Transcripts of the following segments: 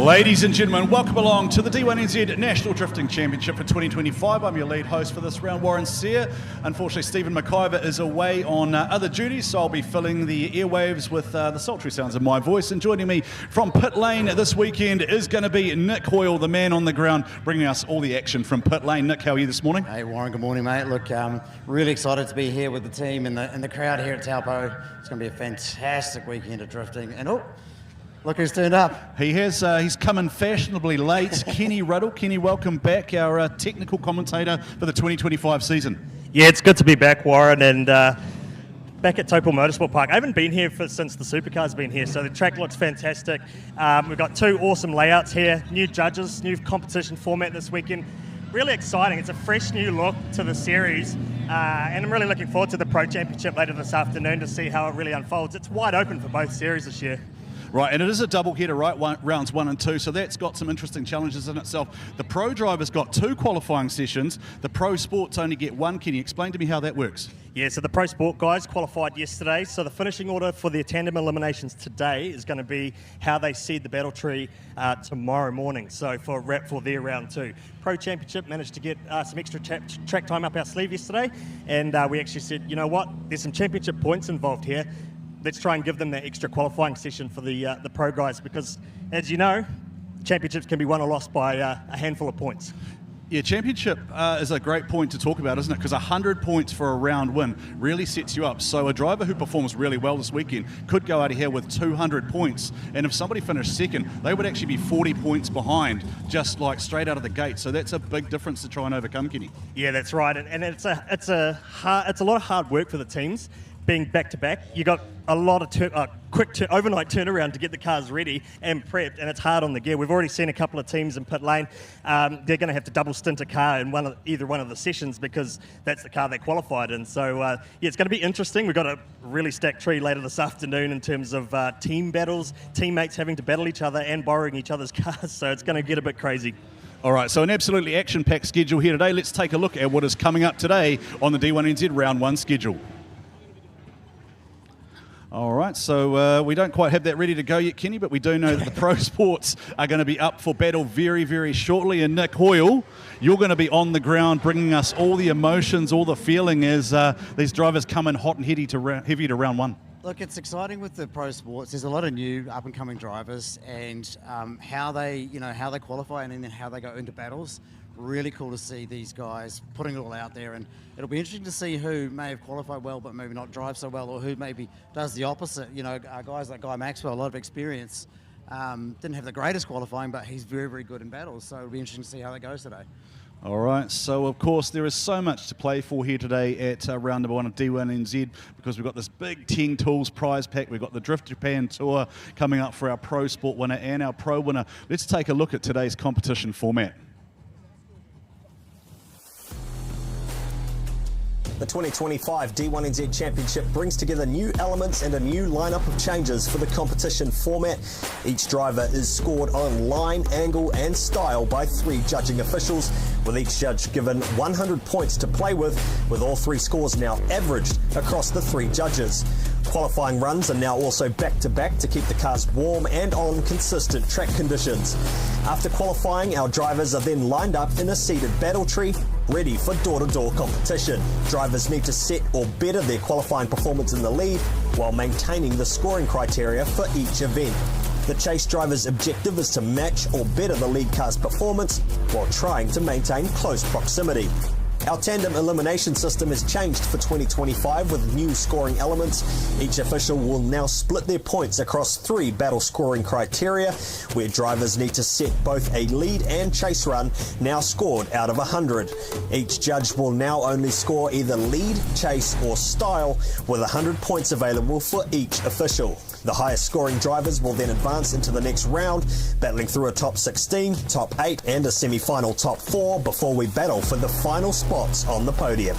Ladies and gentlemen, welcome along to the D1NZ National Drifting Championship for 2025. I'm your lead host for this round, Warren Sear. Unfortunately, Stephen McIver is away on other duties, so I'll be filling the airwaves with the sultry sounds of my voice. And joining me from pit lane this weekend is going to be Nick Hoyle, the man on the ground, bringing us all the action from pit lane. Nick, how are you this morning? Hey Warren, good morning mate. Look, really excited to be here with the team and the crowd here at Taupo. It's going to be a fantastic weekend of drifting. And look who's turned up. He has. He's come in fashionably late. Kenny Ruddle. Kenny, welcome back, our technical commentator for the 2025 season. Yeah, it's good to be back, Warren, and back at Taupo Motorsport Park. I haven't been here since the supercar's been here, so the track looks fantastic. We've got two awesome layouts here, new judges, new competition format this weekend. Really exciting. It's a fresh new look to the series, and I'm really looking forward to the Pro Championship later this afternoon to see how it really unfolds. It's wide open for both series this year. Right, and it is a double header, right? Rounds 1 and 2, so that's got some interesting challenges in itself. The Pro drivers got 2 qualifying sessions. The Pro Sports only get 1. Can you explain to me how that works? Yeah, so the Pro Sport guys qualified yesterday. So the finishing order for the tandem eliminations today is going to be how they seed the battle tree tomorrow morning. So for their round 2. Pro Championship managed to get some extra track time up our sleeve yesterday, and we actually said, you know what, there's some championship points involved here. Let's try and give them that extra qualifying session for the pro guys, because, as you know, championships can be won or lost by a handful of points. Yeah, championship is a great point to talk about, isn't it? Because 100 points for a round win really sets you up. So a driver who performs really well this weekend could go out of here with 200 points. And if somebody finished second, they would actually be 40 points behind, just like straight out of the gate. So that's a big difference to try and overcome, Kenny. Yeah, that's right. And it's a lot of hard work for the teams. Being back-to-back, you got a lot of quick overnight turnaround to get the cars ready and prepped, and it's hard on the gear. We've already seen a couple of teams in pit lane. They're going to have to double stint a car in either one of the sessions because that's the car they qualified in. So, yeah, it's going to be interesting. We've got a really stacked tree later this afternoon in terms of team battles, teammates having to battle each other and borrowing each other's cars, so it's going to get a bit crazy. All right, so an absolutely action-packed schedule here today. Let's take a look at what is coming up today on the D1NZ Round 1 schedule. All right, so we don't quite have that ready to go yet, Kenny, but we do know that the Pro Sports are going to be up for battle very, very shortly. And Nick Hoyle, you're going to be on the ground bringing us all the emotions, all the feeling as these drivers come in hot and heavy to round 1. Look, it's exciting with the Pro Sports. There's a lot of new up-and-coming drivers, and how they qualify and then how they go into battles. Really cool to see these guys putting it all out there, and it'll be interesting to see who may have qualified well but maybe not drive so well, or who maybe does the opposite. You know, guys like Guy Maxwell, a lot of experience, didn't have the greatest qualifying, but he's very, very good in battles, so it'll be interesting to see how that goes today. All right, so of course there is so much to play for here today at round number 1 of D1NZ, because we've got this big 10 Tools prize pack. We've got the Drift Japan Tour coming up for our Pro Sport winner and our Pro winner. Let's take a look at today's competition format. The 2025 D1NZ Championship brings together new elements and a new lineup of changes for the competition format. Each driver is scored on line, angle and style by 3 judging officials, with each judge given 100 points to play with all 3 scores now averaged across the 3 judges. Qualifying runs are now also back-to-back to keep the cars warm and on consistent track conditions. After qualifying, our drivers are then lined up in a seated battle tree, ready for door-to-door competition. Drivers need to set or better their qualifying performance in the lead while maintaining the scoring criteria for each event. The chase driver's objective is to match or better the lead car's performance while trying to maintain close proximity. Our tandem elimination system has changed for 2025 with new scoring elements. Each official will now split their points across 3 battle scoring criteria, where drivers need to set both a lead and chase run, now scored out of 100. Each judge will now only score either lead, chase or style, with 100 points available for each official. The highest scoring drivers will then advance into the next round, battling through a top 16, top 8 and a semi-final top 4 before we battle for the final spots on the podium.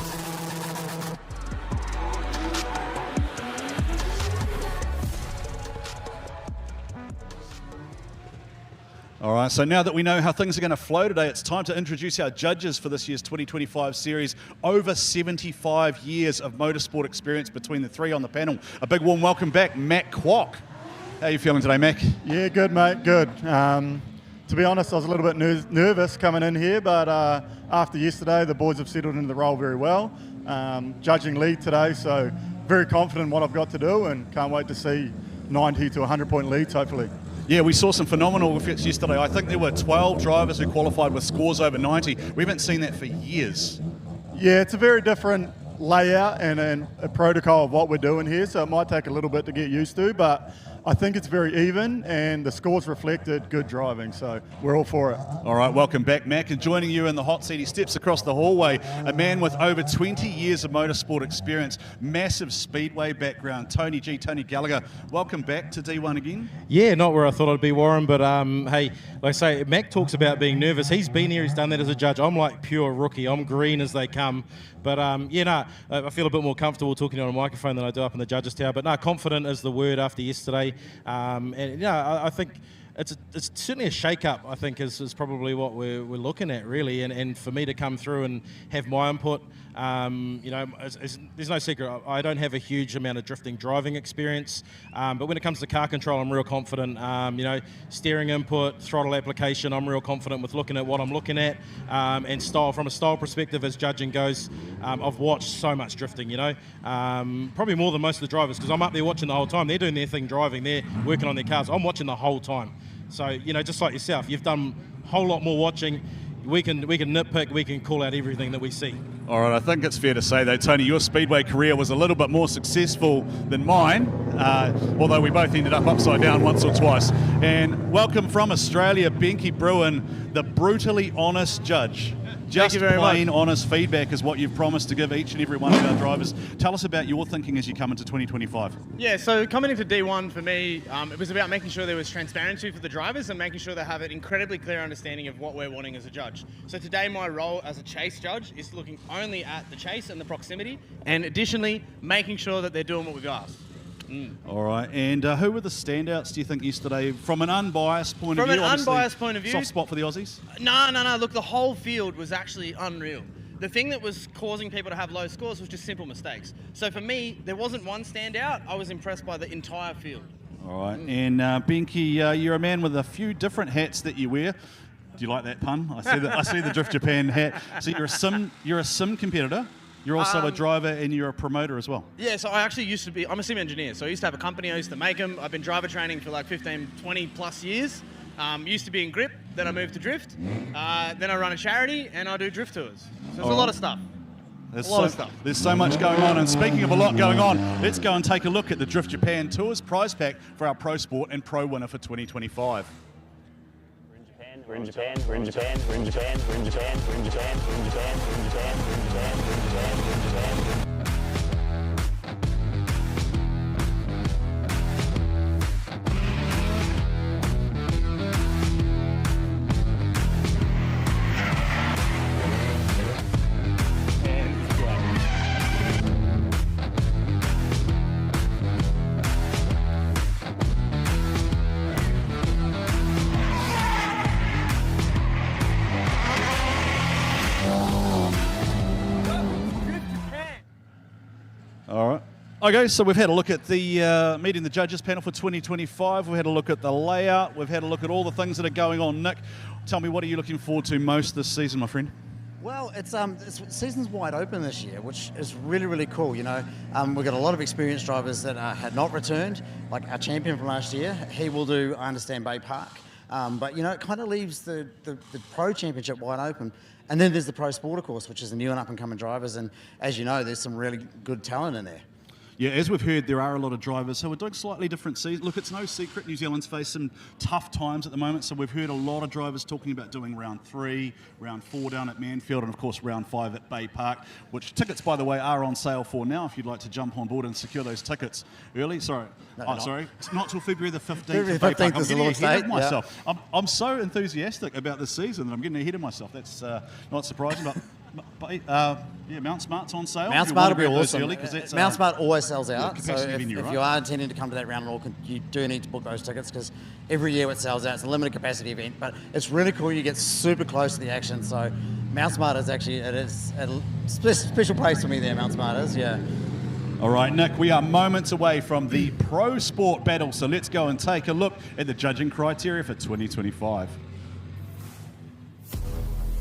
All right, so now that we know how things are going to flow today, it's time to introduce our judges for this year's 2025 series. Over 75 years of motorsport experience between the 3 on the panel. A big warm welcome back, Matt Kwok. How are you feeling today, Mac? Yeah, good, mate, good. To be honest, I was a little bit nervous coming in here, but after yesterday, the boys have settled into the role very well. Judging lead today, so very confident in what I've got to do, and can't wait to see 90 to 100-point leads, hopefully. Yeah, we saw some phenomenal effects yesterday. I think there were 12 drivers who qualified with scores over 90. We haven't seen that for years. Yeah, it's a very different layout and a protocol of what we're doing here, so it might take a little bit to get used to, but I think it's very even, and the scores reflected good driving, so we're all for it. All right, welcome back, Mac. And joining you in the hot seat, he steps across the hallway, a man with over 20 years of motorsport experience, massive speedway background, Tony Gallagher. Welcome back to D1 again. Yeah, not where I thought I'd be, Warren, but hey, like I say, Mac talks about being nervous. He's been here, he's done that as a judge. I'm like pure rookie. I'm green as they come. But I feel a bit more comfortable talking on a microphone than I do up in the judges' tower. But no, confident is the word after yesterday. I think it's certainly a shake-up, I think, is probably what we're looking at, really. And for me to come through and have my input, there's no secret. I don't have a huge amount of drifting driving experience, but when it comes to car control, I'm real confident. Steering input, throttle application, I'm real confident with looking at what I'm looking at, and style. From a style perspective, as judging goes, I've watched so much drifting, probably more than most of the drivers, because I'm up there watching the whole time. They're doing their thing driving, they're working on their cars. I'm watching the whole time. So, just like yourself, you've done a whole lot more watching. We can nitpick, we can call out everything that we see. All right, I think it's fair to say, though, Tony, your speedway career was a little bit more successful than mine, although we both ended up upside down once or twice. And welcome from Australia, Bungy Bruin, the brutally honest judge. Just plain honest feedback is what you've promised to give each and every one of our drivers. Tell us about your thinking as you come into 2025. Yeah, so coming into D1 for me, it was about making sure there was transparency for the drivers and making sure they have an incredibly clear understanding of what we're wanting as a judge. So today my role as a chase judge is looking only at the chase and the proximity, and additionally making sure that they're doing what we've asked. All right, and who were the standouts, do you think, yesterday, from an unbiased point of view? From an unbiased point of view? Soft spot for the Aussies? No. Look, the whole field was actually unreal. The thing that was causing people to have low scores was just simple mistakes. So for me, there wasn't one standout. I was impressed by the entire field. All right, and Bungy, you're a man with a few different hats that you wear. Do you like that pun? I see the Drift Japan hat. So you're a sim competitor. You're also a driver and you're a promoter as well. Yeah, so I actually I'm a sim engineer. So I used to have a company, I used to make them. I've been driver training for like 15, 20 plus years. Used to be in grip, then I moved to drift. Then I run a charity and I do drift tours. So there's a lot of stuff. There's so much going on. And speaking of a lot going on, let's go and take a look at the Drift Japan Tours prize pack for our Pro Sport and Pro winner for 2025. We're in Japan, we're in Japan, we're in Japan, we're in Japan, we're in Japan, we're in Japan, we're in Japan, we're in Japan, we're in Japan, we're in Japan. Okay, so we've had a look at the meeting the judges panel for 2025. We've had a look at the layout. We've had a look at all the things that are going on. Nick, tell me, what are you looking forward to most this season, my friend? Well, it's season's wide open this year, which is really, really cool. We've got a lot of experienced drivers that had not returned, like our champion from last year. He will do, I understand, Bay Park. But it kind of leaves the Pro Championship wide open. And then there's the Pro Sport, of course, which is the new and up-and-coming drivers. And as you know, there's some really good talent in there. Yeah, as we've heard, there are a lot of drivers who are doing slightly different seasons. Look, it's no secret New Zealand's faced some tough times at the moment, so we've heard a lot of drivers talking about doing round 3, round 4 down at Mansfield, and of course round 5 at Bay Park, which tickets, by the way, are on sale for now if you'd like to jump on board and secure those tickets early. Sorry, it's not till February the 15th. February the 15th is the launch date. I'm getting ahead of myself. Yeah. I'm so enthusiastic about this season that I'm getting ahead of myself. That's not surprising, but Mount Smart's on sale. Mount Smart will be awesome. Mount Smart always sells out. So if you are intending to come to that round and all, you do need to book those tickets because every year it sells out. It's a limited capacity event, but it's really cool. You get super close to the action. So Mount Smart is actually a special place for me there. Mount Smart is, yeah. All right, Nick, we are moments away from the Pro Sport battle, so let's go and take a look at the judging criteria for 2025.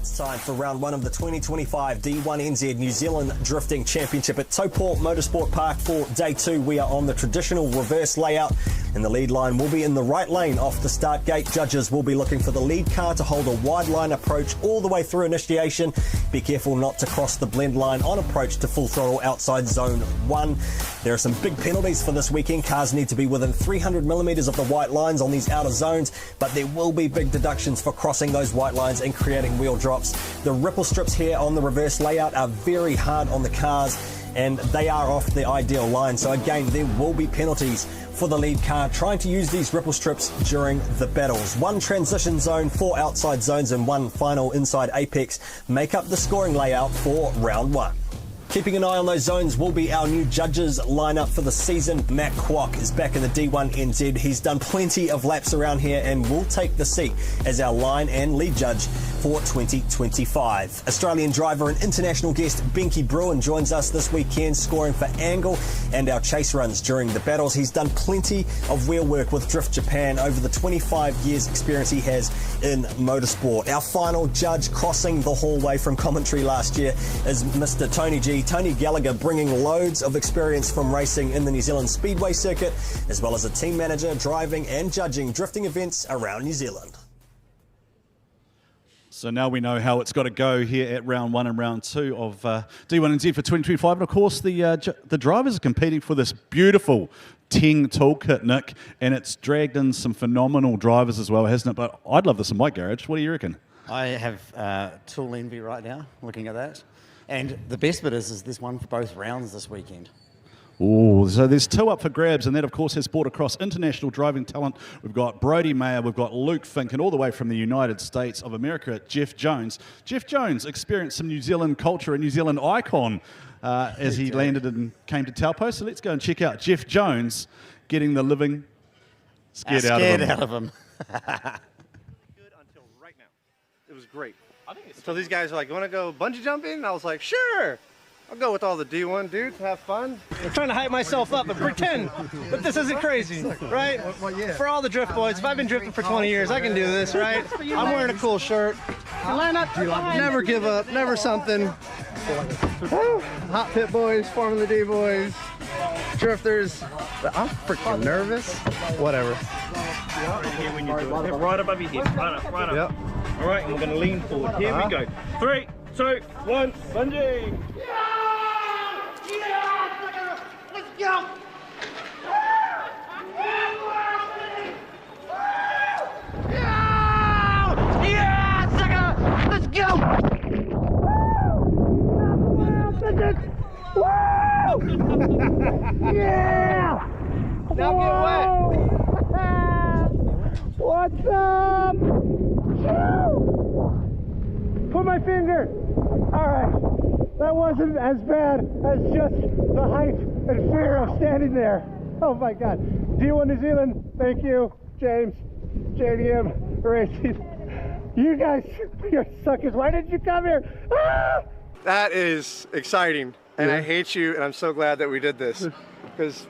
It's time for round one of the 2025 D1NZ New Zealand Drifting Championship at Taupo Motorsport Park for day two. We are on the traditional reverse layout, and the lead line will be in the right lane off the start gate. Judges will be looking for the lead car to hold a wide line approach all the way through initiation. Be careful not to cross the blend line on approach to full throttle outside zone 1. There are some big penalties for this weekend. Cars need to be within 300 millimetres of the white lines on these outer zones, but there will be big deductions for crossing those white lines and creating wheel drops. The ripple strips here on the reverse layout are very hard on the cars, and they are off the ideal line. So again, there will be penalties for the lead car trying to use these ripple strips during the battles. One transition zone, 4 outside zones, and 1 final inside apex make up the scoring layout for round 1. Keeping an eye on those zones will be our new judges lineup for the season. Matt Kwok is back in the D1NZ. He's done plenty of laps around here and will take the seat as our line and lead judge for 2025. Australian driver and international guest Bungy joins us this weekend, scoring for Angle and our chase runs during the battles. He's done plenty of wheel work with Drift Japan over the 25 years experience he has in motorsport. Our final judge crossing the hallway from commentary last year is Mr. Tony G. Tony Gallagher, bringing loads of experience from racing in the New Zealand Speedway circuit, as well as a team manager, driving and judging drifting events around New Zealand. So now we know how it's got to go here at round 1 and round 2 of D1NZ for 2025. And of course, the drivers are competing for this beautiful Ting toolkit, Nick, and it's dragged in some phenomenal drivers as well, hasn't it? But I'd love this in my garage. What do you reckon? I have tool envy right now, looking at that. And the best bit is there's one for both rounds this weekend. Oh, so there's 2 up for grabs, and that, of course, has brought across international driving talent. We've got Brodie Mayer, we've got Luke Fink, and all the way from the United States of America, Jeff Jones. Jeff Jones experienced some New Zealand culture, a New Zealand icon, as he landed and came to Taupo. So let's go and check out Jeff Jones getting the living scared out of him. Good until right now. It was great. So these guys are like, you want to go bungee jumping? And I was like, sure. I'll go with all the D1 dudes, have fun. I'm trying to hype myself up and pretend that this isn't crazy, right? For all the drift boys, if I've been drifting for 20 years, I can do this, right? I'm wearing a cool shirt. Never give up, never something. Hot pit boys, forming the D boys, drifters. I'm freaking nervous. Whatever. Right above your head, right up. Yep. All right, and we're going to lean forward. Here we go. 3, 2, 1, bungee. Let's go! Yeah, sucker! Let's go! Yeah! Now get wet. What's up? Put my finger. All right. That wasn't as bad as just the hype and fear of standing there. Oh my God. D1 New Zealand, thank you. James, JDM Racing. You guys, you're suckers. Why didn't you come here? Ah! That is exciting, and I hate you, and I'm so glad that we did this, because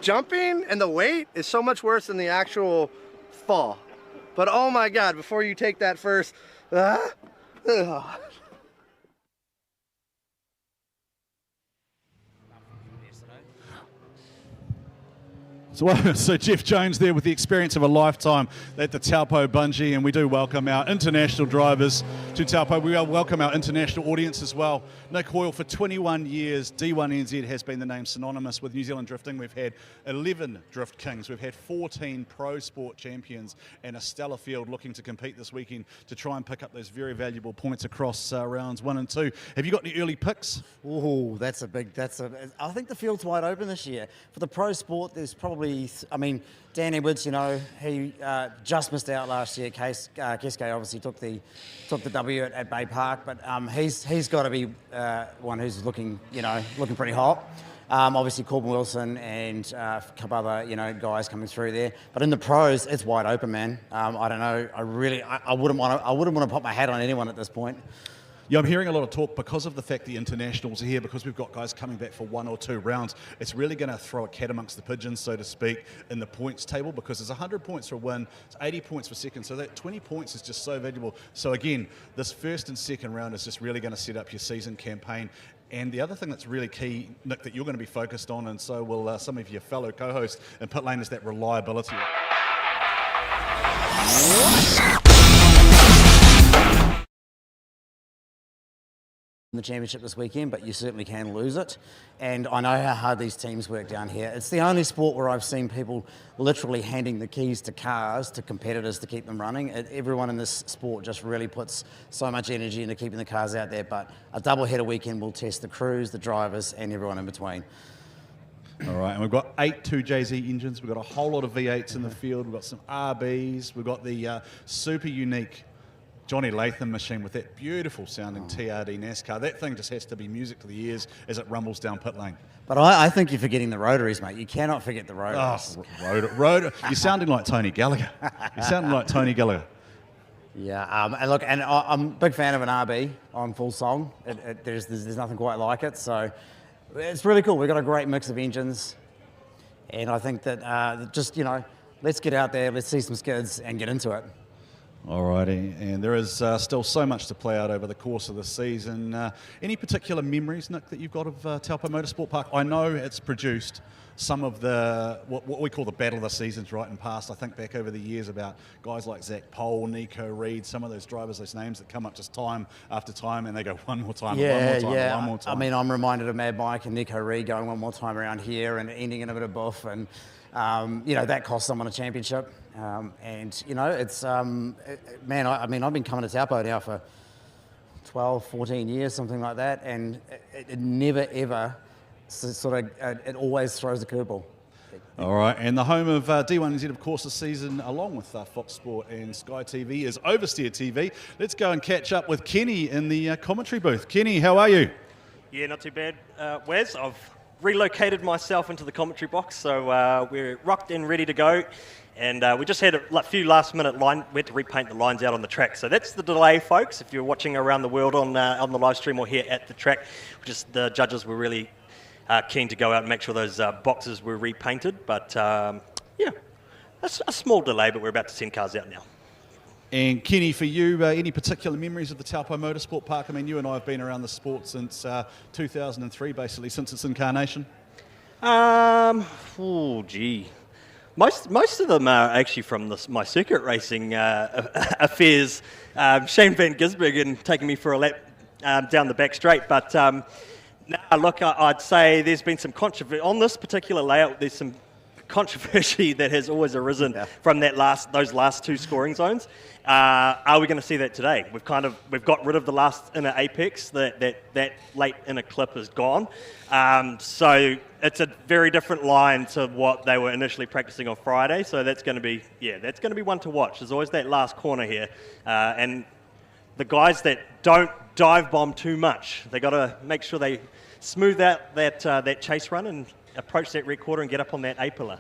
jumping and the weight is so much worse than the actual fall. But oh my God, before you take that first, So Jeff Jones there with the experience of a lifetime at the Taupo Bungy, and we do welcome our international drivers to Taupo. We welcome our international audience as well. Nick Hoyle, for 21 years, D1NZ has been the name synonymous with New Zealand drifting. We've had 11 Drift Kings, we've had 14 Pro Sport champions, and a stellar field looking to compete this weekend to try and pick up those very valuable points across rounds 1 and 2. Have you got any early picks? Oh, I think the field's wide open this year. For the Pro Sport, there's probably, Dan Edwards, he just missed out last year. Keske obviously took the W at Bay Park, but he's got to be one who's looking pretty hot. Obviously Corbin Wilson and a couple other guys coming through there. But in the pros, it's wide open, man. I don't know. I wouldn't want to put my hat on anyone at this point. Yeah, I'm hearing a lot of talk because of the fact the internationals are here, because we've got guys coming back for 1 or 2 rounds. It's really going to throw a cat amongst the pigeons, so to speak, in the points table, because there's 100 points for a win, it's 80 points for second, so that 20 points is just so valuable. So again, this first and second round is just really going to set up your season campaign. And the other thing that's really key, Nick, that you're going to be focused on, and so will some of your fellow co-hosts in pit lane, is that reliability. The championship this weekend, but you certainly can lose it. And I know how hard these teams work down here. It's the only sport where I've seen people literally handing the keys to cars to competitors to keep them running. Everyone in this sport just really puts so much energy into keeping the cars out there, but a double-header weekend will test the crews, the drivers, and everyone in between. All right, and we've got 8 2JZ engines. We've got a whole lot of V8s in the field. We've got some RBs. We've got the super unique Johnny Latham machine with that beautiful sounding TRD NASCAR. That thing just has to be music to the ears as it rumbles down pit lane. But I think you're forgetting the rotaries, mate. You cannot forget the rotaries. Oh, rotor. You're sounding like Tony Gallagher. You're sounding like Tony Gallagher. Yeah, and look, and I'm a big fan of an RB on full song. There's nothing quite like it, so it's really cool. We've got a great mix of engines, and I think that just, let's get out there, let's see some skids and get into it. Alrighty, and there is still so much to play out over the course of the season. Any particular memories, Nick, that you've got of Taupo Motorsport Park? I know it's produced some of the, what we call the battle of the seasons right and past. I think back over the years about guys like Zach Pohl, Nico Reed, some of those drivers, those names that come up just time after time, and they go one more time, one more time. I mean, I'm reminded of Mad Mike and Nico Reed going one more time around here and ending in a bit of buff, and that cost someone a championship. It's, man, I've been coming to Taupo now for 12, 14 years, something like that, and it never, ever it always throws a curveball. All right, and the home of D1NZ, of course, this season, along with Fox Sport and Sky TV, is Oversteer TV. Let's go and catch up with Kenny in the commentary booth. Kenny, how are you? Yeah, not too bad, Wes. I've relocated myself into the commentary box, so we're rocked and ready to go. And we just had a few last-minute we had to repaint the lines out on the track. So that's the delay, folks. If you're watching around the world on the live stream or here at the track, the judges were really keen to go out and make sure those boxes were repainted. But a small delay, but we're about to send cars out now. And Kenny, for you, any particular memories of the Taupo Motorsport Park? I mean, you and I have been around the sport since 2003, basically, since its incarnation. Most of them are actually from my circuit racing affairs. Shane Van Gisbergen taking me for a lap down the back straight. But I'd say there's been some controversy on this particular layout. There's some controversy that has always arisen from those last 2 scoring zones. Are we going to see that today? We've got rid of the last inner apex. That late inner clip is gone. So it's a very different line to what they were initially practicing on Friday. So that's going to be one to watch. There's always that last corner here, and the guys that don't dive bomb too much, they got to make sure they smooth out that chase run and approach that red quarter and get up on that A-pillar.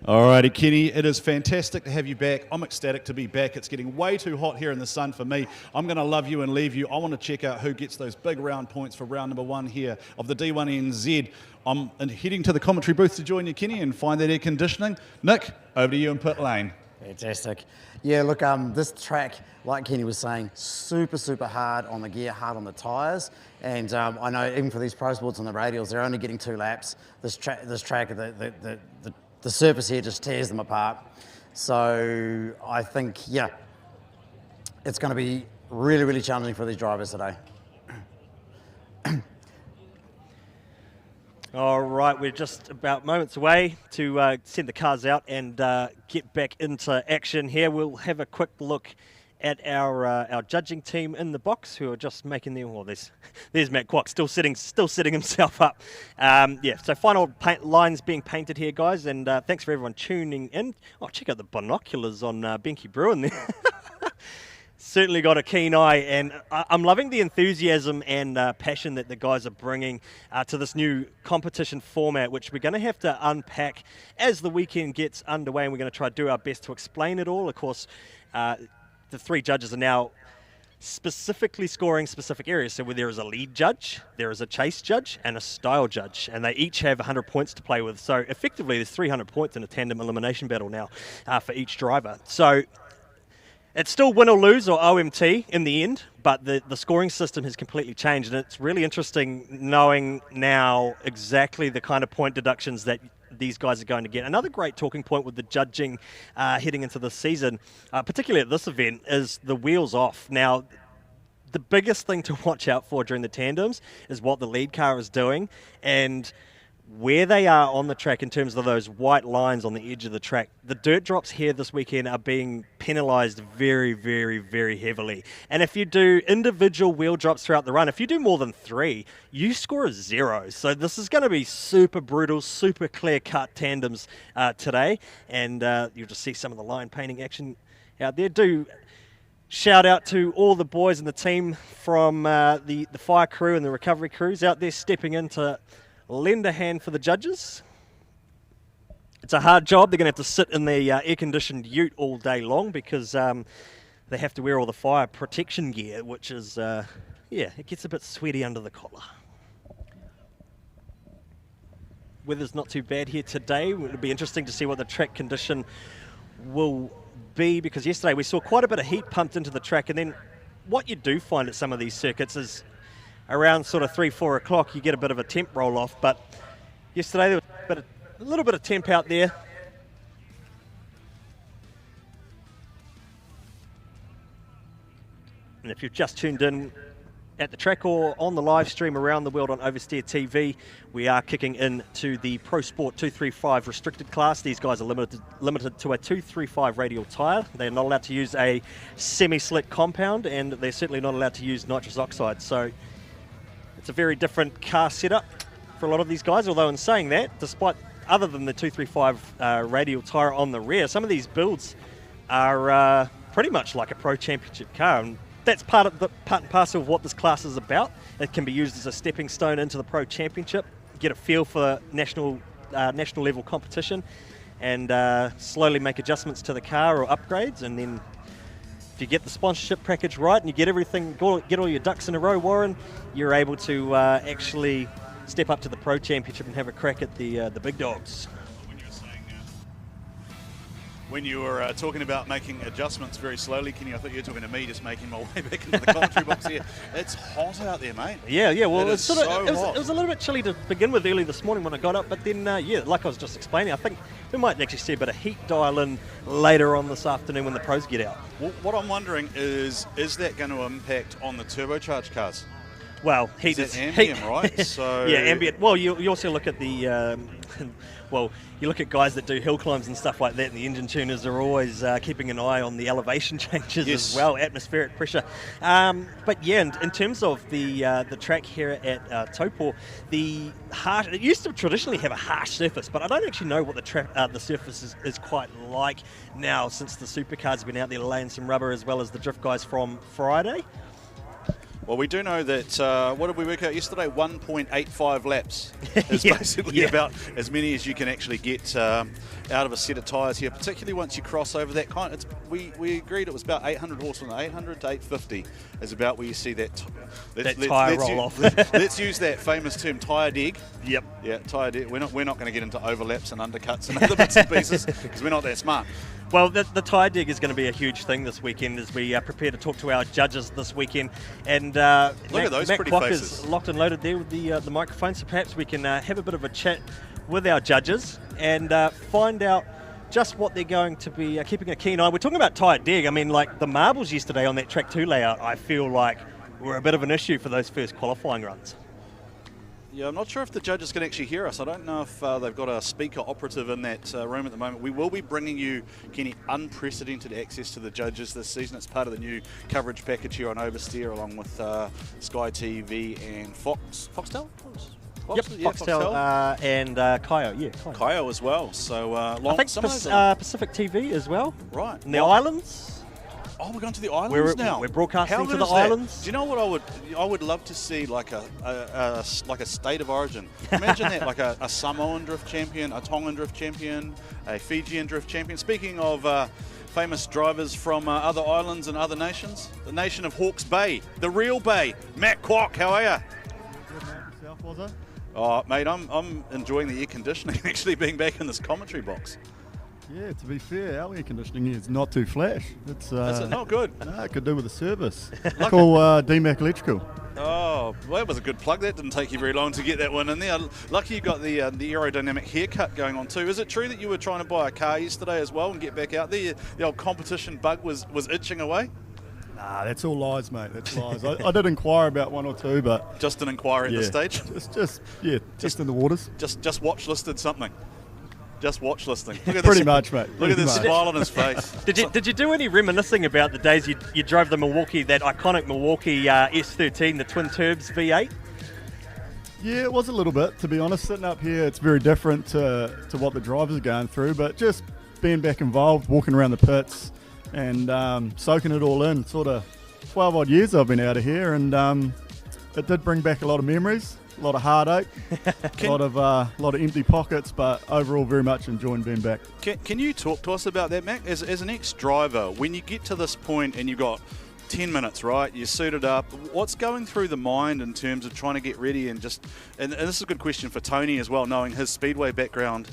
All righty, Kenny, it is fantastic to have you back. I'm ecstatic to be back. It's getting way too hot here in the sun for me. I'm going to love you and leave you. I want to check out who gets those big round points for round number 1 here of the D1NZ. I'm heading to the commentary booth to join you, Kenny, and find that air conditioning. Nick, over to you in pit lane. Fantastic. Yeah, look, this track, like Kenny was saying, super, super hard on the gear, hard on the tyres. And I know even for these pro sports on the radials, they're only getting 2 laps. This track, the surface here just tears them apart. So I think, it's going to be really, really challenging for these drivers today. All right, we're just about moments away to send the cars out and get back into action here. We'll have a quick look at our judging team in the box, who are just making their. Well, there's Matt Kwok still sitting himself up. So final lines being painted here, guys, and thanks for everyone tuning in. Oh, check out the binoculars on Bungy Bruin there. Certainly got a keen eye, and I'm loving the enthusiasm and passion that the guys are bringing to this new competition format, which we're going to have to unpack as the weekend gets underway, and we're going to try to do our best to explain it all. Of course, the 3 judges are now specifically scoring specific areas. So where there is a lead judge, there is a chase judge, and a style judge, and they each have 100 points to play with. So effectively, there's 300 points in a tandem elimination battle now for each driver. So it's still win or lose or OMT in the end, but the scoring system has completely changed, and it's really interesting knowing now exactly the kind of point deductions that these guys are going to get. Another great talking point with the judging heading into this season, particularly at this event, is the wheels off. Now, the biggest thing to watch out for during the tandems is what the lead car is doing and where they are on the track in terms of those white lines on the edge of the track. The dirt drops here this weekend are being penalised very, very, very heavily. And if you do individual wheel drops throughout the run, if you do more than 3, you score a 0. So this is going to be super brutal, super clear-cut tandems today. And you'll just see some of the line painting action out there. Do shout out to all the boys in the team from the fire crew and the recovery crews out there stepping in to lend a hand for the judges. It's a hard job. They're going to have to sit in the air-conditioned ute all day long because they have to wear all the fire protection gear, which is, it gets a bit sweaty under the collar. Weather's not too bad here today. It'll be interesting to see what the track condition will be, because yesterday we saw quite a bit of heat pumped into the track, and then what you do find at some of these circuits is around sort of 3-4 o'clock you get a bit of a temp roll off, but yesterday there was a little bit of temp out there. And if you've just tuned in at the track or on the live stream around the world on Oversteer TV, we are kicking into the Pro-SPORT 235 Restricted Class. These guys are limited to a 235 radial tyre. They're not allowed to use a semi-slick compound, and they're certainly not allowed to use nitrous oxide. So it's a very different car setup for a lot of these guys, although in saying that, despite other than the 235 radial tyre on the rear, some of these builds are pretty much like a Pro Championship car, and that's part and parcel of what this class is about. It can be used as a stepping stone into the Pro Championship, get a feel for national level competition, and slowly make adjustments to the car or upgrades, and then if you get the sponsorship package right and you get everything, get all your ducks in a row, Warren, you're able to actually step up to the Pro Championship and have a crack at the big dogs. When you were talking about making adjustments very slowly, Kenny, I thought you were talking to me, just making my way back into the commentary box here. It's hot out there, mate. Yeah. Well, it was a little bit chilly to begin with early this morning when I got up, but then, like I was just explaining, I think we might actually see a bit of heat dial in later on this afternoon when the pros get out. Well, what I'm wondering is that going to impact on the turbocharged cars? Well, heat is ambient, right? So yeah, ambient. Well, you also look at the you look at guys that do hill climbs and stuff like that, and the engine tuners are always keeping an eye on the elevation changes as well, atmospheric pressure. But yeah, in terms of the track here at Taupo, it used to traditionally have a harsh surface, but I don't actually know what the surface is quite like now, since the supercars have been out there laying some rubber, as well as the drift guys from Friday. Well, we do know that, what did we work out yesterday? 1.85 laps is basically about as many as you can actually get out of a set of tyres here, particularly once you cross over that kind. We agreed it was about 800 horsepower, 800 to 850 is about where you see that tyre roll off. Let's use that famous term, tyre dig. Yep. Yeah, tyre dig. We're not going to get into overlaps and undercuts and other bits and pieces because we're not that smart. Well, the tyre dig is going to be a huge thing this weekend as we prepare to talk to our judges this weekend. And look at those Matt pretty Kwok faces. is locked and loaded there with the microphone, so perhaps we can have a bit of a chat with our judges and find out just what they're going to be keeping a keen eye. We're talking about tyre dig. I mean, like the marbles yesterday on that Track 2 layout, I feel like were a bit of an issue for those first qualifying runs. Yeah, I'm not sure if the judges can actually hear us. I don't know if they've got a speaker operative in that room at the moment. We will be bringing you, Kenny, unprecedented access to the judges this season. It's part of the new coverage package here on Oversteer, along with Sky TV and Foxtel? Foxtel and Kaio. Yeah, Kaio as well. So I think Pacific TV as well. Right. And the islands. Oh, we're going to the islands now. We're broadcasting to the islands. Do you know what I would love to see, like a state of origin. Imagine that, like a Samoan drift champion, a Tongan drift champion, a Fijian drift champion. Speaking of famous drivers from other islands and other nations. The nation of Hawke's Bay, the real Bay. Matt Kwok, how are you? Good, mate. Yourself, was it? Oh, mate, I'm enjoying the air conditioning, actually being back in this commentary box. Yeah, to be fair, our air conditioning is not too flash. It's Is it not good? No, it could do with a service. Call DMAC Electrical. Oh, well, that was a good plug. That didn't take you very long to get that one in there. Lucky you got the aerodynamic haircut going on too. Is it true that you were trying to buy a car yesterday as well and get back out there? The old competition bug was itching away? Nah, that's all lies, mate. That's lies. I did inquire about one or two, but just an inquiry at this stage. Just in the waters. Just watch listed something. Just watch listing. Look at Pretty this, much, mate. Look at this smile on his face. Did you do any reminiscing about the days you drove the that iconic Milwaukee S13, the twin turbs V8? Yeah, it was a little bit, to be honest. Sitting up here, it's very different to what the drivers are going through, but just being back involved, walking around the pits and soaking it all in. Sort of 12 odd years I've been out of here, and it did bring back a lot of memories. A lot of heartache, a lot of empty pockets, but overall very much enjoying being back. Can you talk to us about that, Mac? As an ex-driver, when you get to this point and you've got 10 minutes, right? You're suited up. What's going through the mind in terms of trying to get ready and this is a good question for Tony as well, knowing his speedway background.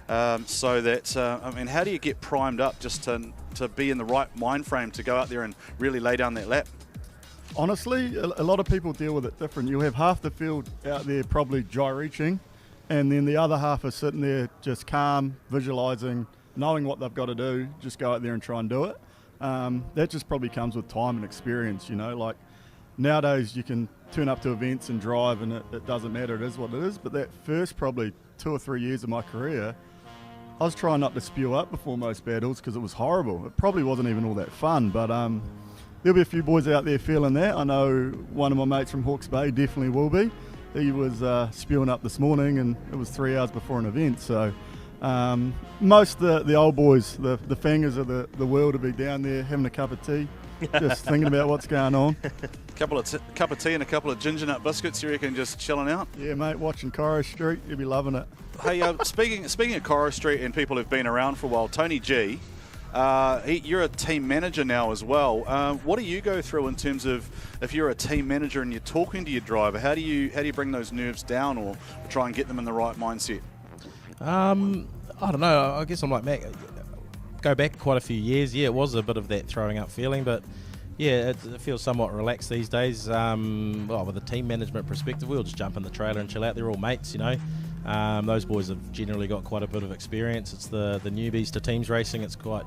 So that, how do you get primed up just to be in the right mind frame to go out there and really lay down that lap? Honestly, a lot of people deal with it different. You'll have half the field out there probably gyrating, and then the other half are sitting there just calm, visualising, knowing what they've got to do, just go out there and try and do it. That just probably comes with time and experience, you know. Like nowadays you can turn up to events and drive and it doesn't matter, it is what it is. But that first probably 2 or 3 years of my career, I was trying not to spew up before most battles because it was horrible. It probably wasn't even all that fun, but there'll be a few boys out there feeling that. I know one of my mates from Hawke's Bay definitely will be. He was spewing up this morning, and it was 3 hours before an event. So most of the old boys, the fingers of the world, will be down there having a cup of tea, just thinking about what's going on. Cup of tea and a couple of ginger nut biscuits, you reckon, just chilling out? Yeah, mate, watching Coro Street, you'll be loving it. Hey, speaking of Coro Street and people who've been around for a while, Tony G, you're a team manager now as well. What do you go through in terms of if you're a team manager and you're talking to your driver? How do you bring those nerves down or try and get them in the right mindset? I don't know. I guess I'm like Mac. Go back quite a few years. Yeah, it was a bit of that throwing up feeling, but yeah, it feels somewhat relaxed these days. With a team management perspective, we'll just jump in the trailer and chill out. They're all mates, you know. Those boys have generally got quite a bit of experience. It's the newbies to teams racing. It's quite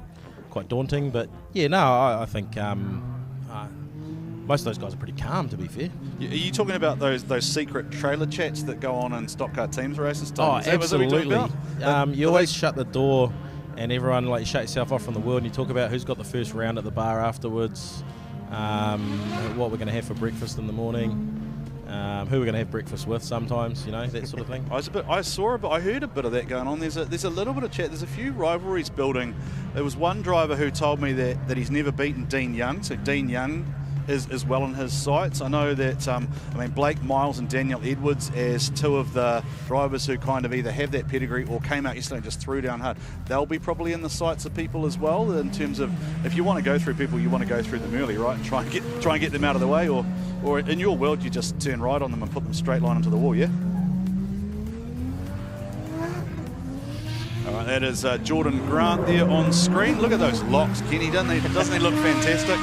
daunting, but yeah, no, I think most of those guys are pretty calm, to be fair. Are you talking about those secret trailer chats that go on in stock car teams races? Oh, absolutely. You always shut the door, and everyone, like, you shut yourself off from the world, and you talk about who's got the first round at the bar afterwards, what we're going to have for breakfast in the morning. Who we're going to have breakfast with sometimes, you know, that sort of thing. I heard a bit of that going on. There's a little bit of chat. There's a few rivalries building. There was one driver who told me that he's never beaten Dean Young, so Dean Young is well in his sights. I know that Blake Miles and Daniel Edwards, as two of the drivers who kind of either have that pedigree or came out yesterday and just threw down hard, they'll be probably in the sights of people as well, in terms of if you want to go through people, you want to go through them early, right, and try and get them out of the way, or in your world you just turn right on them and put them straight line into the wall. Yeah. All right, that is Jordan Grant there on screen. Look at those locks, Kenny. Doesn't he look fantastic?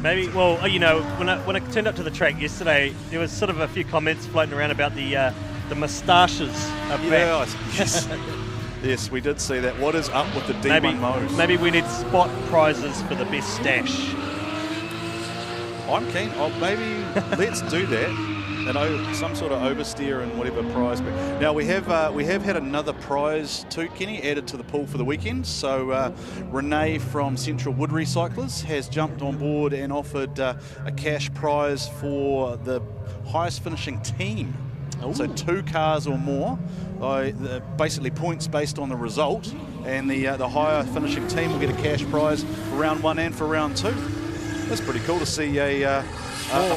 Maybe, well, you know, when I turned up to the track yesterday, there was sort of a few comments floating around about the moustaches of Mac. Yes, we did see that. What is up with the D1 Mo's? Maybe we need spot prizes for the best stash. I'm keen. Maybe let's do that. Some sort of oversteer and whatever prize. Now we have had another prize too, Kenny, added to the pool for the weekend. So Renee from Central Wood Recyclers has jumped on board and offered a cash prize for the highest finishing team. Ooh. So 2 cars or more, basically points based on the result, and the higher finishing team will get a cash prize for round 1 and for round 2. That's pretty cool to see a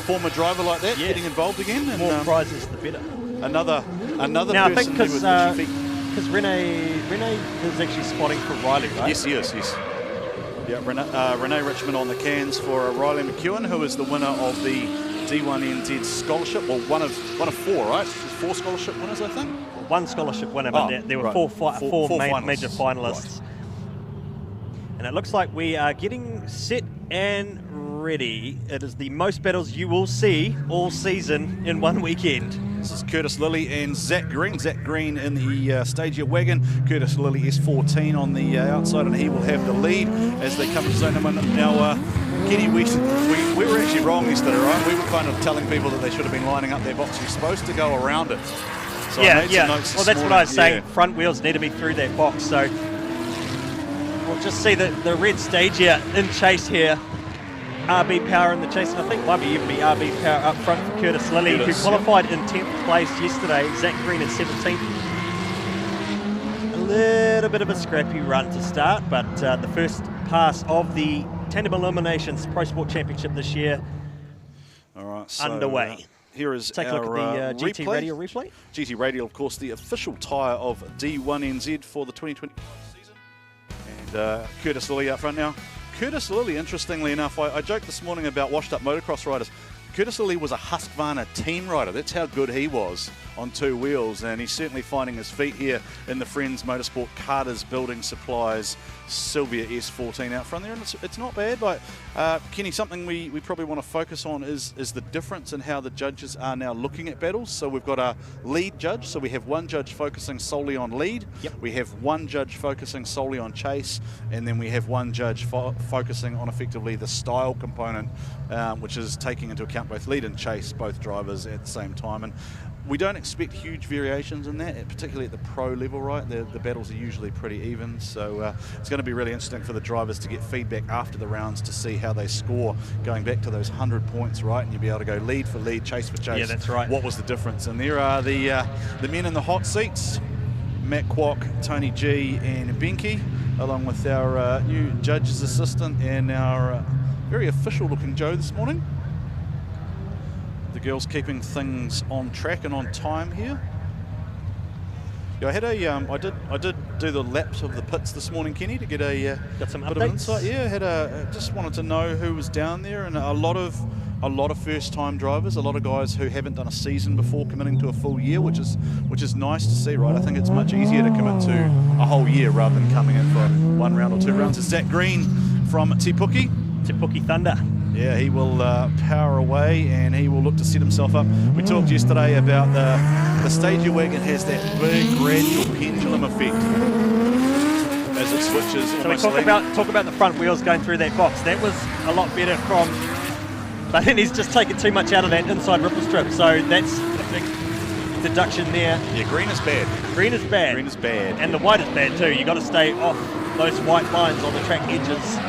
former driver like that getting involved again. And, more prizes, the better. Another now, person I think because Renee is actually spotting for Riley, right? Yes, he is. Yes. Yeah, Renee Richmond on the cans for Riley McEwen, who is the winner of the D1NZ scholarship. Well, one of 4, right? There's 4 scholarship winners, I think. One scholarship winner, but there were right. four finalists. major finalists. Right. And it looks like we are getting set and ready. It is the most battles you will see all season in one weekend. This is Curtis Lilly and Zach Green. Zach Green in the Stagia wagon. Curtis Lilly S14 on the outside, and he will have the lead as they come to zone number. Now, Kenny, we were actually wrong yesterday, right? We were kind of telling people that they should have been lining up their box. You're supposed to go around it. So Yeah. Well, that's what I was saying. Front wheels need to be through that box. So we'll just see the red Stagia in chase here. RB Power in the chase, and I think might even be RB Power up front for Curtis Lilly, who qualified in 10th place yesterday. Zach Green in 17th. A little bit of a scrappy run to start, but the first pass of the Tandem Eliminations Pro Sport Championship this year underway. Here is Take a look at the GT Radial replay. GT Radial, of course, the official tyre of D1NZ for the 2025 season. And Curtis Lilly up front now. Curtis Lilly, interestingly enough, I joked this morning about washed-up motocross riders. Curtis Lilly was a Husqvarna team rider. That's how good he was on 2 wheels, and he's certainly finding his feet here in the Friends Motorsport Carter's Building Supplies Sylvia S14 out front there, and it's not bad. But Kenny, something we probably want to focus on is the difference in how the judges are now looking at battles. So we've got a lead judge, so we have one judge focusing solely on lead. Yep. We have one judge focusing solely on chase, and then we have one judge focusing on effectively the style component, which is taking into account both lead and chase, both drivers at the same time. And we don't expect huge variations in that, particularly at the pro level, right? The battles are usually pretty even, so it's going to be really interesting for the drivers to get feedback after the rounds to see how they score, going back to those 100 points, right? And you'll be able to go lead for lead, chase for chase. Yeah, that's right. What was the difference? And there are the men in the hot seats, Matt Kwok, Tony G and Bungy, along with our new judge's assistant and our very official looking Joe this morning. The girls keeping things on track and on time here. Yeah, I had I did do the laps of the pits this morning, Kenny, to get a Got some bit updates? of insight. Yeah, just wanted to know who was down there, and a lot of first-time drivers, a lot of guys who haven't done a season before committing to a full year, which is nice to see, right? I think it's much easier to commit to a whole year rather than coming in for 1 round or 2 rounds. It's Zach Green from Te Puke Thunder. Yeah, he will power away and he will look to set himself up. We talked yesterday about the Stagia wagon has that big gradual pendulum effect as it switches. So we talk about the front wheels going through that box. That was a lot better but then he's just taken too much out of that inside ripple strip. So that's a big deduction there. Yeah, green is bad. Green is bad. Green is bad. And the white is bad too. You got to stay off those white lines on the track edges.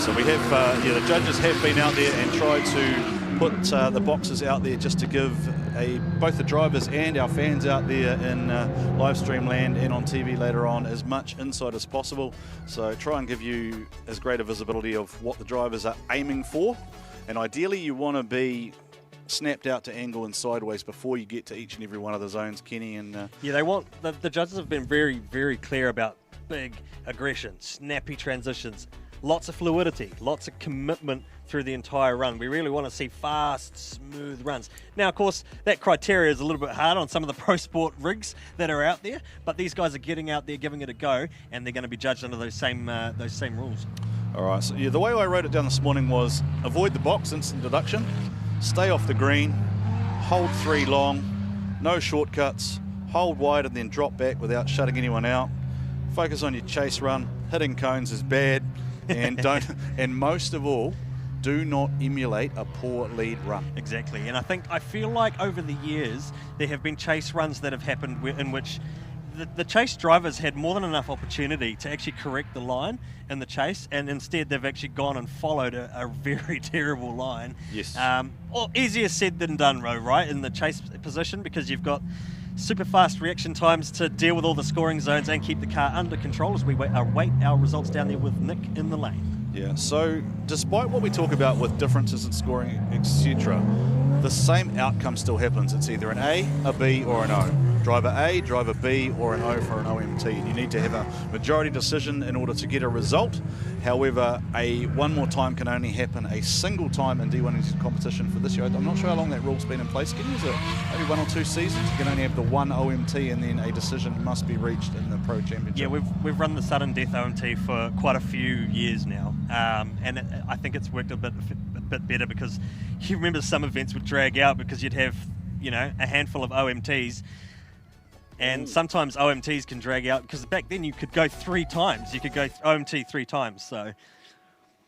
So we have, the judges have been out there and tried to put the boxes out there just to give both the drivers and our fans out there in live stream land and on TV later on as much insight as possible. So try and give you as great a visibility of what the drivers are aiming for. And ideally you want to be snapped out to angle and sideways before you get to each and every one of the zones, Kenny. And yeah, they want the judges have been very, very clear about big aggression, snappy transitions. Lots of fluidity, lots of commitment through the entire run. We really want to see fast, smooth runs. Now, of course, that criteria is a little bit hard on some of the pro sport rigs that are out there, but these guys are getting out there, giving it a go, and they're going to be judged under those same rules. All right, so yeah, the way I wrote it down this morning was avoid the box, instant deduction, stay off the green, hold 3 long, no shortcuts, hold wide and then drop back without shutting anyone out, focus on your chase run, hitting cones is bad, and and most of all, do not emulate a poor lead run. Exactly, and I feel like over the years there have been chase runs that have happened in which the chase drivers had more than enough opportunity to actually correct the line in the chase, and instead they've actually gone and followed a very terrible line. Yes. Well, easier said than done, right, in the chase position, because you've got super fast reaction times to deal with all the scoring zones and keep the car under control as we await our results down there with Nick in the lane. Yeah, so despite what we talk about with differences in scoring, etc., the same outcome still happens. It's either an A, a B, or an O. driver A, driver B, or an O for an OMT. And you need to have a majority decision in order to get a result. However, a one more time can only happen a single time in D1NZ competition for this year. I'm not sure how long that rule's been in place. Is it maybe 1 or 2 seasons? You can only have the one OMT, and then a decision must be reached in the Pro Championship. Yeah, we've run the sudden death OMT for quite a few years now, and I think it's worked a bit better, because you remember some events would drag out because you'd have, you know, a handful of OMTs. And sometimes OMTs can drag out, because back then you could go 3 times. You could go OMT 3 times. So,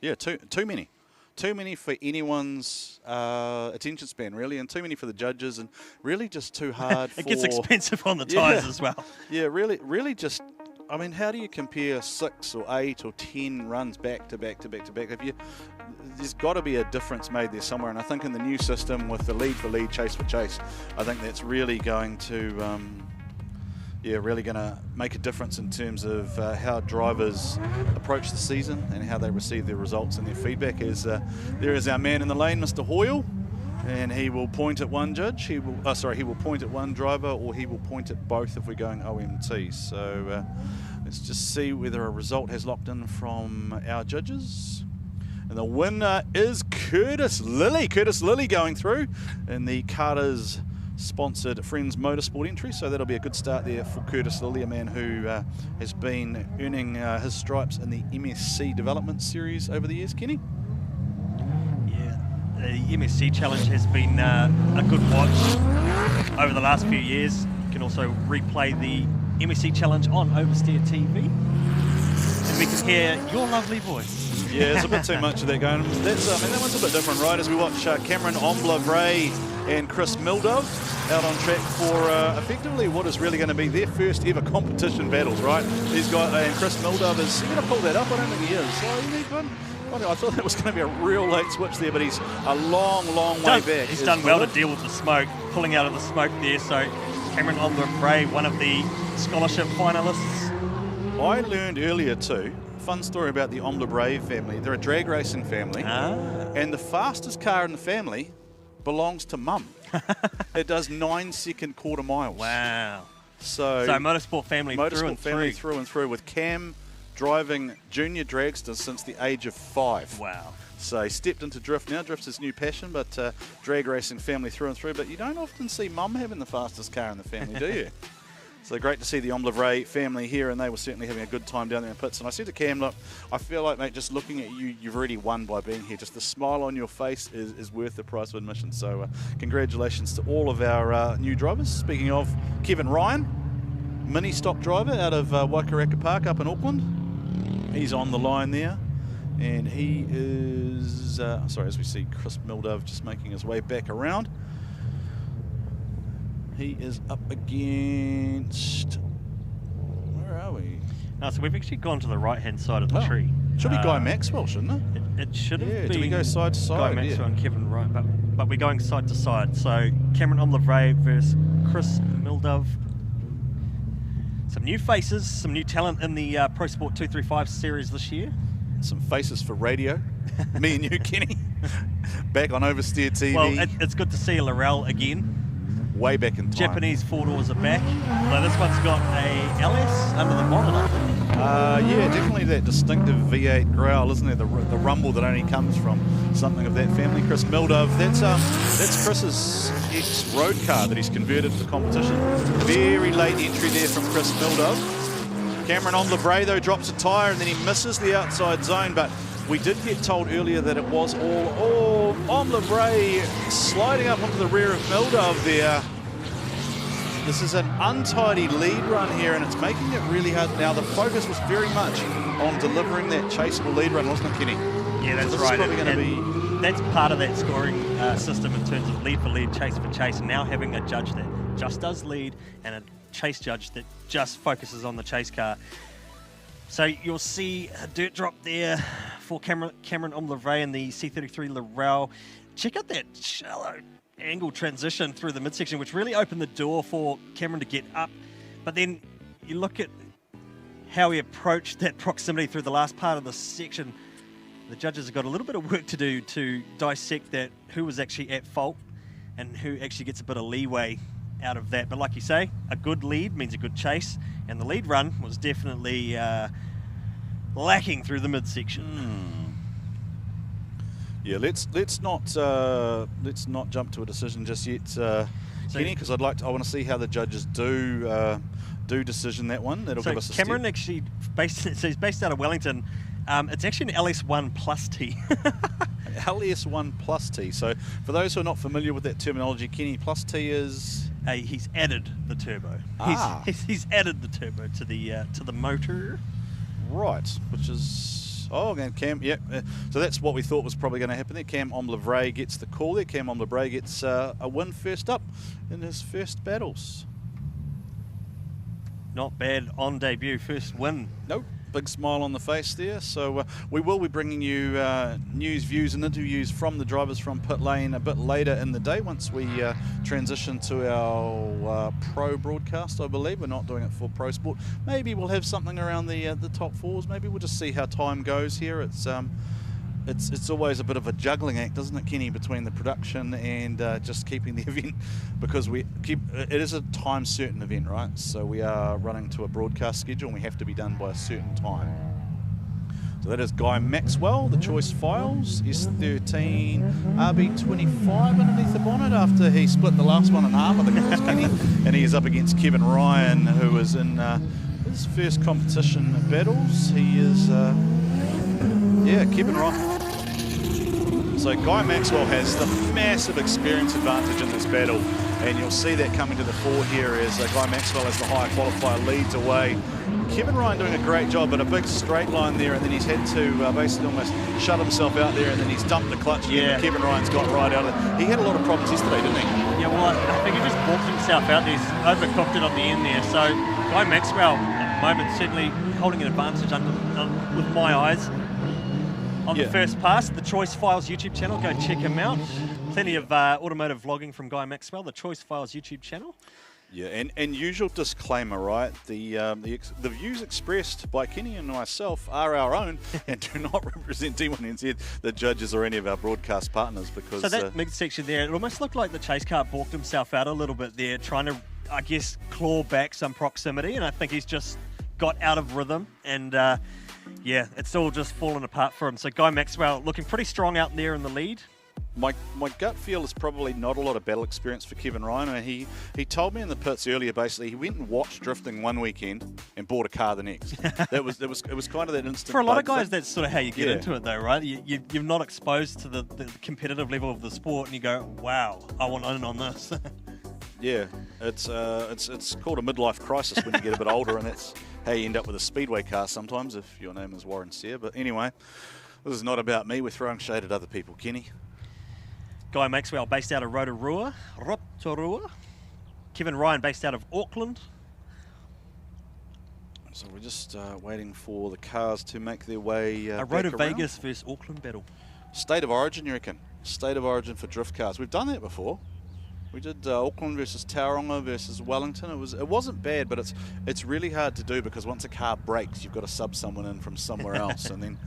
yeah, too many. Too many for anyone's attention span, really, and too many for the judges, and really just too hard it gets expensive on the tyres as well. Yeah, really just, I mean, how do you compare 6 or 8 or 10 runs back to back to back to back? There's got to be a difference made there somewhere, and I think in the new system with the lead for lead, chase for chase, I think that's really going to really going to make a difference in terms of how drivers approach the season and how they receive their results and their feedback. There is our man in the lane, Mr. Hoyle, and he will point at one judge. He will point at one driver, or he will point at both if we're going OMT. So let's just see whether a result has locked in from our judges. And the winner is Curtis Lilly. Curtis Lilly going through in the Carter's sponsored Friends Motorsport entry, so that'll be a good start there for Curtis Lilly, a man who has been earning his stripes in the MSC Development Series over the years. Kenny? Yeah, the MSC Challenge has been a good watch over the last few years. You can also replay the MSC Challenge on Oversteer TV, and we can hear your lovely voice. Yeah, there's a bit too much of that going. That one's a bit different, right? As we watch Cameron Omblevray and Chris Mildove out on track for effectively what is really going to be their first ever competition battles, right? These guys, and Chris Mildove is going to pull that up. I don't think he is. I thought that was going to be a real late switch there, but he's a long way back. He's done well to deal with the smoke, pulling out of the smoke there. So Cameron Omblevray, one of the scholarship finalists. I learned earlier too, fun story about the Omblevray family. They're a drag racing family, and the fastest car in the family belongs to Mum. It does 9-second quarter miles. Wow. So motorsport family through and through, with Cam driving junior dragsters since the age of 5. Wow. So he stepped into drift. Now drift's his new passion, but drag racing family through and through. But you don't often see Mum having the fastest car in the family, do you? So great to see the Omblevray family here, and they were certainly having a good time down there in pits. And I said to Cam, look, I feel like, mate, just looking at you, you've already won by being here. Just the smile on your face is worth the price of admission. So congratulations to all of our new drivers. Speaking of, Kevin Ryan, mini stock driver out of Waikaraka Park up in Auckland. He's on the line there, and he is, as we see Chris Mildove just making his way back around. He is up against, where are we? So we've actually gone to the right-hand side of the tree. Should be Guy Maxwell, shouldn't it? It should have been. Do we go side to side? Guy Maxwell and Kevin Wright, but we're going side to side. So Cameron Omblevray versus Chris Mildove. Some new faces, some new talent in the Pro Sport 235 series this year. Some faces for radio. Me and you, Kenny. Back on Oversteer TV. Well, it's good to see Laurel again. Way back in time. Japanese 4-doors are back. Although this one's got a LS under the bonnet, I think. Yeah, definitely that distinctive V8 growl, isn't there? The rumble that only comes from something of that family. Chris Mildove, that's Chris's ex-road car that he's converted for competition. Very late entry there from Chris Mildove. Cameron Omblevray, though, drops a tyre and then he misses the outside zone, but we did get told earlier that it was all Omblevray sliding up onto the rear of Mildove there. This is an untidy lead run here, and it's making it really hard. Now, the focus was very much on delivering that chaseable lead run, wasn't it, Kenny? Yeah, that's so right. That's part of that scoring system in terms of lead for lead, chase for chase, and now having a judge that just does lead and a chase judge that just focuses on the chase car. So you'll see a dirt drop there for Cameron Omblevray in the C33 Laurel. Check out that shallow angle transition through the midsection, which really opened the door for Cameron to get up. But then you look at how he approached that proximity through the last part of the section. The judges have got a little bit of work to do to dissect that, who was actually at fault and who actually gets a bit of leeway out of that. But like you say, a good lead means a good chase, and the lead run was definitely lacking through the midsection. Yeah, let's not jump to a decision just yet, Kenny, because I want to see how the judges do decision that one. That'll give us a Cameron step. actually he's based out of Wellington. It's actually an LS1 Plus T. LS1 Plus T. So for those who are not familiar with that terminology, Kenny, Plus T is... He's added the turbo. He's added the turbo to the motor. Right, which is... Oh, and Cam, yeah. So that's what we thought was probably going to happen there. Cam Omlevray gets the call there. Cam Omlevray gets a win first up in his first battles. Not bad on debut, first win. Nope, big smile on the face there. So we will be bringing you news, views and interviews from the drivers from pit lane a bit later in the day once we transition to our pro broadcast, I believe. We're not doing it for Pro Sport. Maybe we'll have something around the top fours. Maybe we'll just see how time goes here. It's always a bit of a juggling act, isn't it, Kenny, between the production and just keeping the event, because it is a time certain event, right? So we are running to a broadcast schedule and we have to be done by a certain time. So that is Guy Maxwell, the choice files, S13 RB25 underneath the bonnet after he split the last one in half, I think it was, Kenny, and he is up against Kevin Ryan, who is in his first competition battles. He is, Kevin Ryan. So Guy Maxwell has the massive experience advantage in this battle, and you'll see that coming to the fore here as Guy Maxwell as the higher qualifier leads away. Kevin Ryan doing a great job, but a big straight line there, and then he's had to basically almost shut himself out there, and then he's dumped the clutch again, and Kevin Ryan's got right out of it. He had a lot of problems yesterday, didn't he? Yeah, well, I think he just walked himself out there. He's overcooked it on the end there. So Guy Maxwell, at the moment, certainly holding an advantage with my eyes. On the first pass, the Choice Files YouTube channel, go check him out. Plenty of automotive vlogging from Guy Maxwell, the Choice Files YouTube channel. Yeah, and usual disclaimer, right? The views expressed by Kenny and myself are our own and do not represent D1NZ, the judges, or any of our broadcast partners. Because so that midsection there, it almost looked like the chase car balked himself out a little bit there, trying to, I guess, claw back some proximity, and I think he's just got out of rhythm, and yeah, it's all just fallen apart for him. So Guy Maxwell looking pretty strong out there in the lead. My gut feel is probably not a lot of battle experience for Kevin Ryan. I mean, he told me in the pits earlier, basically, he went and watched drifting one weekend and bought a car the next. it was kind of that instant. For a lot of guys, that's sort of how you get into it, though, right? You're not exposed to the competitive level of the sport, and you go, wow, I want in on this. Yeah, it's called a midlife crisis when you get a bit older, and that's how you end up with a speedway car sometimes if your name is Warren Sear. But anyway, this is not about me. We're throwing shade at other people, Kenny. Guy Maxwell based out of Rotorua. Kevin Ryan based out of Auckland. So we're just waiting for the cars to make their way a back Rotor around. Vegas versus Auckland battle. State of origin, you reckon? State of origin for drift cars. We've done that before. We did Auckland versus Tauranga versus Wellington. It wasn't bad, but it's really hard to do because once a car breaks, you've got to sub someone in from somewhere else, and then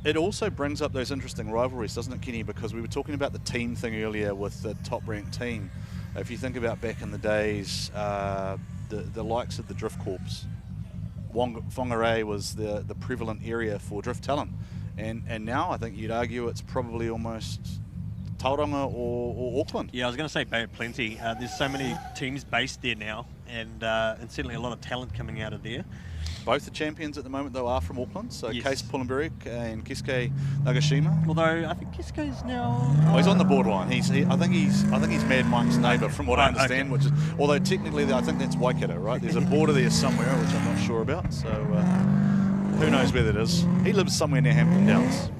it also brings up those interesting rivalries, doesn't it, Kenny? Because we were talking about the team thing earlier with the top-ranked team. If you think about back in the days, the likes of the Drift Corps, Whangarei was the prevalent area for drift talent, and now I think you'd argue it's probably almost Tauranga or Auckland. Yeah, I was going to say plenty. There's so many teams based there now, and certainly a lot of talent coming out of there. Both the champions at the moment, though, are from Auckland. So yes. Case Pullenberg and Keisuke Nagashima. Although I think Keisuke's now. Oh, he's on the borderline. I think he's Mad Mike's neighbour, from what I understand. Okay. Which is, although technically, I think that's Waikato, right? There's a border there somewhere, which I'm not sure about. So who knows where that is? He lives somewhere near Hampton Downs.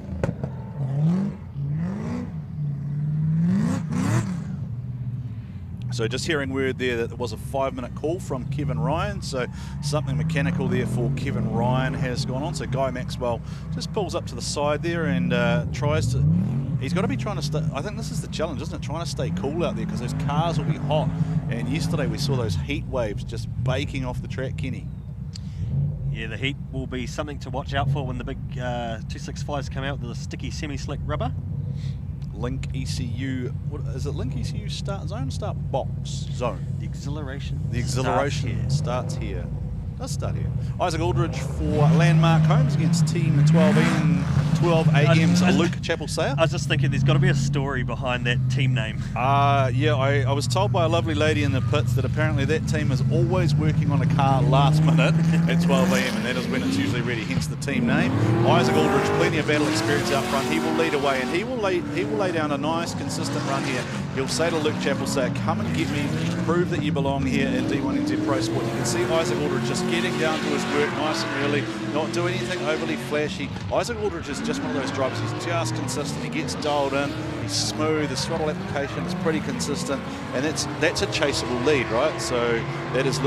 So just hearing word there that there was a 5-minute call from Kevin Ryan, so something mechanical there for Kevin Ryan has gone on. So Guy Maxwell just pulls up to the side there and tries to, he's got to be trying to stay, I think this is the challenge, isn't it? Trying to stay cool out there because those cars will be hot. And yesterday we saw those heat waves just baking off the track, Kenny. Yeah, the heat will be something to watch out for when the big 265s come out with the sticky semi-slick rubber. Link ECU. What is it? Link ECU start zone, start box zone. The exhilaration. The exhilaration starts here. Does start here. Isaac Aldridge for Landmark Homes against Team 12AM's Luke Chappell-Sayer. I was just thinking there's got to be a story behind that team name. Yeah, I was told by a lovely lady in the pits that apparently that team is always working on a car last minute at 12 AM, and that is when it's usually ready, hence the team name. Isaac Aldridge, plenty of battle experience out front. He will lead away, and he will lay down a nice, consistent run here. He'll say to Luke Chappell-Sayer, come and get me, prove that you belong here in D1NZ Pro Sport. You can see Isaac Aldridge just getting down to his work nice and early, not doing anything overly flashy. Isaac Aldridge is just one of those drivers. He's just consistent. He gets dialed in. He's smooth. His throttle application is pretty consistent, and that's a chaseable lead, right? So that is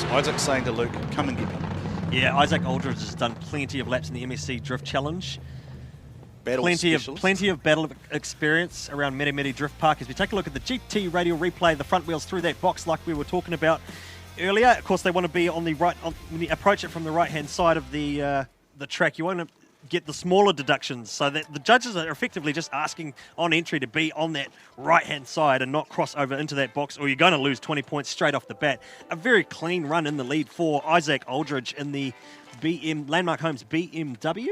Isaac saying to Luke, come and get me. Yeah, Isaac Aldridge has done plenty of laps in the MSC Drift Challenge. Plenty of battle experience around Meremere Drift Park. As we take a look at the GT radial replay, the front wheels through that box like we were talking about earlier. Of course, they want to be on the right, when you approach it from the right-hand side of the track. You want to get the smaller deductions, so that the judges are effectively just asking on entry to be on that right-hand side and not cross over into that box, or you're going to lose 20 points straight off the bat. A very clean run in the lead for Isaac Aldridge in the Landmark Homes BMW.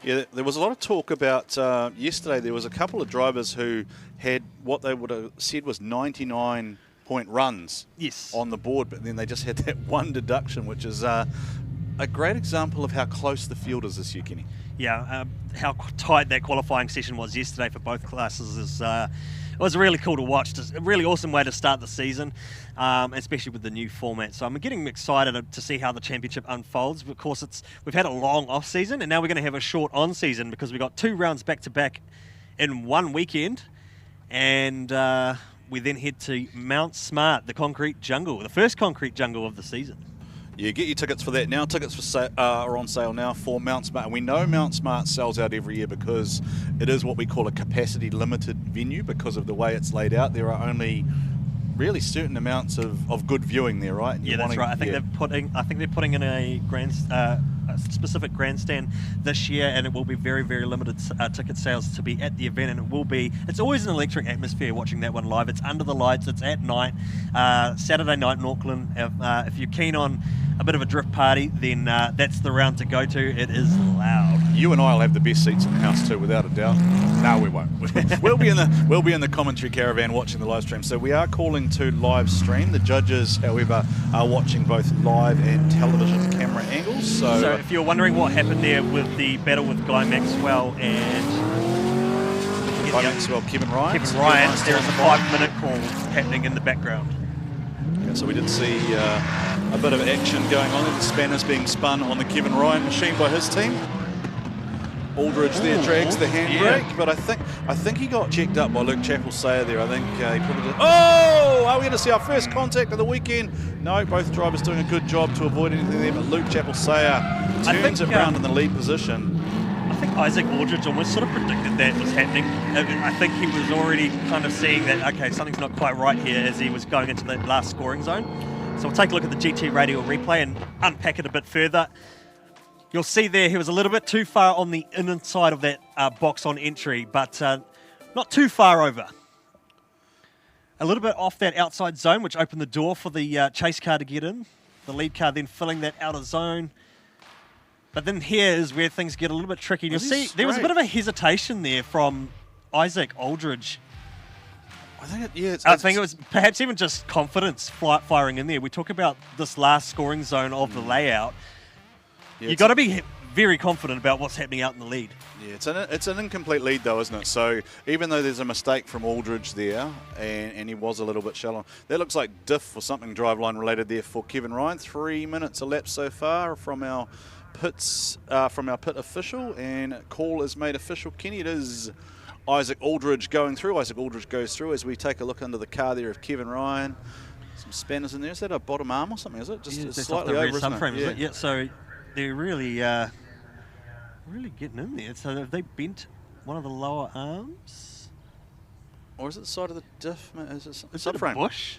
Yeah, there was a lot of talk about yesterday. There was a couple of drivers who had what they would have said was 99-point runs on the board, but then they just had that one deduction, which is a great example of how close the field is this year, Kenny. Yeah, how tight that qualifying session was yesterday for both classes is it was really cool to watch. Just a really awesome way to start the season, especially with the new format. So I'm getting excited to see how the championship unfolds. Of course, we've had a long off season, and now we're going to have a short on season because we've got 2 rounds back to back in one weekend, and we then head to Mount Smart, the concrete jungle, the first concrete jungle of the season. Yeah, get your tickets for that now. Tickets are on sale now for Mount Smart. And we know Mount Smart sells out every year because it is what we call a capacity limited venue because of the way it's laid out. There are only really certain amounts of good viewing there, right? And yeah, that's right. I think they're putting in a specific grandstand this year, and it will be very, very limited ticket sales to be at the event, and it's always an electric atmosphere watching that one live. It's under the lights, it's at night, Saturday night in Auckland. If you're keen on a bit of a drift party, then that's the round to go to. It is loud. You and I will have the best seats in the house too, without a doubt. No, we won't. We'll be in the commentary caravan watching the live stream. So we are calling to live stream. The judges, however, are watching both live and television camera angles. So if you're wondering what happened there with the battle with Guy Maxwell and Kevin Ryan, there is a 5-minute call happening in the background. Yeah, so we did see a bit of action going on. The spanners being spun on the Kevin Ryan machine by his team. Aldridge there drags the handbrake, but I think he got checked up by Luke Chappell-Sayer there. I think he probably did. Oh, are we going to see our first contact of the weekend? No, both drivers doing a good job to avoid anything there, but Luke Chappell-Sayer turns it round in the lead position. I think Isaac Aldridge almost sort of predicted that was happening. I think he was already kind of seeing that, okay, something's not quite right here as he was going into the last scoring zone. So we'll take a look at the GT radial replay and unpack it a bit further. You'll see there he was a little bit too far on the inside of that box on entry, but not too far over. A little bit off that outside zone, which opened the door for the chase car to get in. The lead car then filling that outer zone. But then here is where things get a little bit tricky. You'll see there was a bit of a hesitation there from Isaac Aldridge. I think it was perhaps even just confidence firing in there. We talk about this last scoring zone of the layout. Yeah, you've got to be very confident about what's happening out in the lead. Yeah, it's an incomplete lead though, isn't it? So even though there's a mistake from Aldridge there, and he was a little bit shallow, that looks like diff or something driveline related there for Kevin Ryan. 3 minutes elapsed so far from our pit official, and call is made official. Kenny, it is Isaac Aldridge going through. Isaac Aldridge goes through as we take a look under the car there of Kevin Ryan. Some spanners in there. Is that a bottom arm or something? Is it just slightly over? Isn't it? Yeah. So they're really getting in there. So have they bent one of the lower arms? Or is it the side of the diff? Is it subframe? Bush?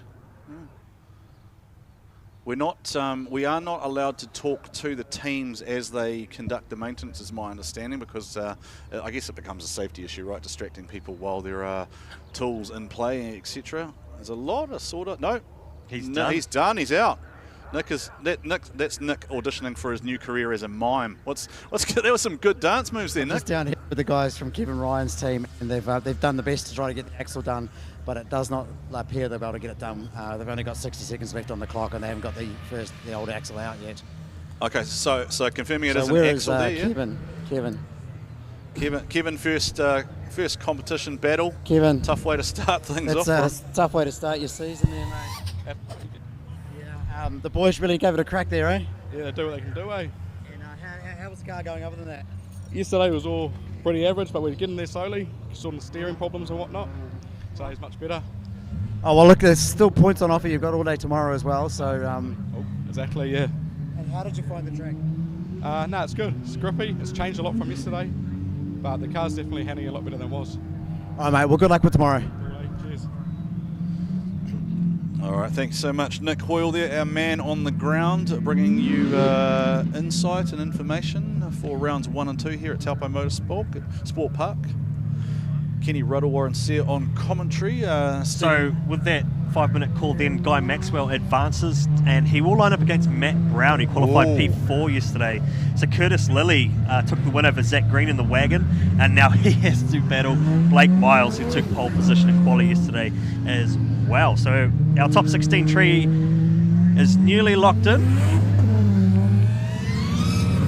We are not allowed to talk to the teams as they conduct the maintenance, is my understanding, because I guess it becomes a safety issue, right? Distracting people while there are tools in play, etc. There's a lot of no. He's done. He's done. He's out. That's Nick auditioning for his new career as a mime. There were some good dance moves there, Nick. Just down here with the guys from Kevin Ryan's team, and they've done the best to try to get the axle done, but it does not appear they'll be able to get it done. They've only got 60 seconds left on the clock, and they haven't got the old axle out yet. Okay, so confirming it is an where axle there, yeah? Kevin, first competition battle. Kevin, tough way to start things off. It's a tough way to start your season there, mate. Yeah, the boys really gave it a crack there, eh? Yeah, they do what they can do, eh? And how was the car going other than that? Yesterday was all pretty average, but we're getting there slowly. Saw the steering problems and whatnot. So it's much better. Oh, well, look, there's still points on offer. You've got all day tomorrow as well, so... Oh, exactly, yeah. And how did you find the track? No, it's good. It's grippy. It's changed a lot from yesterday, but the car's definitely handling a lot better than it was. All right, mate. Well, good luck with tomorrow. Cheers. All right, thanks so much, Nick Hoyle there, our man on the ground, bringing you insight and information for rounds 1 and 2 here at Taupo Motorsport Park. Kenny Ruddle, Warren Sear on commentary. So with that 5-minute call, then Guy Maxwell advances, and he will line up against Matt Brown. He qualified P4 yesterday. So Curtis Lilly took the win over Zach Green in the wagon, and now he has to battle Blake Miles, who took pole position in quali yesterday as well. So our top 16 tree is nearly locked in.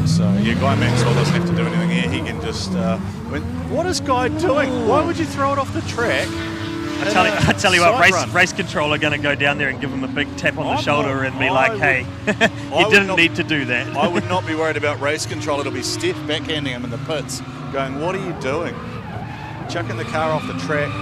So yeah, Guy Maxwell doesn't have to do anything here. He can just. What is Guy doing? Why would you throw it off the track? I tell you what, race control are going to go down there and give him a big tap on the shoulder and be like, hey, you didn't need to do that. I would not be worried about race control. It'll be Steph backhanding him in the pits, going, what are you doing? Chucking the car off the track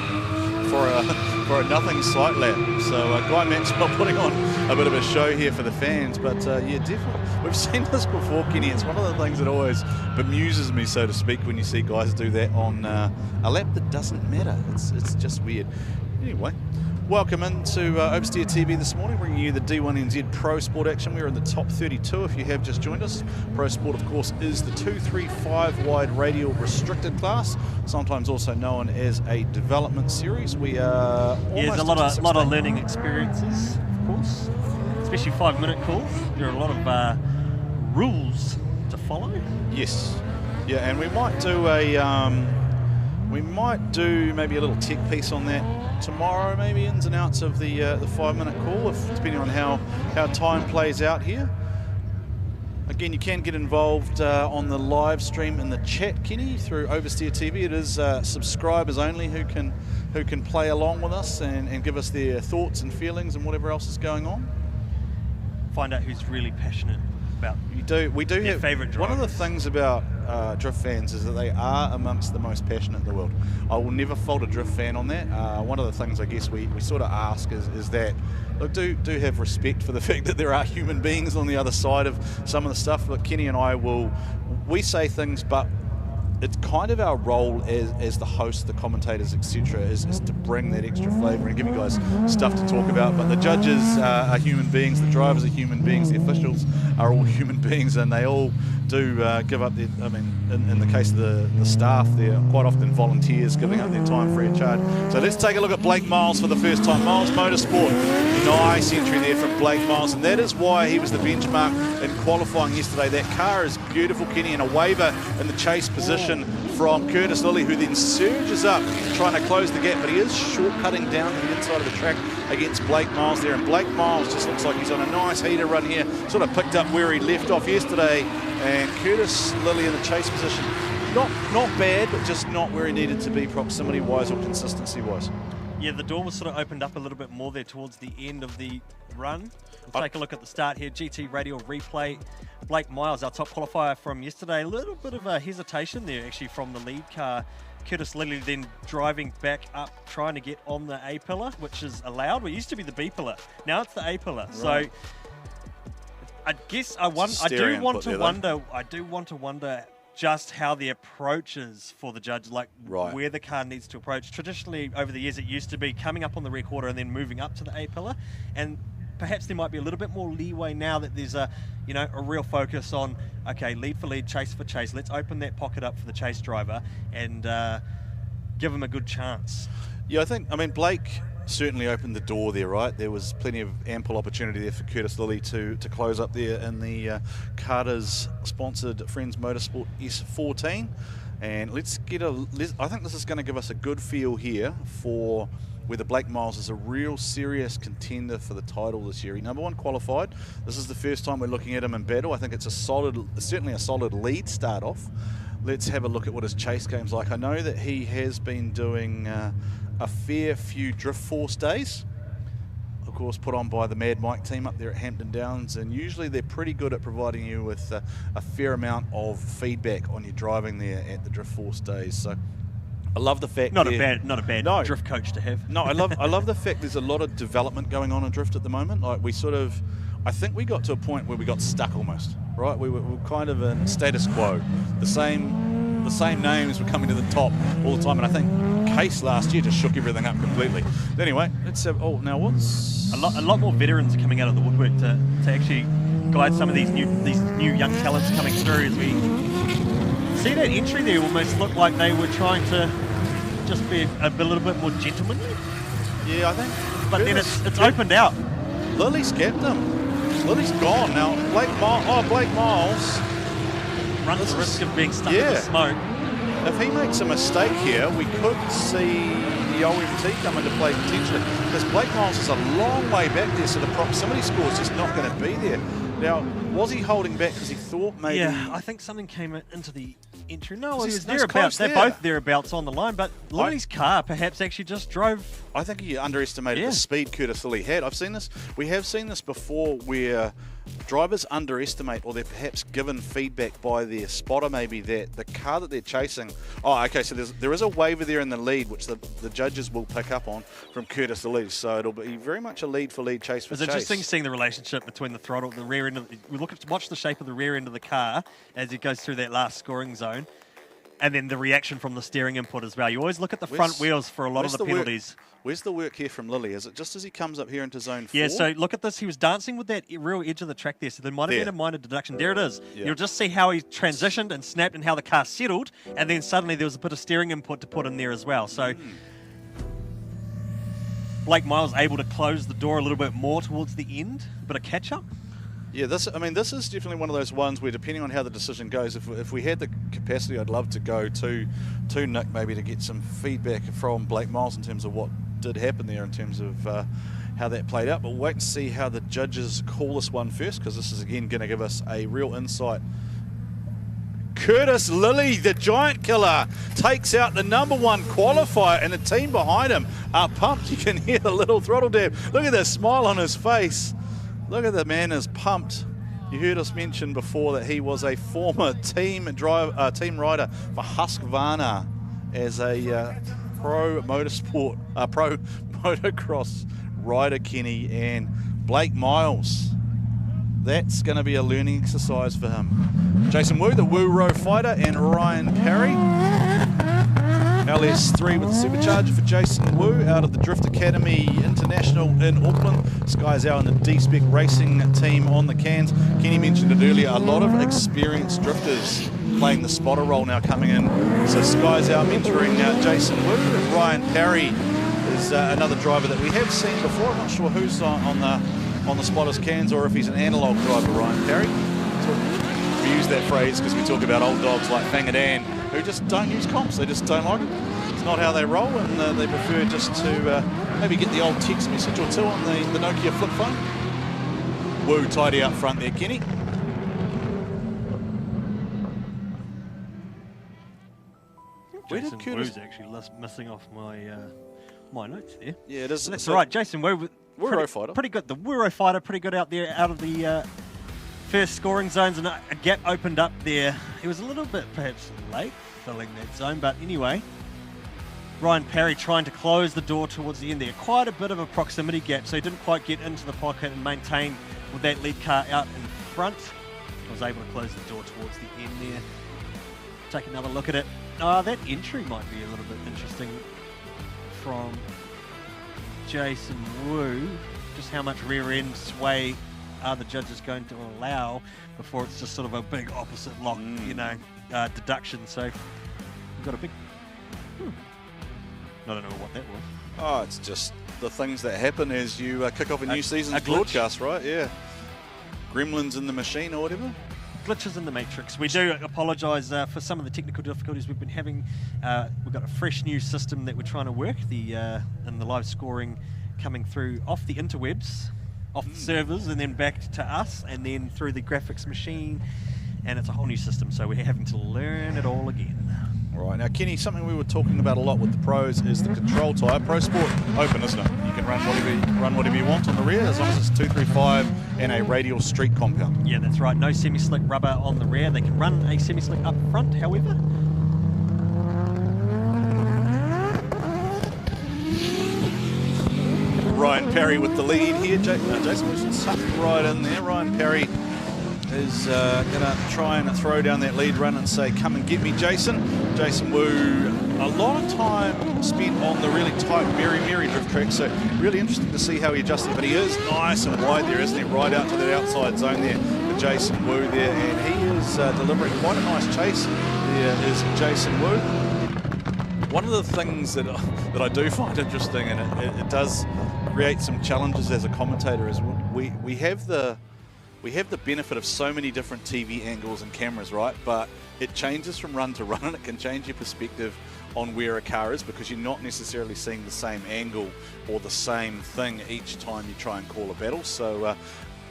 for a nothing sight lap. So Guy Maxwell putting on a bit of a show here for the fans. But yeah, definitely. We've seen this before, Kenny. It's one of the things that always bemuses me, so to speak, when you see guys do that on a lap that doesn't matter. It's just weird. Anyway, welcome into Oversteer TV this morning, bringing you the D1NZ Pro-SPORT action. We're in the top 32 if you have just joined us. Pro-SPORT, of course, is the 235 wide radial restricted class, sometimes also known as a development series. We are there's a lot of learning experiences, of course, especially 5-minute calls. There are a lot of rules to follow. Yes, yeah, and we might do maybe a little tech piece on that tomorrow, maybe ins and outs of the 5-minute call, depending on how time plays out here. Again, you can get involved on the live stream in the chat, Kenny, through Oversteer TV. It is subscribers only who can play along with us and give us their thoughts and feelings and whatever else is going on. Find out who's really passionate about we do their have favourite drivers. One of the things about drift fans is that they are amongst the most passionate in the world. I will never fault a drift fan on that. One of the things I guess we sort of ask is that, look, do have respect for the fact that there are human beings on the other side of some of the stuff. But Kenny and I we say things, but it's kind of our role as the host, the commentators, etc., is to bring that extra flavour and give you guys stuff to talk about. But the judges are human beings, the drivers are human beings, the officials are all human beings, and they all do give up their, in the case of the staff, they're quite often volunteers giving up their time free of charge. So let's take a look at Blake Miles for the first time. Miles Motorsport, nice entry there from Blake Miles, and that is why he was the benchmark in qualifying yesterday. That car is beautiful, Kenny, and a waiver in the chase position from Curtis Lilly, who then surges up trying to close the gap, but he is shortcutting down to the inside of the track against Blake Miles there, and Blake Miles just looks like he's on a nice heater run here, sort of picked up where he left off yesterday, and Curtis Lilly in the chase position, not bad, but just not where he needed to be proximity-wise or consistency-wise. Yeah, the door was sort of opened up a little bit more there towards the end of the run. We'll take a look at the start here. GT Radial replay. Blake Miles, our top qualifier from yesterday. A little bit of a hesitation there, actually, from the lead car. Curtis Lilly then driving back up, trying to get on the A pillar, which is allowed. Well, it used to be the B pillar. Now it's the A pillar. Right. So I guess I do want to wonder just how the approach is for the judge, like where the car needs to approach. Traditionally, over the years, it used to be coming up on the rear quarter and then moving up to the A pillar. And perhaps there might be a little bit more leeway now that there's a real focus on, okay, lead for lead, chase for chase. Let's open that pocket up for the chase driver and give him a good chance. Yeah, I mean, Blake certainly opened the door there, right? There was plenty of ample opportunity there for Curtis Lilly to close up there in the Carter's sponsored Friends Motorsport S14. And I think this is going to give us a good feel here for whether Blake Miles is a real serious contender for the title this year. He #1 qualified. This is the first time we're looking at him in battle. I think it's certainly a solid lead start off. Let's have a look at what his chase game's like. I know that he has been doing a fair few Drift Force days, of course put on by the Mad Mike team up there at Hampton Downs, and usually they're pretty good at providing you with a fair amount of feedback on your driving there at the Drift Force days. So I love the fact not a bad drift coach to have. No, I love the fact there's a lot of development going on in drift at the moment. Like I think we got to a point where we got stuck almost, right? We were kind of in status quo. The same names were coming to the top all the time, and I think Case last year just shook everything up completely. Anyway, let's have. Oh, now what's a lot more veterans are coming out of the woodwork to actually guide some of these new young talents coming through. As we see that entry there, almost looked like they were trying to just be a little bit more gentlemanly. Yeah, I think. But then it's opened out. Lily's kept him. Lily's gone now. Blake Miles runs the risk of being stuck in the smoke. If he makes a mistake here, we could see the OMT come into play potentially, because Blake Miles is a long way back there, so the proximity score is just not going to be there. Now, was he holding back because he thought maybe... Yeah, I think something came into the entry. No, he was thereabouts. They're both thereabouts on the line, but Lily's car perhaps actually just drove... I think he underestimated the speed Curtis Lilly had. We have seen this before where drivers underestimate, or they're perhaps given feedback by their spotter maybe, that the car that they're chasing... Oh, okay, so there is a waiver there in the lead, which the judges will pick up on from Curtis Lilly, so it'll be very much a lead for lead, chase for chase. It's interesting seeing the relationship between the throttle, the rear end of we watch the shape of the rear end of the car as it goes through that last scoring zone, and then the reaction from the steering input as well. You always look at the front wheels for a lot of the penalties. Where's the work here from Lilly? Is it just as he comes up here into zone 4? Yeah, so look at this. He was dancing with that real edge of the track there, so there might have been a minor deduction. There it is. Yeah. You'll just see how he transitioned and snapped and how the car settled, and then suddenly there was a bit of steering input to put in there as well. So Blake Miles able to close the door a little bit more towards the end, a bit of catch-up. Yeah, this is definitely one of those ones where, depending on how the decision goes, if we had the capacity, I'd love to go to Nick maybe to get some feedback from Blake Miles in terms of what did happen there, in terms of how that played out. But we'll wait and see how the judges call this one first, because this is again going to give us a real insight. Curtis Lilly, the giant killer, takes out the #1 qualifier, and the team behind him are pumped. You can hear the little throttle dab. Look at the smile on his face. Look at the man is pumped. You heard us mention before that he was a former team rider for Husqvarna as a pro motocross rider, Kenny, and Blake Miles. That's going to be a learning exercise for him. Jason Wu, the Wu Row fighter, and Ryan Parry. LS3 with the supercharger for Jason Wu out of the Drift Academy International in Auckland. Sky Zhao and the D-Spec Racing team on the cans. Kenny mentioned it earlier, a lot of experienced drifters playing the spotter role now coming in. So Sky Zhao mentoring Jason Wu, and Ryan Parry is another driver that we have seen before. I'm not sure who's on the spotters cans, or if he's an analog driver, Ryan Parry. We use that phrase because we talk about old dogs like Fangadan who just don't use comps. They just don't like it. It's not how they roll, and they prefer just to maybe get the old text message or two on the Nokia flip phone. Woo, tidy up front there, Kenny. Jason Wu's actually missing off my notes there. Yeah, it is. That's right, Jason Wu. Wuro fighter. Pretty good. The Wuro fighter, pretty good out there, out of the first scoring zones, and a gap opened up there. He was a little bit perhaps late filling that zone, but anyway. Ryan Parry trying to close the door towards the end there. Quite a bit of a proximity gap, so he didn't quite get into the pocket and maintain with that lead car out in front. Was able to close the door towards the end there. Take another look at it. That entry might be a little bit interesting from Jason Wu. just how much rear end sway are the judges going to allow before it's just sort of a big opposite lock, deduction. So we've got a big... I don't know what that was. Oh, it's just the things that happen as you kick off a new season's glitch. broadcast, right? Yeah. Gremlins in the machine or whatever. Glitches in the matrix. We do apologise for some of the technical difficulties we've been having. We've got a fresh new system that we're trying to work, in the live scoring coming through off the interwebs, off the servers, and then back to us, and then through the graphics machine, and it's a whole new system, so we're having to learn it all again. All right, now Kenny, something we were talking about a lot with the pros is the control type. Pro Sport open, isn't it? You can run whatever you want on the rear as long as it's 235 and a radial street compound. Yeah, that's right. No semi-slick rubber on the rear. They can run a semi-slick up front, however. Ryan Perry with the lead here. Jason Wilson's tucked right in there. Ryan Perry is going to try and throw down that lead run and say, come and get me, Jason. Jason Wu, a lot of time spent on the really tight Mary drift track, so really interesting to see how he adjusts it. But he is nice and wide there, isn't he? Right out to that outside zone there for Jason Wu there, and he is delivering quite a nice chase. There is Jason Wu. One of the things that I do find interesting, and it does create some challenges as a commentator, is we have the benefit of so many different TV angles and cameras, right? But it changes from run to run, and it can change your perspective on where a car is because you're not necessarily seeing the same angle or the same thing each time you try and call a battle. So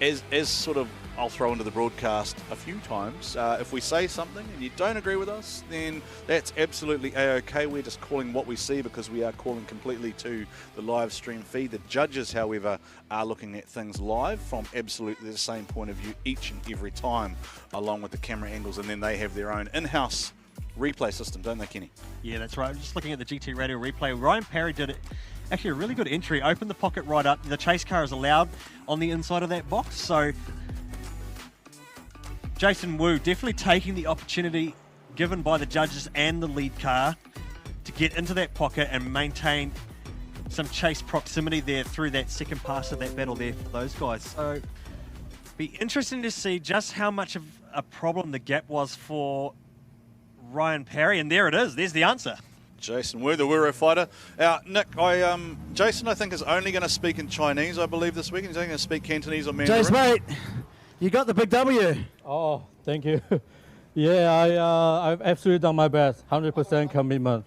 as sort of I'll throw into the broadcast a few times, if we say something and you don't agree with us, then that's absolutely a-okay. We're just calling what we see because we are calling completely to the live stream feed. The judges, however, are looking at things live from absolutely the same point of view each and every time, along with the camera angles, and then they have their own in-house replay system, don't they, Kenny? Yeah, that's right. Just looking at the GT Radio replay, Ryan Perry did it. Actually, a really good entry. Opened the pocket right up. The chase car is allowed on the inside of that box. So Jason Wu definitely taking the opportunity given by the judges and the lead car to get into that pocket and maintain some chase proximity there through that second pass of that battle there for those guys. So be interesting to see just how much of a problem the gap was for Ryan Perry, and there it is. There's the answer. Jason Wu, the Wuro fighter. Nick, Jason, I think, is only going to speak in Chinese, I believe, this week. He's only going to speak Cantonese or Mandarin. Jace, mate, you got the big W. Oh, thank you. Yeah, I've absolutely done my best. 100% commitment.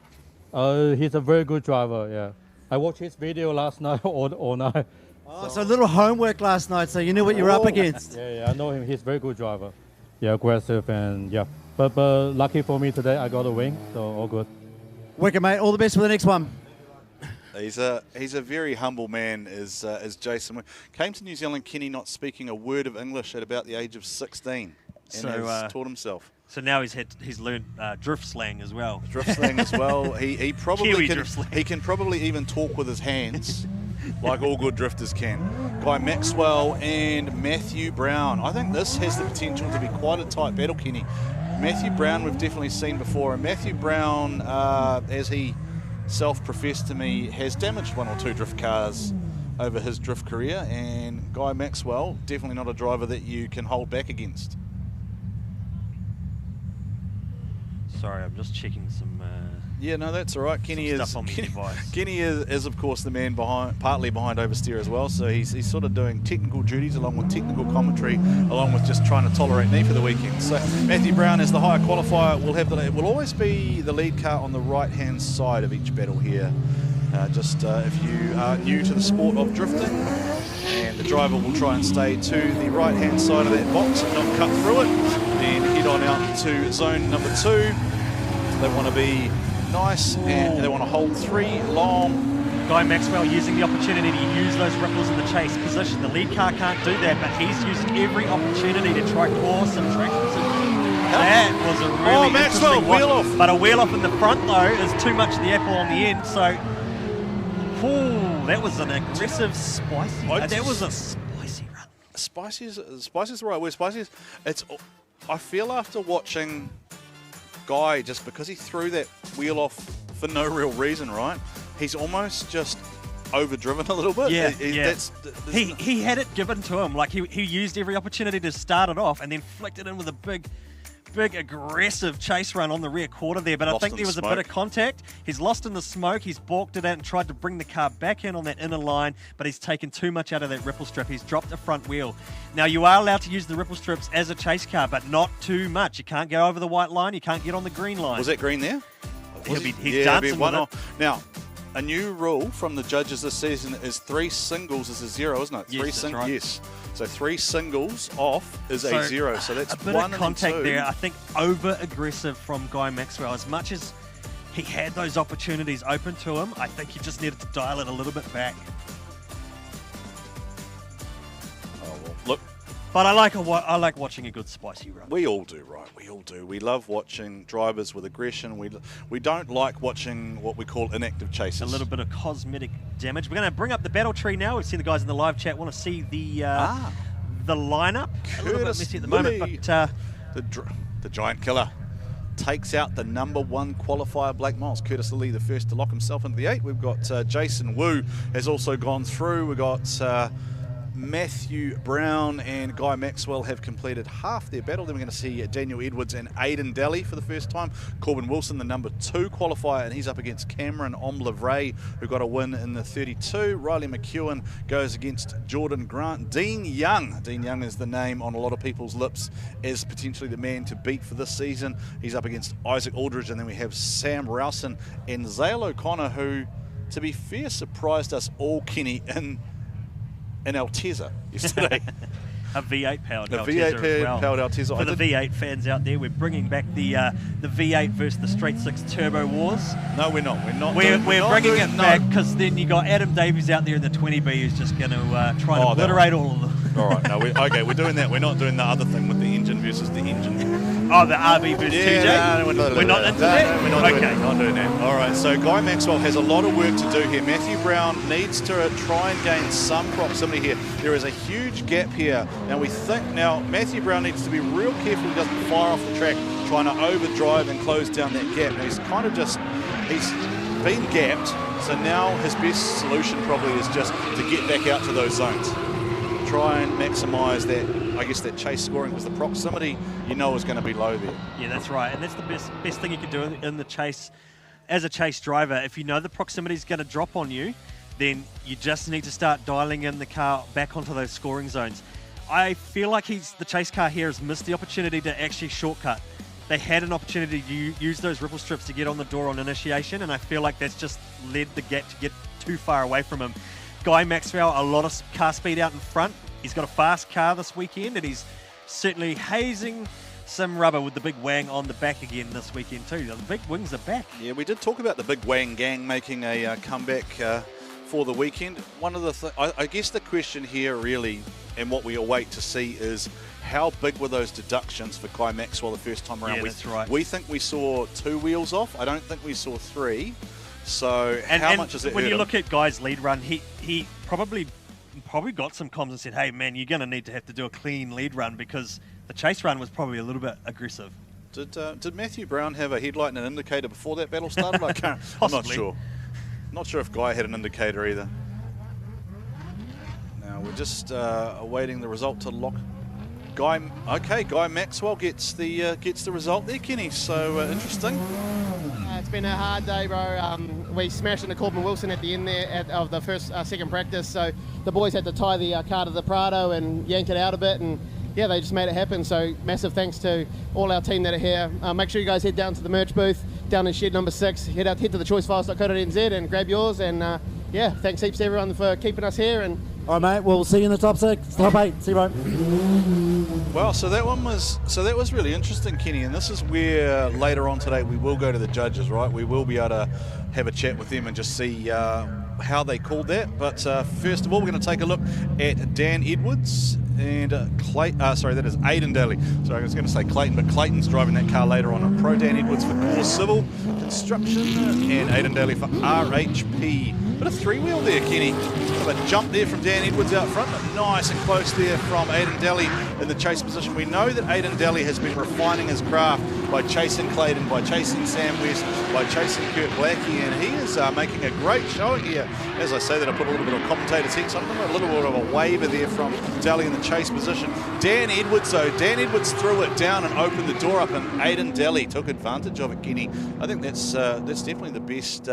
He's a very good driver. Yeah, I watched his video last night all night. Oh, so a little homework last night, so you knew what you were up against. Yeah, I know him. He's a very good driver. Yeah, aggressive and yeah. But lucky for me today, I got a win, so all good. Wicked, mate. All the best for the next one. He's a very humble man, is Jason. Came to New Zealand, Kenny, not speaking a word of English at about the age of 16, and has taught himself. So now he's learned drift slang as well. Drift slang as well. He probably Kiwi can, he can probably even talk with his hands, like all good drifters can. Guy Maxwell and Matthew Brown. I think this has the potential to be quite a tight battle, Kenny. Matthew Brown we've definitely seen before, and Matthew Brown, as he self-professed to me, has damaged one or two drift cars over his drift career, and Guy Maxwell, definitely not a driver that you can hold back against. Sorry, I'm just checking some... Yeah, no, that's all right. Kenny is of course the man partly behind Oversteer as well. So he's sort of doing technical duties along with technical commentary, along with just trying to tolerate me for the weekend. So Matthew Brown, as the higher qualifier, will always be the lead car on the right-hand side of each battle here. If you are new to the sport of drifting, and the driver will try and stay to the right-hand side of that box and not cut through it, then head on out to zone number 2. They want to be nice, and they want to hold 3 long. Guy Maxwell using the opportunity to use those ripples in the chase position. The lead car can't do that, but he's used every opportunity to try claw some track position. That was a really Maxwell, interesting wheel one. off. But a wheel off in the front, though, is too much of the apple on the end. So, that was an aggressive, spicy. That was a spicy run. Spicy's the right word. Spicy's. I feel after watching Guy, just because he threw that wheel off for no real reason, right? He's almost just overdriven a little bit. Yeah, That's, he had it given to him. Like he used every opportunity to start it off and then flicked it in with a big aggressive chase run on the rear quarter there, but I think there was a bit of contact. He's lost in the smoke, he's balked it out and tried to bring the car back in on that inner line, but he's taken too much out of that ripple strip. He's dropped the front wheel. Now, you are allowed to use the ripple strips as a chase car, but not too much. You can't go over the white line, you can't get on the green line. Was that green there? He's dancing with it. Now, a new rule from the judges this season is 3 singles is a 0, isn't it? Yes, that's right. Yes. So 3 singles off is a 0. So that's a bit 1 of contact and 2. there. I think over aggressive from Guy Maxwell. As much as he had those opportunities open to him, I think he just needed to dial it a little bit back. Oh, well, look. But I like watching a good spicy run. We all do, right? We all do. We love watching drivers with aggression. We don't like watching what we call inactive chases. A little bit of cosmetic damage. We're going to bring up the battle tree now. We've seen the guys in the live chat want to see the lineup. A little bit messy at the moment, but the giant killer takes out the #1 qualifier, Blake Miles. Curtis Lilly, the first to lock himself into the 8. We've got Jason Wu has also gone through. We've got Matthew Brown and Guy Maxwell have completed half their battle. Then we're going to see Daniel Edwards and Aidan Daly for the first time. Corbin Wilson, the #2 qualifier, and he's up against Cameron Omlivray, who got a win in the 32. Riley McEwen goes against Jordan Grant. Dean Young is the name on a lot of people's lips as potentially the man to beat for this season. He's up against Isaac Aldridge, and then we have Sam Rowson and Zale O'Connor, who, to be fair, surprised us all, Kenny, in Altezza yesterday. A V8 powered the Altezza V8 as well. powered Altezza. For the V8 fans out there, we're bringing back the V8 versus the Straight 6 Turbo Wars. No, we're not. We're bringing it back because then you got Adam Davies out there in the 20B who's just going to try and obliterate all of them. All right, no, we're doing that. We're not doing the other thing with the engine versus the engine. Oh, the RB versus TJ? No, we're not into that? We're not doing that. All right, so Guy Maxwell has a lot of work to do here. Matthew Brown needs to try and gain some proximity here. There is a huge gap here. Now, we think Matthew Brown needs to be real careful he doesn't fire off the track, trying to overdrive and close down that gap. Now, he's been gapped, so now his best solution probably is just to get back out to those zones. Try and maximise that chase scoring, because the proximity is going to be low there. Yeah, that's right, and that's the best thing you can do in the chase as a chase driver. If you know the proximity is going to drop on you, then you just need to start dialing in the car back onto those scoring zones. I feel like the chase car here has missed the opportunity to actually shortcut. They had an opportunity to use those ripple strips to get on the door on initiation, and I feel like that's just led the gap to get too far away from him. Guy Maxwell, a lot of car speed out in front. He's got a fast car this weekend, and he's certainly hazing some rubber with the big wang on the back again this weekend too. The big wings are back. Yeah, we did talk about the big wang gang making a comeback for the weekend. One of the I guess the question here really, and what we await to see, is how big were those deductions for Guy Maxwell the first time around? Yeah, that's right. We think we saw 2 wheels off. I don't think we saw 3. So how much is it? When you look at Guy's lead run, he probably got some comms and said, "Hey man, you're going to need to have to do a clean lead run because the chase run was probably a little bit aggressive." Did Matthew Brown have a headlight and an indicator before that battle started? I'm not sure. Not sure if Guy had an indicator either. Now we're just awaiting the result to lock. Guy Maxwell gets the result there, Kenny. So interesting. It's been a hard day, bro. We smashed into Corbin Wilson at the end there of the second practice, so the boys had to tie the car to the Prado and yank it out a bit, and yeah, they just made it happen. So massive thanks to all our team that are here. Make sure you guys head down to the merch booth down in shed number 6. Head to the choicefiles.co.nz and grab yours. And yeah, thanks heaps to everyone for keeping us here. And all right, mate. We'll see you in the top 6, top 8. See you, bro. Well, so that was really interesting, Kenny. And this is where later on today we will go to the judges, right? We will be able to have a chat with them and just see how they called that. But first of all, we're going to take a look at Dan Edwards and that is Aidan Daly. Sorry, I was going to say Clayton, but Clayton's driving that car later on. Pro Dan Edwards for Core Civil Construction and Aidan Daly for RHP Bit of three-wheel there, Kenny. Bit of a jump there from Dan Edwards out front, but nice and close there from Aidan Daly in the chase position. We know that Aidan Daly has been refining his craft by chasing Clayton, by chasing Sam West, by chasing Kurt Blackie, and he is making a great showing here. As I say that, I put a little bit of commentator's heat on him, a little bit of a waiver there from Daly in the chase position. Dan Edwards, though, Dan Edwards threw it down and opened the door up, and Aidan Daly took advantage of it, Kenny. I think that's definitely the best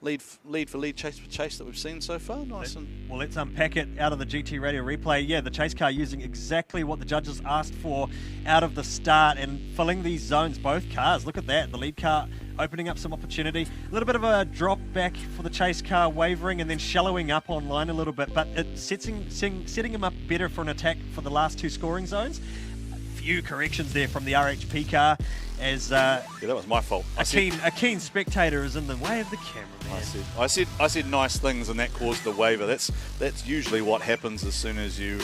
lead for lead, chase for chase that we've seen so far. Nice. Well, let's unpack it out of the GT Radio replay. Yeah, the chase car using exactly what the judges asked for out of the start and filling these zones, both cars. Look at that, the lead car opening up some opportunity. A little bit of a drop back for the chase car, wavering and then shallowing up on line a little bit, but it's setting him up better for an attack for the last two scoring zones. A few corrections there from the RHP car as yeah, that was my fault. A keen spectator is in the way of the camera. I said nice things, and that caused the waiver. That's usually what happens as soon as you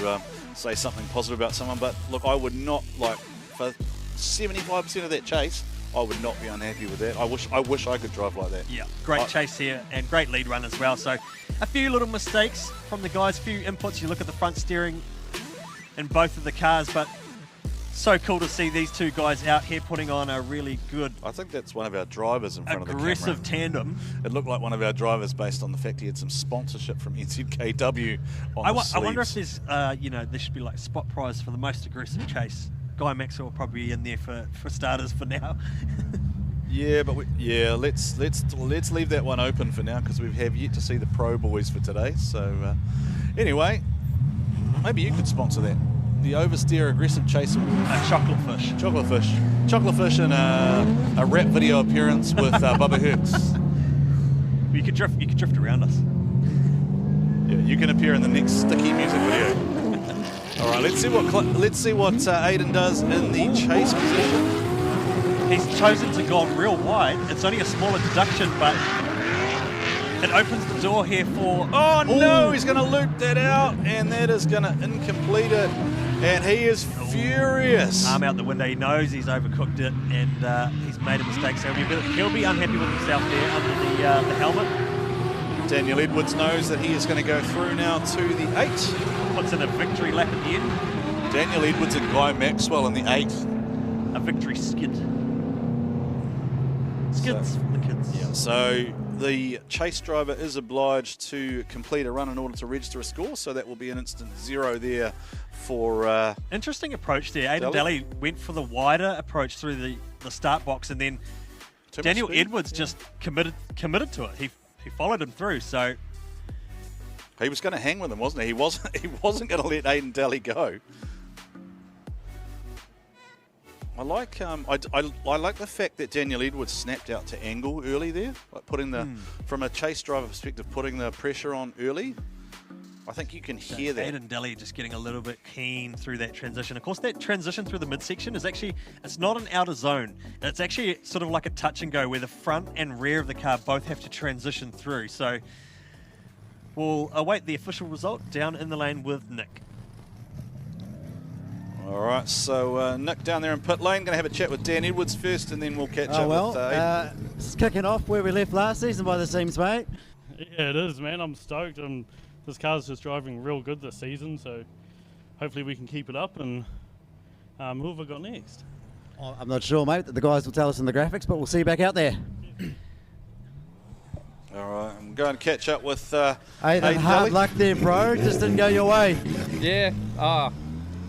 say something positive about someone. But look, I would not, like, for 75% of that chase, I would not be unhappy with that. I wish I could drive like that. Yeah, great chase here and great lead run as well. So a few little mistakes from the guys, a few inputs. You look at the front steering in both of the cars, but so cool to see these two guys out here putting on a really good, I think that's one of our drivers in front of the camera. Aggressive tandem. It looked like one of our drivers based on the fact he had some sponsorship from NZKW on I wonder if there's, there should be like spot prize for the most aggressive chase. Guy Maxwell will probably be in there for starters for now. Yeah, but let's leave that one open for now because we have yet to see the pro boys for today. So anyway, maybe you could sponsor that. The Oversteer Aggressive Chase Award. Chocolate fish. Chocolate fish in a rap video appearance with Bubba Hurts. You could drift around us. Yeah, you can appear in the next Sticky music video. All right, let's see what Aidan does in the chase position. He's chosen to go real wide. It's only a smaller deduction, but it opens the door here for... Oh, no, he's going to loop that out, and that is going to incomplete it, and he is furious. Arm out the window. He knows he's overcooked it, and he's made a mistake, so he'll be unhappy with himself there under the helmet. Daniel Edwards knows that he is going to go through now to the 8. Puts in a victory lap at the end. Daniel Edwards and Guy Maxwell in the 8. A victory skid. Skids for the kids. Yeah, so the chase driver is obliged to complete a run in order to register a score, so that will be an instant 0 there for... Interesting approach there. Aidan Daly went for the wider approach through the start box, and then Daniel Edwards just committed to it. He followed him through, so... He was going to hang with him, wasn't he? He wasn't going to let Aidan Daly go. I like the fact that Daniel Edwards snapped out to angle early there, like putting the from a chase driver perspective, putting the pressure on early. I think you can hear that. Aidan Daly just getting a little bit keen through that transition. Of course, that transition through the midsection is actually, it's not an outer zone. It's actually sort of like a touch and go where the front and rear of the car both have to transition through. So we'll await the official result down in the lane with Nick. All right, so Nick down there in pit lane, going to have a chat with Dan Edwards first, and then we'll catch up with it's kicking off where we left last season by the seams, mate. Yeah, it is, man. I'm stoked. This car's just driving real good this season, so hopefully we can keep it up. And who have we got next? I'm not sure, mate. The guys will tell us in the graphics, but we'll see you back out there. All right, I'm going to catch up with Aidan, hard luck there, bro. Just didn't go your way. Yeah,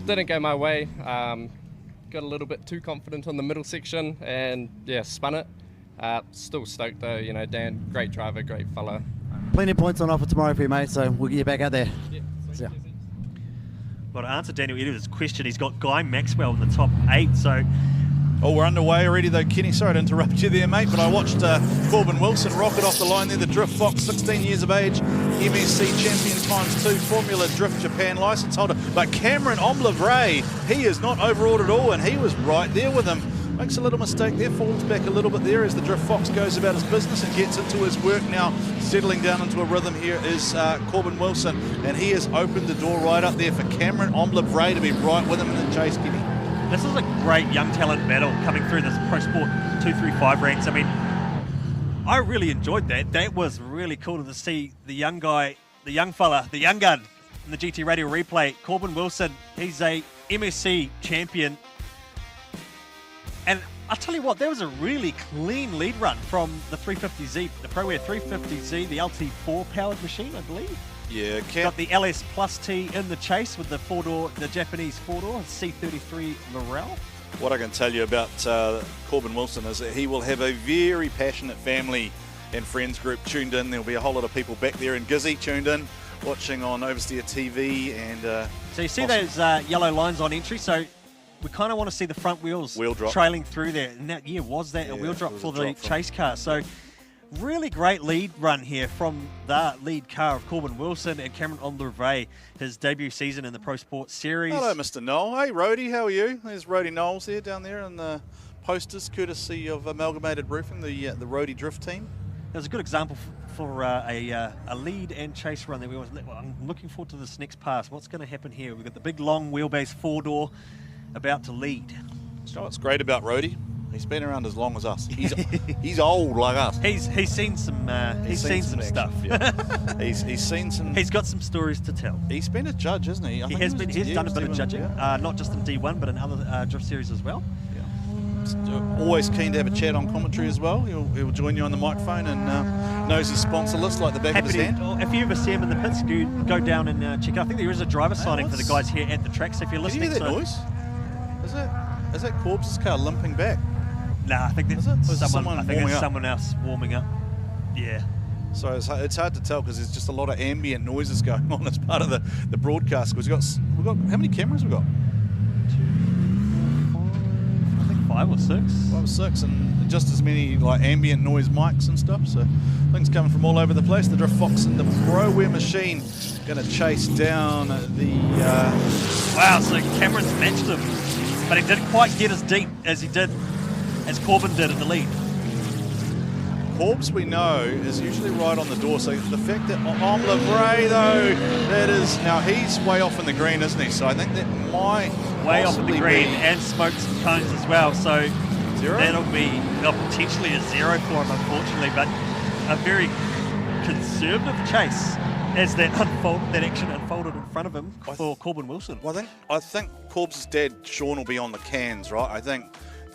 didn't go my way. Got a little bit too confident on the middle section and, yeah, spun it. Still stoked, though. You know, Dan, great driver, great fella. Plenty of points on offer tomorrow for you, mate, so we'll get you back out there. Yeah. Yeah. Well, to answer Daniel Edwards' question, he's got Guy Maxwell in the top 8, so... Oh, we're underway already though, Kenny. Sorry to interrupt you there, mate, but I watched Corbin Wilson rocket off the line there, the Drift Fox, 16 years of age, MSC champion ×2, Formula Drift Japan licence holder. But Cameron Omlevray, he is not overawed at all, and he was right there with him. Makes a little mistake there, falls back a little bit there as the Drift Fox goes about his business and gets into his work now. Settling down into a rhythm here is Corbin Wilson, and he has opened the door right up there for Cameron Omlevray to be right with him in the chase, Kenny. This is a great young talent battle coming through this Pro Sport 235 ranks. I mean, I really enjoyed that. That was really cool to see the young guy, the young fella, the young gun in the GT Radio replay. Corbin Wilson, he's a MSC champion. And I'll tell you what, there was a really clean lead run from the 350Z, the ProAir 350Z, the LT4 powered machine, I believe. Yeah, got the LS Plus T in the chase with the four-door, the Japanese four-door, C33 Laurel. What I can tell you about Corbin Wilson is that he will have a very passionate family and friends group tuned in. There'll be a whole lot of people back there in Gizzy tuned in, watching on Oversteer TV. And so you see those yellow lines on entry, so we kind of want to see the front wheels trailing through there. And that, was that a wheel drop for the chase car? So really great lead run here from the lead car of Corbin Wilson and Cameron Omlevray, his debut season in the Pro Sport Series. hello, Mr. Noel. Hey, Rhodey, how are you? There's Rhodey Knowles there down there in the posters, courtesy of Amalgamated Roofing, the Rhodey Drift team. It was a good example for a lead and chase run that we always. I'm looking forward to this next pass. What's going to happen here? We've got the big long wheelbase four-door about to lead. So what's great about Rhodey? He's been around as long as us. He's old like us. He's seen some seen some stuff. Yeah. he's seen some. He's got some stories to tell. He's been a judge, isn't he? He's done a bit of judging, not just in D1 but in other drift series as well. Always keen to have a chat on commentary as well. He'll join you on the microphone and knows his sponsor list like the back of his hand. If you ever see him in the pits, go down and check out. I think there is a driver signing for the guys here at the track. So if you're listening, Can you hear that noise? Is that Corbs' car limping back? Nah, I think there's someone else warming up. Yeah. So it's hard to tell because there's just a lot of ambient noises going on as part of the broadcast. Because we've got how many cameras we got? 5 or 6. 5 or 6, and just as many like ambient noise mics and stuff. So things coming from all over the place. The Drift Fox and the ProAir machine going to chase down the. Wow! So Cameron's matched him, but he didn't quite get as deep as Corbin did in the lead. Corbs, we know, is usually right on the door. So the fact that Omlevray, though, that is now he's way off in the green, isn't he? So I think that might way off in the green and smoked some cones as well. So that'll be potentially a 0 for him, unfortunately, but a very conservative chase as that action unfolded in front of him for Corbin Wilson. Well, I think Corbs' dad Sean will be on the cans, right? I think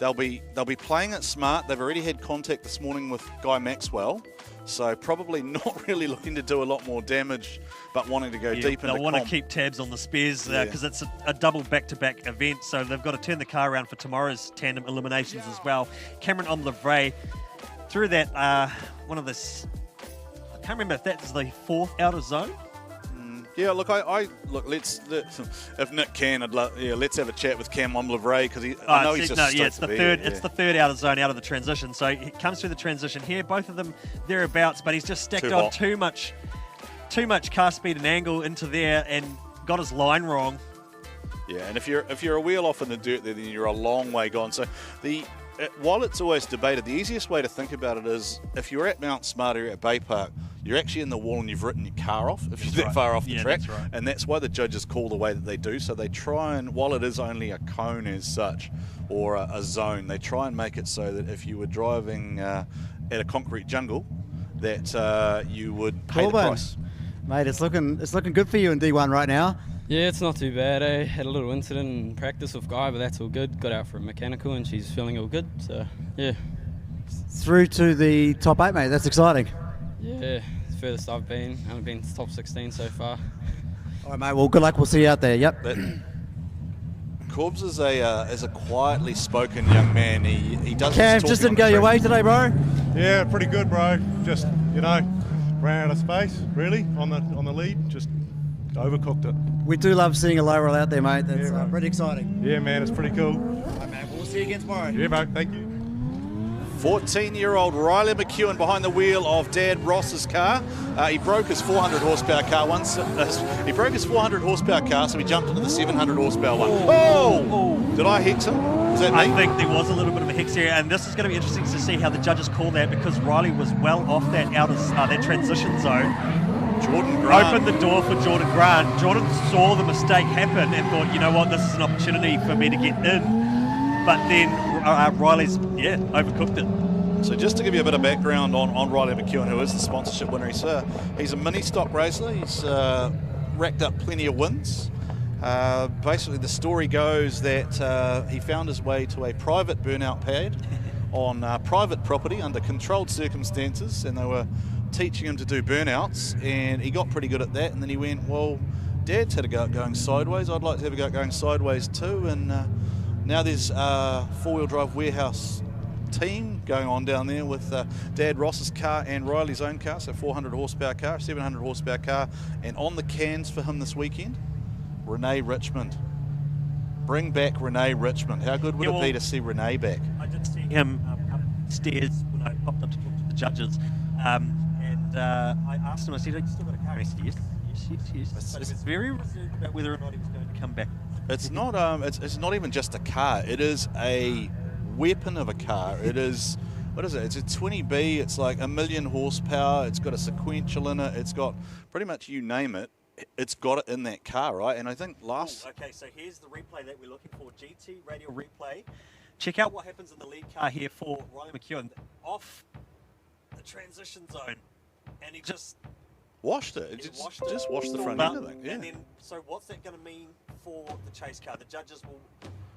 they'll be playing it smart. They've already had contact this morning with Guy Maxwell, so probably not really looking to do a lot more damage, but wanting to go deep into They'll want to keep tabs on the spares because it's a double back-to-back event, so they've got to turn the car around for tomorrow's tandem eliminations as well. Cameron Omlevray through that one of the. I can't remember if that's the 4th outer zone. Yeah, look, if Nick can, let's have a chat with Cam Omlevray because I know he's just it's the third. It's the 3rd outer zone out of the transition. So he comes through the transition here. Both of them thereabouts, but he's just stacked on too much car speed and angle into there and got his line wrong. Yeah, and if you're a wheel off in the dirt there, then you're a long way gone. So while it's always debated, the easiest way to think about it is if you're at Mount Smart or at Bay Park, you're actually in the wall and you've written your car off if you're that far off the track. That's right. And that's why the judges call the way that they do. So they try and, while it is only a cone as such, or a zone, they try and make it so that if you were driving at a concrete jungle, that you would pay the price. Mate, it's looking good for you in D1 right now. Yeah, it's not too bad. I had a little incident in practice with Guy, but that's all good. Got out for a mechanical and she's feeling all good. So, yeah. Through to the top 8, mate. That's exciting. Yeah, it's the furthest I've been. Only been to top 16 so far. All right, mate. Well, good luck. We'll see you out there. Yep. Corbs is a quietly spoken young man. He does. Cav, just didn't go your way today, bro. Yeah, pretty good, bro. Just ran out of space really on the lead. Just overcooked it. We do love seeing a low roll out there, mate. That's pretty exciting. Yeah, man, it's pretty cool. All right, mate. We'll see you again tomorrow. Yeah, mate. Thank you. 14-year-old Riley McEwen behind the wheel of Dad Ross's car. He broke his 400 horsepower car once. He broke his 400 horsepower car, so he jumped into the 700 horsepower one. Oh! Did I hex him? Was that me? I think there was a little bit of a hex here, and this is going to be interesting to see how the judges call that because Riley was well off that that transition zone. Jordan Grant opened the door for Jordan Grant. Jordan saw the mistake happen and thought, you know what, this is an opportunity for me to get in. But then Riley's, overcooked it. So just to give you a bit of background on Riley McEwen, who is the sponsorship winner, he's a mini stock racer. He's racked up plenty of wins. Basically, the story goes that he found his way to a private burnout pad on private property under controlled circumstances, and they were teaching him to do burnouts, and he got pretty good at that. And then he went, well, Dad's had a go at going sideways, I'd like to have a go at going sideways too. And now there's a four-wheel drive warehouse team going on down there with Dad Ross's car and Riley's own car, so 400 horsepower car, 700 horsepower car, and on the cans for him this weekend, Renee Richmond. Bring back Renee Richmond. How good would it be to see Renee back? I did see him upstairs when I popped up to talk to the judges, and I asked him, I said, "Have you still got a car?" He said, yes. But he was very reserved about whether or not he was going to come back. It's not. It's not even just a car. It is a weapon of a car. It is. What is it? It's a 20B. It's like 1,000,000 horsepower. It's got a sequential in it. It's got pretty much you name it. It's got it in that car, right? And I think last. Okay, so here's the replay that we're looking for. GT radial replay. Check out what happens in the lead car here for Riley McEwen off the transition zone, and he just washed it. Just washed the front end of it. Yeah. And then, so what's that going to mean for the chase car? The judges will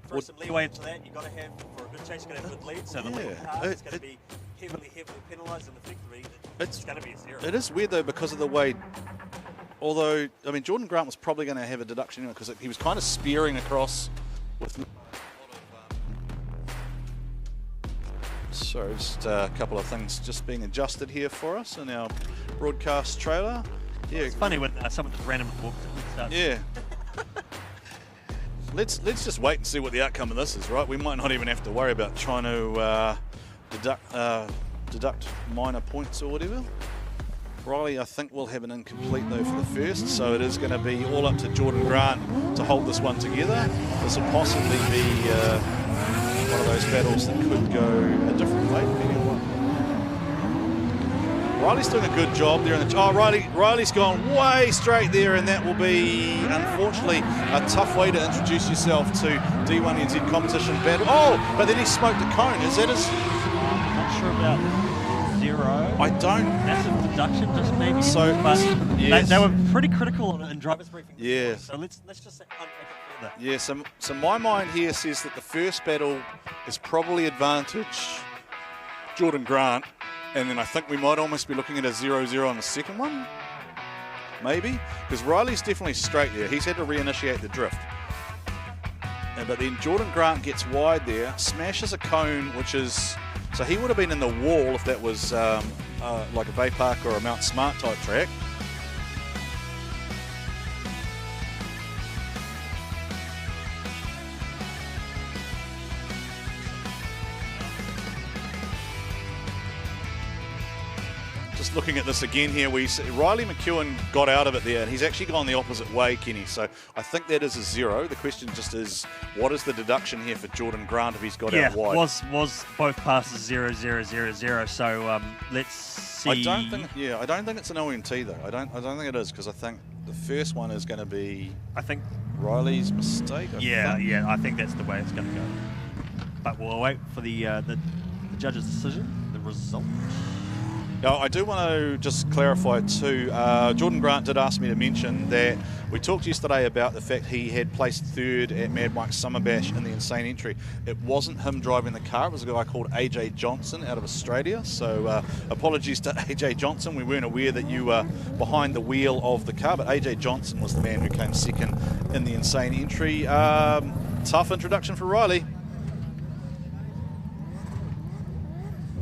throw some leeway into that. You've got to have, for a good chase, you've got to have a good lead. So the lead car is going to be heavily penalised, and effectively it's going to be a zero. It is weird though because of the way. Although, I mean, Jordan Grant was probably going to have a deduction because he was kind of spearing across with. So just a couple of things just being adjusted here for us in our broadcast trailer. Yeah, it's funny when someone just randomly walks in. Yeah. Let's just wait and see what the outcome of this is, right? We might not even have to worry about trying to deduct minor points or whatever. Riley, I think, will have an incomplete though for the first, so it is going to be all up to Jordan Grant to hold this one together. This will possibly be one of those battles that could go a different way. Riley's doing a good job there. Riley's gone way straight there, and that will be, unfortunately, a tough way to introduce yourself to D1NZ competition battle. Oh, but then he smoked a cone. Is that his? I'm not sure about zero. I don't. Massive deduction, just maybe. So, but yes. they were pretty critical in driver's briefing. Yeah. So let's just say unpack it further. Yeah. So my mind here says that the first battle is probably advantage Jordan Grant, and then I think we might almost be looking at a 0-0 on the second one, maybe, because Riley's definitely straight there. He's had to reinitiate the drift. But then Jordan Grant gets wide there, smashes a cone, which is. So he would have been in the wall if that was like a Bay Park or a Mount Smart type track. Just looking at this again here, we see Riley McEwen got out of it there, and he's actually gone the opposite way, Kenny. So I think that is a 0. The question just is, what is the deduction here for Jordan Grant if he's got out wide? was both passes 0, 0, 0, 0. So let's see. I don't think it's an ONT though. I don't think it is, because I think the first one is going to be. I think Riley's mistake. I think that's the way it's going to go. But we'll wait for the judge's decision, the result. Now, I do want to just clarify too, Jordan Grant did ask me to mention that we talked yesterday about the fact he had placed third at Mad Mike's Summer Bash in the Insane Entry. It wasn't him driving the car, it was a guy called AJ Johnson out of Australia. So apologies to AJ Johnson, we weren't aware that you were behind the wheel of the car, but AJ Johnson was the man who came second in the Insane Entry. Tough introduction for Riley.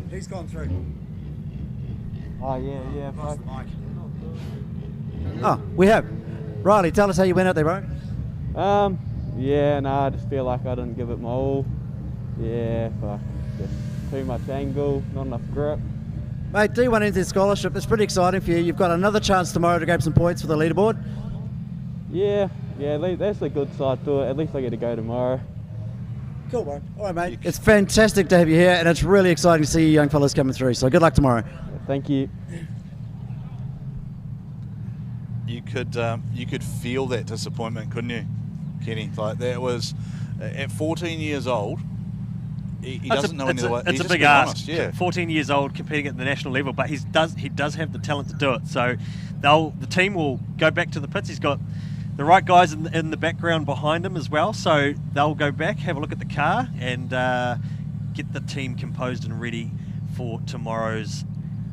He's gone through. Oh, yeah, bro. Oh, we have. Riley, tell us how you went out there, bro. I just feel like I didn't give it my all. Yeah, just too much angle, not enough grip. Mate, D1NZ scholarship, it's pretty exciting for you. You've got another chance tomorrow to grab some points for the leaderboard. Yeah, that's a good side to it. At least I get to go tomorrow. Cool, bro. All right, mate. It's fantastic to have you here, and it's really exciting to see you young fellas coming through. So good luck tomorrow. Thank you. You could feel that disappointment, couldn't you, Kenny? Like that was at 14 years old. he doesn't know any of the way. It's a big ask. 14 years old, competing at the national level, but he does have the talent to do it. So the team will go back to the pits. He's got the right guys in the background behind him as well. So they'll go back, have a look at the car, and get the team composed and ready for tomorrow's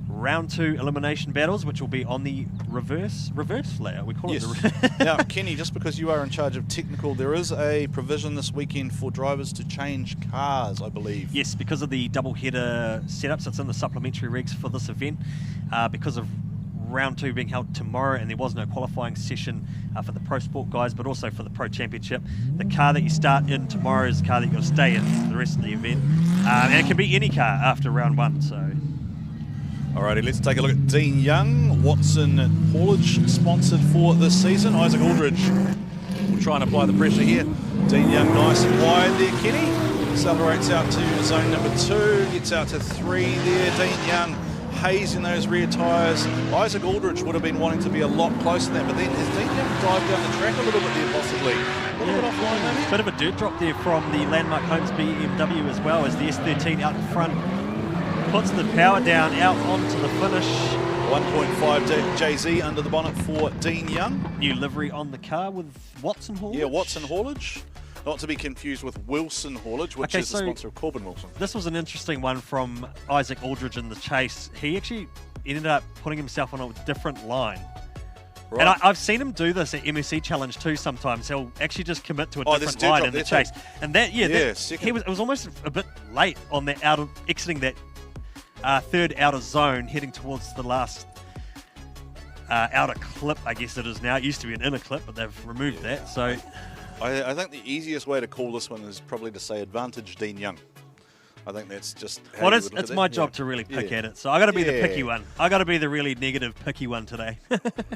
round 2 elimination battles, which will be on the reverse layout. We call it the Now, Kenny, just because you are in charge of technical, there is a provision this weekend for drivers to change cars, I believe. Yes, because of the double header setup, so it's in the supplementary regs for this event. Because of round 2 being held tomorrow, and there was no qualifying session for the Pro Sport guys, but also for the Pro Championship. The car that you start in tomorrow is the car that you've got to stay in for the rest of the event. And it can be any car after round 1, so... Alrighty, let's take a look at Dean Young. Watson haulage sponsored for this season. Isaac Aldridge will try and apply the pressure here. Dean Young nice and wide there, Kenny. Accelerates out to zone number 2, gets out to 3 there. Dean Young hazing those rear tyres. Isaac Aldridge would have been wanting to be a lot closer than that, but then has Dean Young dived down the track a little bit there possibly? A little bit offline maybe? Bit of a dirt drop there from the Landmark Homes BMW as well, as the S13 out in front puts the power down out onto the finish. 1.5 JZ under the bonnet for Dean Young. New livery on the car with Watson Haulage. Yeah, Watson Haulage. Not to be confused with Wilson Haulage, which is the sponsor of Corbin Wilson. This was an interesting one from Isaac Aldridge in the chase. He actually ended up putting himself on a different line. Right. And I've seen him do this at MSC Challenge too sometimes. He'll actually just commit to a different line in the chase. And that, it was almost a bit late on that exiting that third outer zone, heading towards the last outer clip, I guess it is now. It used to be an inner clip, but they've removed that. So I think the easiest way to call this one is probably to say advantage Dean Young. I think that's just how well, it's my job to really pick at it, so I got to be the picky one. I got to be the really negative picky one today.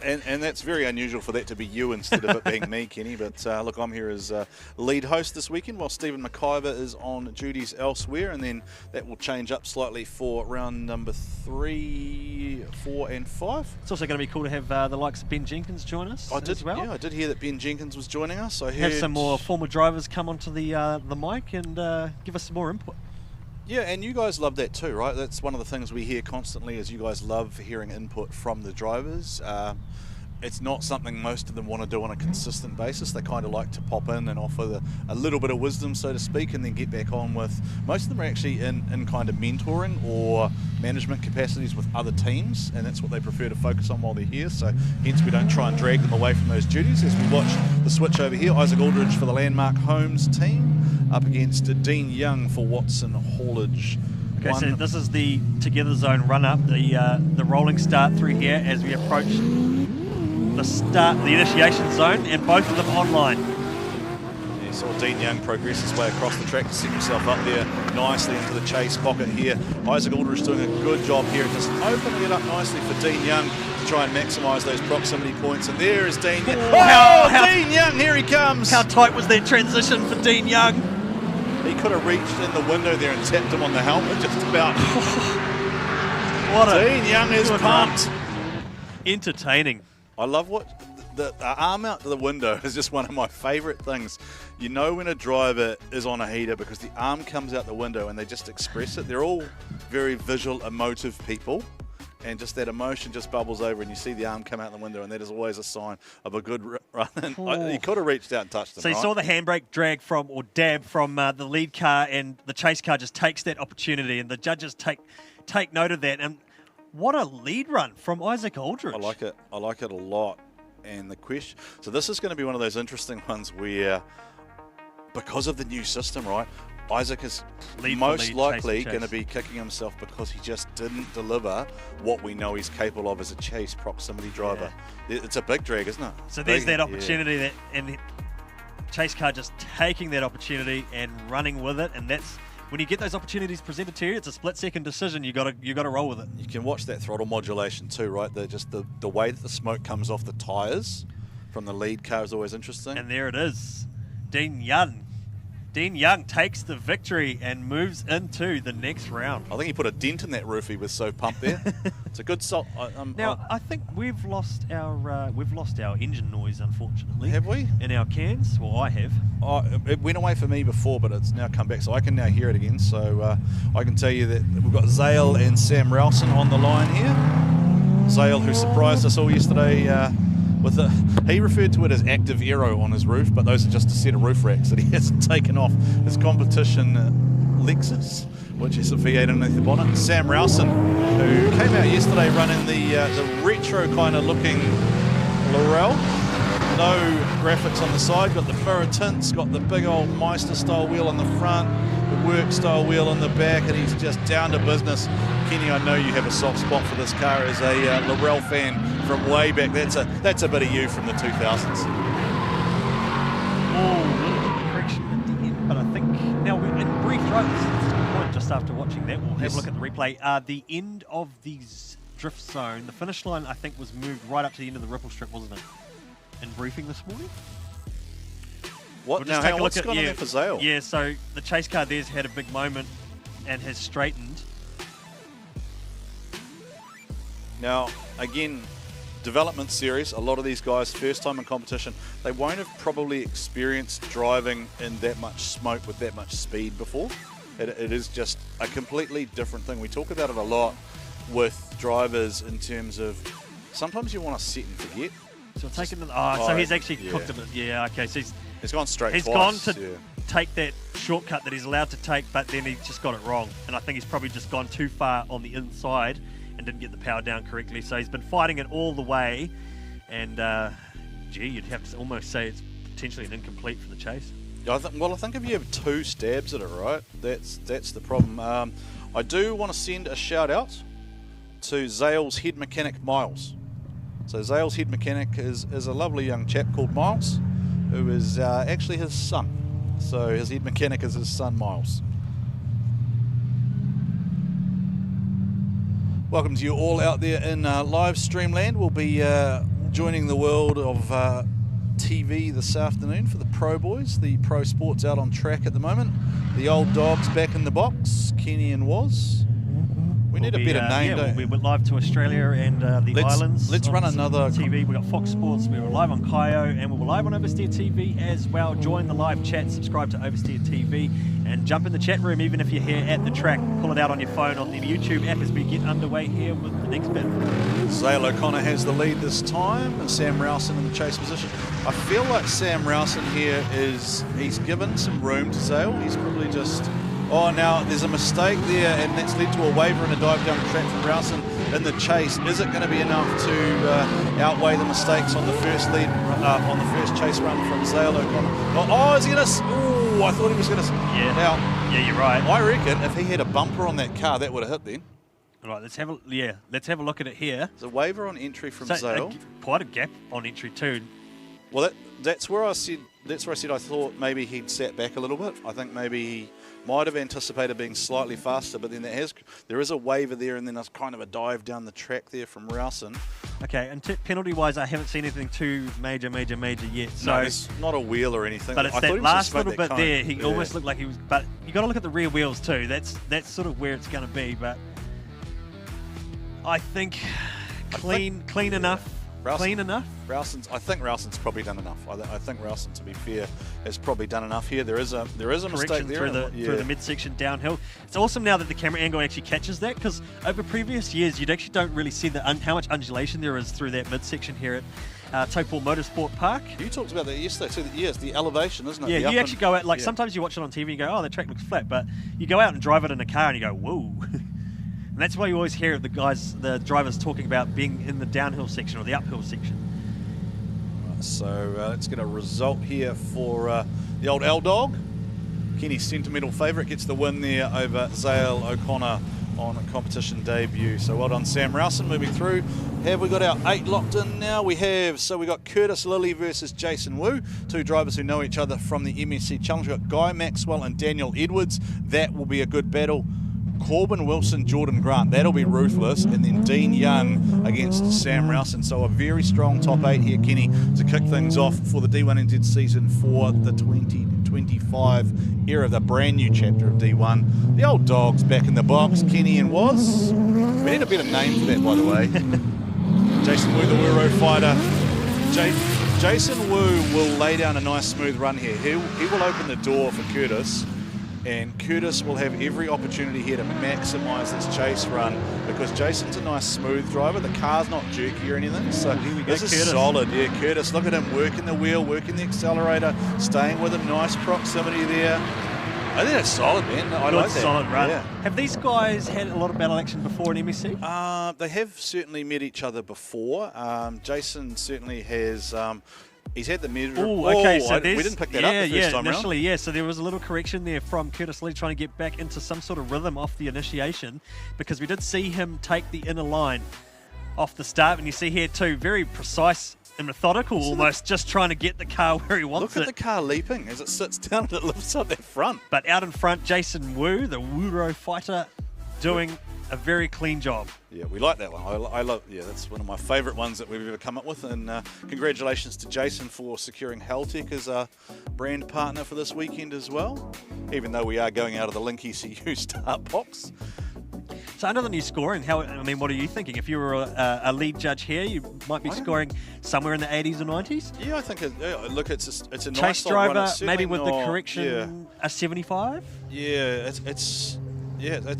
and that's very unusual for that to be you instead of it being me, Kenny. But look, I'm here as lead host this weekend, while Stephen McIver is on duties elsewhere, and then that will change up slightly for round number 3, 4, and 5. It's also going to be cool to have the likes of Ben Jenkins join us as well. Yeah, I did hear that Ben Jenkins was joining us. I heard have some more former drivers come onto the mic and give us some more input. Yeah, and you guys love that too, right? That's one of the things we hear constantly, is you guys love hearing input from the drivers. It's not something most of them want to do on a consistent basis. They kind of like to pop in and offer a little bit of wisdom, so to speak, and then get back on with... Most of them are actually in kind of mentoring or management capacities with other teams, and that's what they prefer to focus on while they're here. So hence we don't try and drag them away from those duties. As we watch the switch over here, Isaac Aldridge for the Landmark Homes team up against Dean Young for Watson Haulage. Okay, so this is the together zone run up, the rolling start through here as we approach the initiation zone, and both of them online. Yeah, saw Dean Young progress his way across the track to set himself up there nicely into the chase pocket here. Isaac Aldridge doing a good job here, just opening it up nicely for Dean Young to try and maximise those proximity points. And there is Dean Young. Dean Young, here he comes. How tight was that transition for Dean Young? He could have reached in the window there and tapped him on the helmet just about. Dean Young is pumped. Entertaining. I love what the arm out to the window is just one of my favourite things. You know when a driver is on a heater because the arm comes out the window and they just express it. They're all very visual, emotive people, and just that emotion just bubbles over and you see the arm come out the window, and that is always a sign of a good run. He could have reached out and touched him. So you saw the handbrake drag from, or dab from the lead car, and the chase car just takes that opportunity, and the judges take note of that. And what a lead run from Isaac Aldridge. I like it. I like it a lot. And the question, so this is going to be one of those interesting ones where, because of the new system, right, Isaac is most likely going to be kicking himself because he just didn't deliver what we know he's capable of as a chase proximity driver. Yeah. It's a big drag, isn't it? So there's that opportunity, that, and chase car just taking that opportunity and running with it, and that's when you get those opportunities presented to you, it's a split-second decision. You got to roll with it. You can watch that throttle modulation too, right? The way that the smoke comes off the tyres from the lead car is always interesting. And there it is, Dean Young Dean Young takes the victory and moves into the next round. I think he put a dent in that roof. He was so pumped there. It's a good salt. Now I think we've lost our engine noise, unfortunately. Have we? In our cans? Well, I have. It went away for me before, but it's now come back, so I can now hear it again. So I can tell you that we've got Zale and Sam Rowson on the line here. Zale, who surprised us all yesterday he referred to it as active aero on his roof, but those are just a set of roof racks that he hasn't taken off. His competition Lexus, which is a V8 underneath the bonnet. Sam Rowson, who came out yesterday running the retro kind of looking Laurel. No graphics on the side, got the Furrow tints, got the big old Meister style wheel on the front, the work style wheel on the back, and he's just down to business. Kenny, I know you have a soft spot for this car as a Laurel fan from way back. That's a bit of you from the 2000s. Oh, correction at the end, but I think now in brief right, just after watching that, we'll have a look at the replay. The end of the drift zone, the finish line, I think, was moved right up to the end of the ripple strip, wasn't it? In briefing this morning. What? Now, hang on, what's gone on there for Zale? Yeah, so the chase car there's had a big moment and has straightened. Now, again, development series, a lot of these guys, first time in competition, they won't have probably experienced driving in that much smoke with that much speed before. It is just a completely different thing. We talk about it a lot with drivers in terms of sometimes you want to set and forget. So taking the, so he's actually cooked a bit. Yeah, okay. So he's gone straight. He's twice, gone to take that shortcut that he's allowed to take, but then he's just got it wrong. And I think he's probably just gone too far on the inside and didn't get the power down correctly. So he's been fighting it all the way, and gee, you'd have to almost say it's potentially an incomplete for the chase. I think if you have two stabs at it, right, that's the problem. I do want to send a shout out to Zale's head mechanic Miles. So Zale's head mechanic is a lovely young chap called Miles, who is actually his son. So his head mechanic is his son Miles. Welcome to you all out there in live stream land. We'll be joining the world of TV this afternoon for the Pro Boys. The Pro Sport's out on track at the moment. The old dog's back in the box, Kenny and Woz. We need a better name, don't we? We went live to Australia and the islands. Let's run another TV. We got Fox Sports. We were live on Kaio, and we were live on Oversteer TV as well. Join the live chat. Subscribe to Oversteer TV, and jump in the chat room. Even if you're here at the track, pull it out on your phone on the YouTube app as we get underway here with the next bit. Zale O'Connor has the lead this time, and Sam Rowson in the chase position. I feel like Sam Rowson here he's given some room to Zale. He's probably just. Oh, now there's a mistake there, and that's led to a waiver and a dive down the track from Rowson in the chase. Is it going to be enough to outweigh the mistakes on the first lead, on the first chase run from Zale O'Connor? Oh, is he going to? Oh, I thought he was going to. Yeah. Now, yeah, you're right. I reckon if he had a bumper on that car, that would have hit then. All right, let's have a look at it here. There's a waiver on entry from Zale. Quite a gap on entry too. Well, that's where I said. That's where I said I thought maybe he'd sat back a little bit. I think maybe he might have anticipated being slightly faster, but then there is a waiver there, and then there's kind of a dive down the track there from Rowson. Okay, and penalty-wise, I haven't seen anything too major yet. So no, it's not a wheel or anything. But it's that last little bit there. He almost looked like he was. But you got to look at the rear wheels too. That's sort of where it's going to be. But I think clean enough. Clean enough? I think Rowson's probably done enough. I think Rowson, to be fair, has probably done enough here. There is a mistake there through the midsection downhill. It's awesome now that the camera angle actually catches that, because over previous years you actually don't really see how much undulation there is through that midsection here at Taupo Motorsport Park. You talked about that yesterday too. Yes, the elevation, isn't it? Yeah, you actually go out, sometimes you watch it on TV and you go, oh, the track looks flat, but you go out and drive it in a car and you go, whoa. And that's why you always hear the drivers talking about being in the downhill section or the uphill section. So let's get a result here for the old L-Dog. Kenny's sentimental favourite gets the win there over Zale O'Connor on a competition debut. So well done, Sam Rowson, moving through. Have we got our 8 locked in now? We have. So we got Curtis Lilly versus Jason Wu, two drivers who know each other from the MSC Challenge. We've got Guy Maxwell and Daniel Edwards. That will be a good battle. Corbin Wilson, Jordan Grant, that'll be ruthless, and then Dean Young against Sam Rowson. So a very strong top 8 here, Kenny, to kick things off for the D1NZ season for the 2020 2025 era, the brand new chapter of D1. The old dogs back in the box, Kenny and Woz. We need a better name for that, by the way. Jason Wu, the Wuro fighter. Jason Wu will lay down a nice smooth run here. He will open the door for Curtis, and Curtis will have every opportunity here to maximise this chase run because Jason's a nice smooth driver. The car's not jerky or anything, so this is solid. Yeah, Curtis, look at him working the wheel, working the accelerator, staying with him, nice proximity there. I think that's solid, man. I like that. Solid run. Yeah. Have these guys had a lot of battle action before in MSC? They have certainly met each other before. Jason certainly has. He's had the measure. Oh, okay. So we didn't pick that up the first time initially, round. yeah. So there was a little correction there from Curtis Lee trying to get back into some sort of rhythm off the initiation, because we did see him take the inner line off the start, and you see here too, very precise and methodical, almost just trying to get the car where he wants it. Look at the car leaping as it sits down and it lifts up that front. But out in front, Jason Wu, the Wuro fighter, doing a very clean job. Yeah, we like that one. I love. Yeah, that's one of my favourite ones that we've ever come up with. And congratulations to Jason for securing Haltech as a brand partner for this weekend as well. Even though we are going out of the Link ECU start box. So under the new scoring, what are you thinking? If you were a lead judge here, you might be scoring somewhere in the 80s or 90s? Yeah, I think, look, it's a Chase nice driver, run. maybe with the correction, a 75? Yeah, it's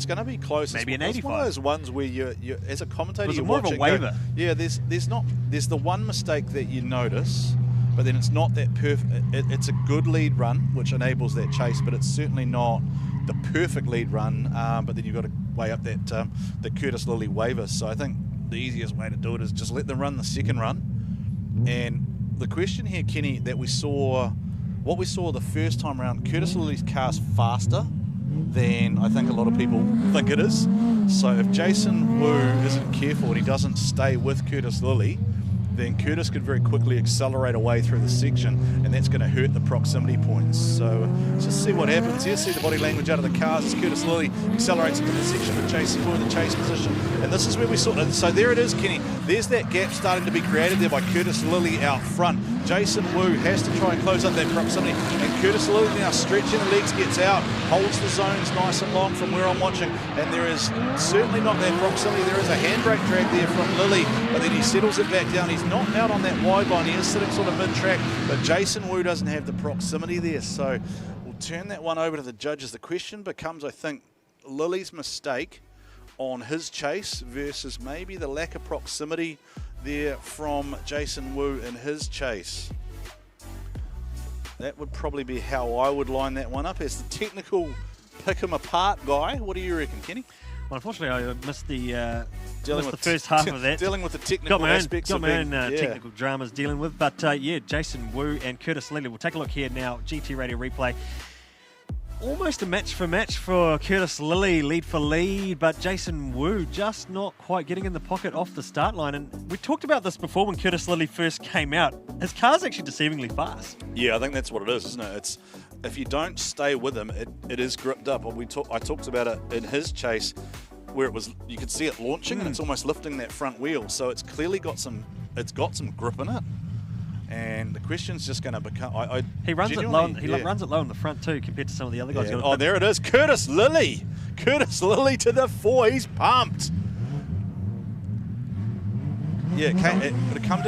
going to be close. Maybe an 85. It's one of those ones where you as a commentator, you're more watching. of a waiver. There's the one mistake that you notice, but then it's not that perfect. It's a good lead run, which enables that chase, but it's certainly not the perfect lead run. But then you've got to weigh up that the Curtis Lilly waiver. So I think the easiest way to do it is just let them run the second run. And the question here, Kenny, that what we saw the first time around, Curtis Lilly's car's faster than I think a lot of people think it is. So if Jason Wu isn't careful and he doesn't stay with Curtis Lilly, then Curtis could very quickly accelerate away through the section, and that's going to hurt the proximity points. So let's just see what happens here. See the body language out of the cars as Curtis Lilly accelerates into the section with Jason Wu in the chase position. And this is where we saw it. So there it is, Kenny. There's that gap starting to be created there by Curtis Lilly out front. Jason Wu has to try and close up that proximity, and Curtis Lilly now stretching the legs, gets out, holds the zones nice and long from where I'm watching, and there is certainly not that proximity. There is a handbrake drag there from Lilly, but then he settles it back down. He's not out on that wide line. He is sitting sort of mid-track, but Jason Wu doesn't have the proximity there, so we'll turn that one over to the judges. The question becomes, I think, Lilly's mistake on his chase versus maybe the lack of proximity there from Jason Wu in his chase. That would probably be how I would line that one up as the technical pick him apart guy. What do you reckon, Kenny? Well, unfortunately, I missed the first half of that. Dealing with the technical aspects of my own technical dramas dealing with. But Jason Wu and Curtis Lilly. We'll take a look here now. GT Radio replay. Almost a match for Curtis Lilly, lead for lead, but Jason Wu just not quite getting in the pocket off the start line. And we talked about this before when Curtis Lilly first came out. His car's actually deceivingly fast. Yeah, I think that's what it is, isn't it? It's if you don't stay with him, it is gripped up. I talked about it in his chase, where you could see it launching and it's almost lifting that front wheel. So it's clearly got some grip in it. And the question's just going to become. He runs it low. Runs it low in the front too, compared to some of the other guys. Yeah. Oh, there it is, Curtis Lilly. Curtis Lilly to the fore. He's pumped. Yeah, it would have come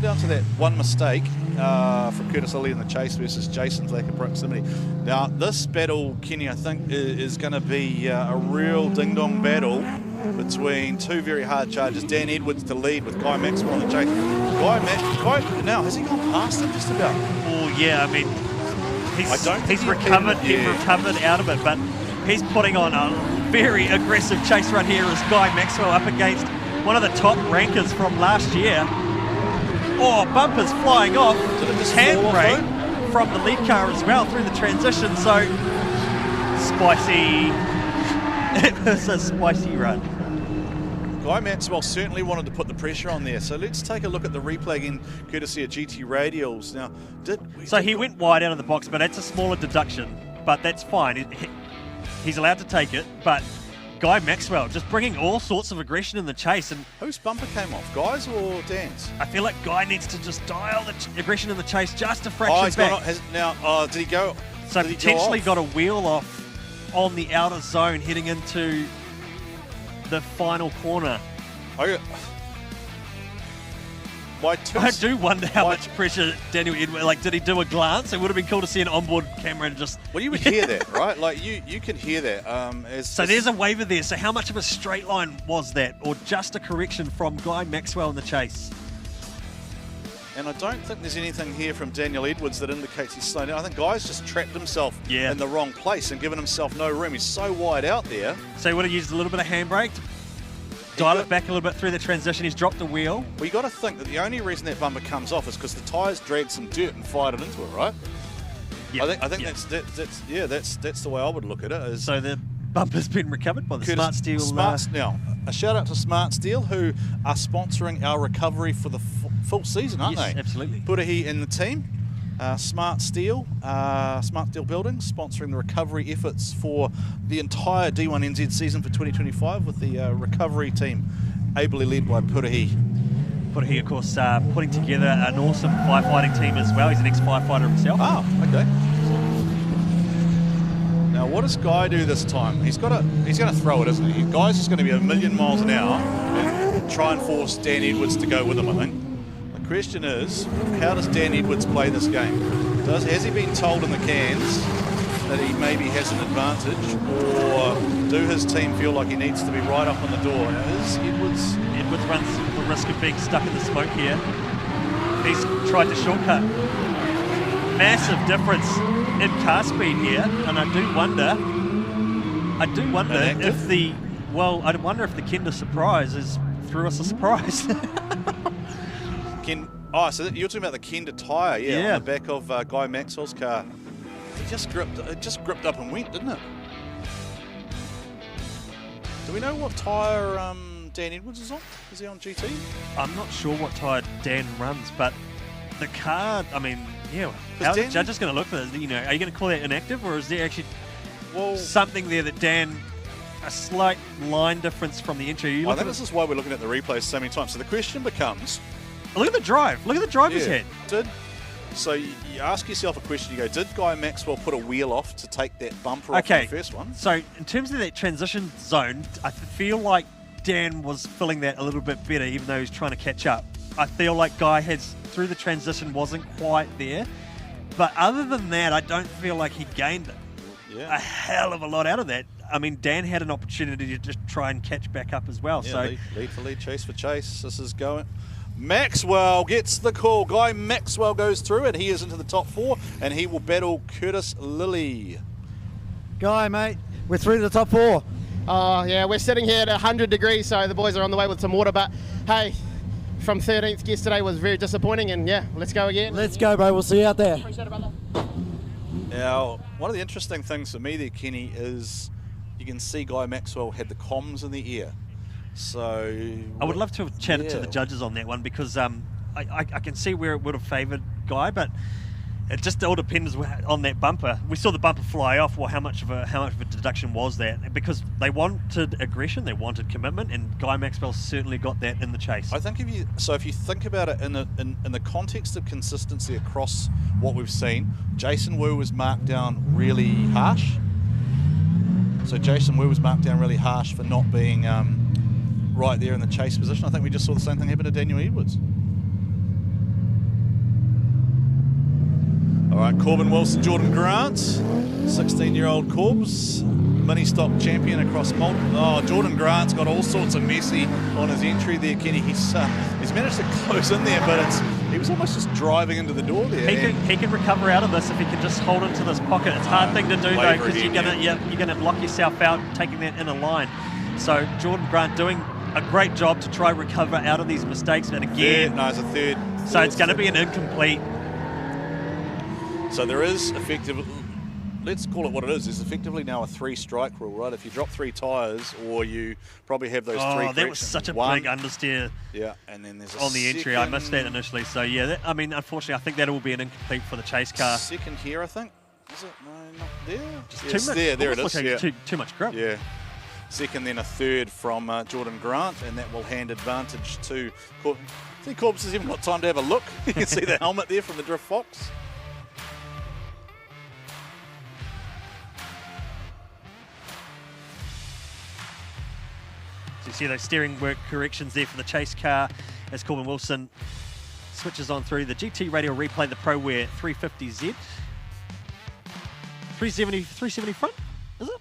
down to that one mistake from Curtis Lilly in the chase versus Jason's lack of proximity. Now this battle, Kenny, I think is going to be a real ding-dong battle between two very hard chargers. Dan Edwards to lead with Guy Maxwell on the chase. Guy, now has he gone past him just about? Oh yeah, I mean he's recovered. He recovered out of it, but he's putting on a very aggressive chase run here as Guy Maxwell up against one of the top rankers from last year. Oh, bumpers flying off. Handbrake from the lead car as well through the transition. So spicy. It was a spicy run. Guy Maxwell certainly wanted to put the pressure on there. So let's take a look at the replay again, courtesy of GT Radials. Now, he went wide out of the box, but that's a smaller deduction. But that's fine. He's allowed to take it, but Guy Maxwell just bringing all sorts of aggression in the chase. And whose bumper came off, Guy's or Dan's? I feel like Guy needs to just dial the aggression in the chase just a Oh, fraction he's back. did he go? So did he potentially go off? got a wheel off on the outer zone heading into the final corner. I do wonder how much pressure Daniel Edwards, like, did he do a glance? It would have been cool to see an onboard camera and just... Well, you would hear that, right? Like, you can hear that. So there's a waiver there. So how much of a straight line was that? Or just a correction from Guy Maxwell in the chase? And I don't think there's anything here from Daniel Edwards that indicates he's slowing down. I think Guy's just trapped himself in the wrong place and given himself no room. He's so wide out there. So he would have used a little bit of handbrake to dial it back a little bit through the transition. He's dropped the wheel. Well, you got to think that the only reason that bumper comes off is because the tyres dragged some dirt and fired it into it, right? Yep. I think that's the way I would look at it. So the bumper's been recovered by the Smart Steel. Now, a shout out to Smart Steel, who are sponsoring our recovery for the full season, aren't they? Absolutely. Putahi and the team. Smart Steel Buildings, sponsoring the recovery efforts for the entire D1NZ season for 2025 with the recovery team, ably led by Purahi. Purahi, of course, putting together an awesome firefighting team as well. He's an ex-firefighter himself. Oh, okay. Now, what does Guy do this time? He's going to throw it, isn't he? Guy's just going to be a million miles an hour and try and force Dan Edwards to go with him, I think. The question is, how does Dan Edwards play this game? Has he been told in the cans that he maybe has an advantage, or do his team feel like he needs to be right up on the door? Now, Edwards runs the risk of being stuck in the smoke here. He's tried to shortcut. Massive difference in car speed here, and I do wonder if the Kinder surprise threw us a surprise. So you're talking about the Kenda tyre, on the back of Guy Maxwell's car. It just gripped up and went, didn't it? Do we know what tyre Dan Edwards is on? Is he on GT? I'm not sure what tyre Dan runs, but the car, I mean, how are the judges going to look for this? Are you going to call that inactive, or is there actually something there that Dan, a slight line difference from the entry? I think this is why we're looking at the replays so many times. So the question becomes... Look at the drive. Look at the driver's head. So you ask yourself a question. You go, did Guy Maxwell put a wheel off to take that bumper off in the first one? So in terms of that transition zone, I feel like Dan was filling that a little bit better, even though he's trying to catch up. I feel like Guy through the transition wasn't quite there. But other than that, I don't feel like he gained a hell of a lot out of that. I mean, Dan had an opportunity to just try and catch back up as well. Lead for lead, chase for chase. This is going... Maxwell gets the call. Guy Maxwell goes through it. He is into the top 4, and he will battle Curtis Lilly. Guy, mate, we're through to the top 4. Oh, yeah, we're sitting here at 100 degrees, so the boys are on the way with some water. But, hey, from 13th yesterday was very disappointing, and, let's go again. Let's go, bro. We'll see you out there. Appreciate it, brother. Now, one of the interesting things for me there, Kenny, is you can see Guy Maxwell had the comms in the ear. So I would love to have chatted to the judges on that one, because I can see where it would have favoured Guy, but it just all depends on that bumper. We saw the bumper fly off. Well, how much of a deduction was that? Because they wanted aggression, they wanted commitment, and Guy Maxwell certainly got that in the chase. I think if you think about it in the context of consistency across what we've seen, Jason Wu was marked down really harsh. So Jason Wu was marked down really harsh for not being right there in the chase position. I think we just saw the same thing happen to Daniel Edwards. All right, Corbin Wilson, Jordan Grant, 16-year-old Corbs, mini stock champion across multiple. Oh, Jordan Grant's got all sorts of messy on his entry there, Kenny. He's managed to close in there, but he was almost just driving into the door there. He can recover out of this if he can just hold into this pocket. It's a hard thing to do though, because you're gonna block yourself out taking that inner line. So Jordan Grant doing a great job to try recover out of these mistakes, and again, it's a third. So it's going to be an incomplete. So there is effectively, let's call it what it is. There's effectively now a 3-strike rule, right? If you drop 3 tyres, or you probably have those 3 corrections. That was such a big understeer. Yeah, and then there's on the entry. I missed that initially. So unfortunately, I think that will be an incomplete for the chase car. Second here, I think. Is it? No, not there. Just too much. There it is. Too much grip. Yeah. second, then a third from Jordan Grant, and that will hand advantage to Corbin. See, Corbs has even got time to have a look. You can see the helmet there from the Drift Fox. So you see those steering work corrections there for the chase car as Corbin Wilson switches on through the GT Radial Replay, the ProWear 350Z. 370 front, is it?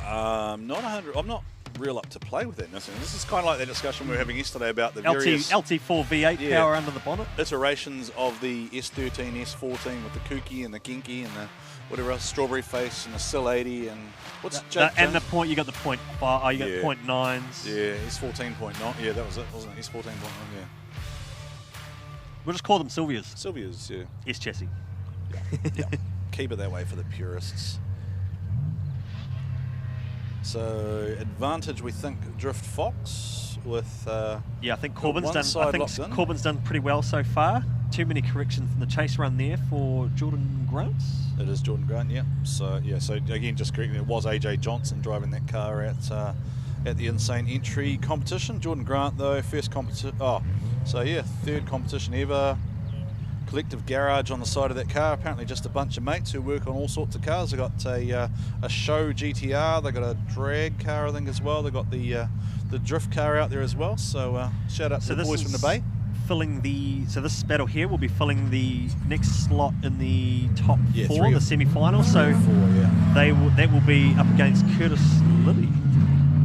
Not 100. I'm not real up to play with that. This is kind of like the discussion we were having yesterday about the various LT4 V8 power under the bonnet. Iterations of the S13, S14 with the kooky and the kinky and the whatever else, strawberry face and the Sil 80 and what's and the point, you got the point 5, you got point 9s. Yeah, S14.9. Yeah, that was it, wasn't it? S14.9, yeah. We'll just call them Sylvias. Sylvias, yeah. S chassis. Yeah. Keep it that way for the purists. So advantage, we think Drift Fox with. Yeah, I think Corbin's done pretty well so far. Too many corrections in the chase run there for Jordan Grant. It is Jordan Grant, yeah. So yeah, so again, just correcting, it was AJ Johnson driving that car at the Insane Entry competition. Jordan Grant though, first competition. Oh, so yeah, third competition ever. Collective garage on the side of that car. Apparently just a bunch of mates who work on all sorts of cars. They've got a show GTR. They've got a drag car, I think, as well. They've got the drift car out there as well. So shout out to the boys from the Bay. So this battle here will be filling the next slot in the top 4, the semi-final. So that will be up against Curtis Lilly.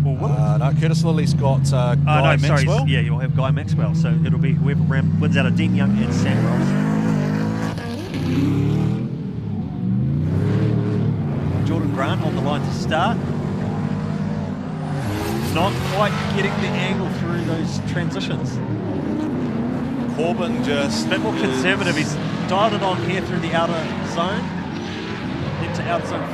No, Curtis Lilly's got Guy Maxwell. Yeah, you'll have Guy Maxwell. So it'll be whoever wins out of Dean Young and Sam Ross. Jordan Grant on the line to start. Not quite getting the angle through those transitions. Corbin just a bit more conservative. He's dialed it on here through the outer zone, into outer zone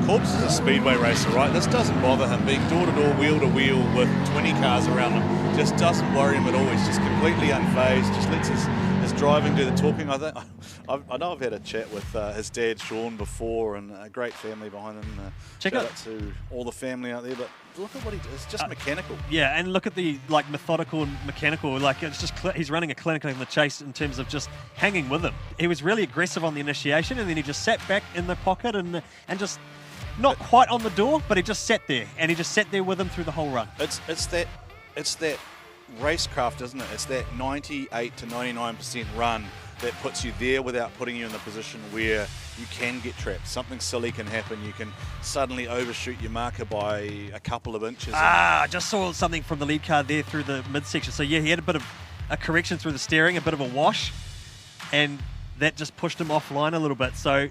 4. Corbs is a speedway racer, right? This doesn't bother him. Being door-to-door, wheel-to-wheel with 20 cars around him just doesn't worry him at all. He's just completely unfazed, just lets his driving do the talking. I know I've had a chat with his dad, Sean, before, and a great family behind him. Shout out to all the family out there, but look at what he does. It's just mechanical. Yeah, and look at the methodical and mechanical. It's just he's running a clinic in the chase in terms of just hanging with him. He was really aggressive on the initiation, and then he just sat back in the pocket and just not quite on the door, but he just sat there, and he just sat there with him through the whole run. It's that racecraft, isn't it? It's that 98 to 99% run that puts you there without putting you in the position where you can get trapped. Something silly can happen. You can suddenly overshoot your marker by a couple of inches. I just saw something from the lead car there through the midsection. So yeah, he had a bit of a correction through the steering, a bit of a wash, and that just pushed him offline a little bit. So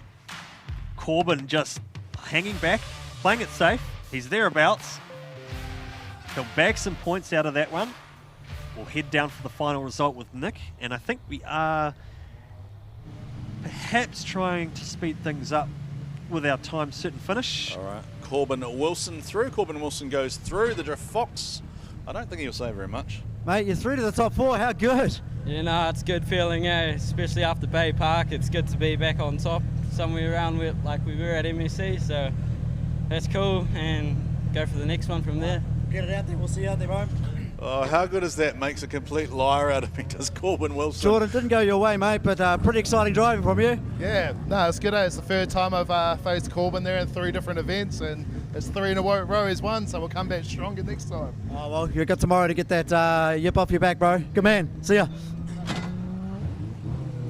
Corbin just hanging back, playing it safe. He's thereabouts. He'll bag some points out of that one. We'll head down for the final result with Nick, and I think we are perhaps trying to speed things up with our time certain finish. All right, Corbin Wilson through. Corbin Wilson goes through the Drift Fox. I don't think he'll say very much. Mate, you're through to the top 4. How good? Yeah, no, it's a good feeling, especially after Bay Park. It's good to be back on top, somewhere around like we were at MSC, so that's cool, and go for the next one from there. Get it out there. We'll see you out there, bro. Oh, how good is that? Makes a complete liar out of me, does Corbin Wilson. Jordan, didn't go your way, mate, but pretty exciting driving from you. Yeah, no, it's good. It's the third time I've faced Corbin there in 3 different events, and it's 3 in a row he's won, so we'll come back stronger next time. Oh, well, you've got tomorrow to get that yip off your back, bro. Good man. See ya.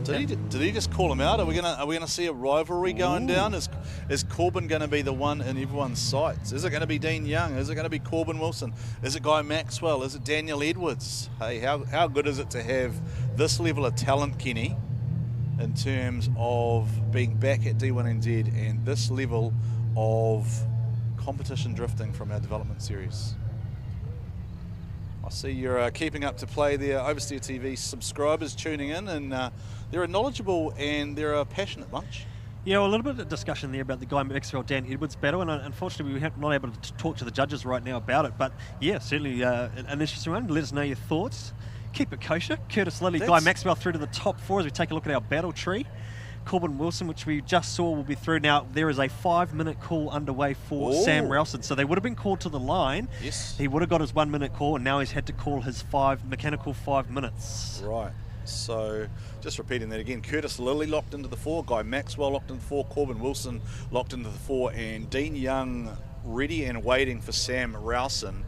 Did he just call him out? Are we gonna see a rivalry going down? Is Corbin going to be the one in everyone's sights? Is it going to be Dean Young? Is it going to be Corbin Wilson? Is it Guy Maxwell? Is it Daniel Edwards? Hey, how good is it to have this level of talent, Kenny, in terms of being back at D1NZ and this level of competition drifting from our development series? I see you're keeping up to play there, Oversteer TV subscribers tuning in, and they're a knowledgeable and they're a passionate bunch. Yeah, well, a little bit of discussion there about the Guy Maxwell Dan Edwards battle, and unfortunately we're not able to talk to the judges right now about it, but yeah, certainly an interesting one. Let us know your thoughts. Keep it kosher. Curtis Lilly, Guy Maxwell through to the top 4 as we take a look at our battle tree. Corbin Wilson, which we just saw will be through. Now, there is a 5-minute call underway for Sam Rowson. So they would have been called to the line. Yes. He would have got his 1-minute call, and now he's had to call his mechanical 5 minutes. Right. So, just repeating that again, Curtis Lilly locked into the 4, Guy Maxwell locked into the 4, Corbin Wilson locked into the 4, and Dean Young ready and waiting for Sam Rowson.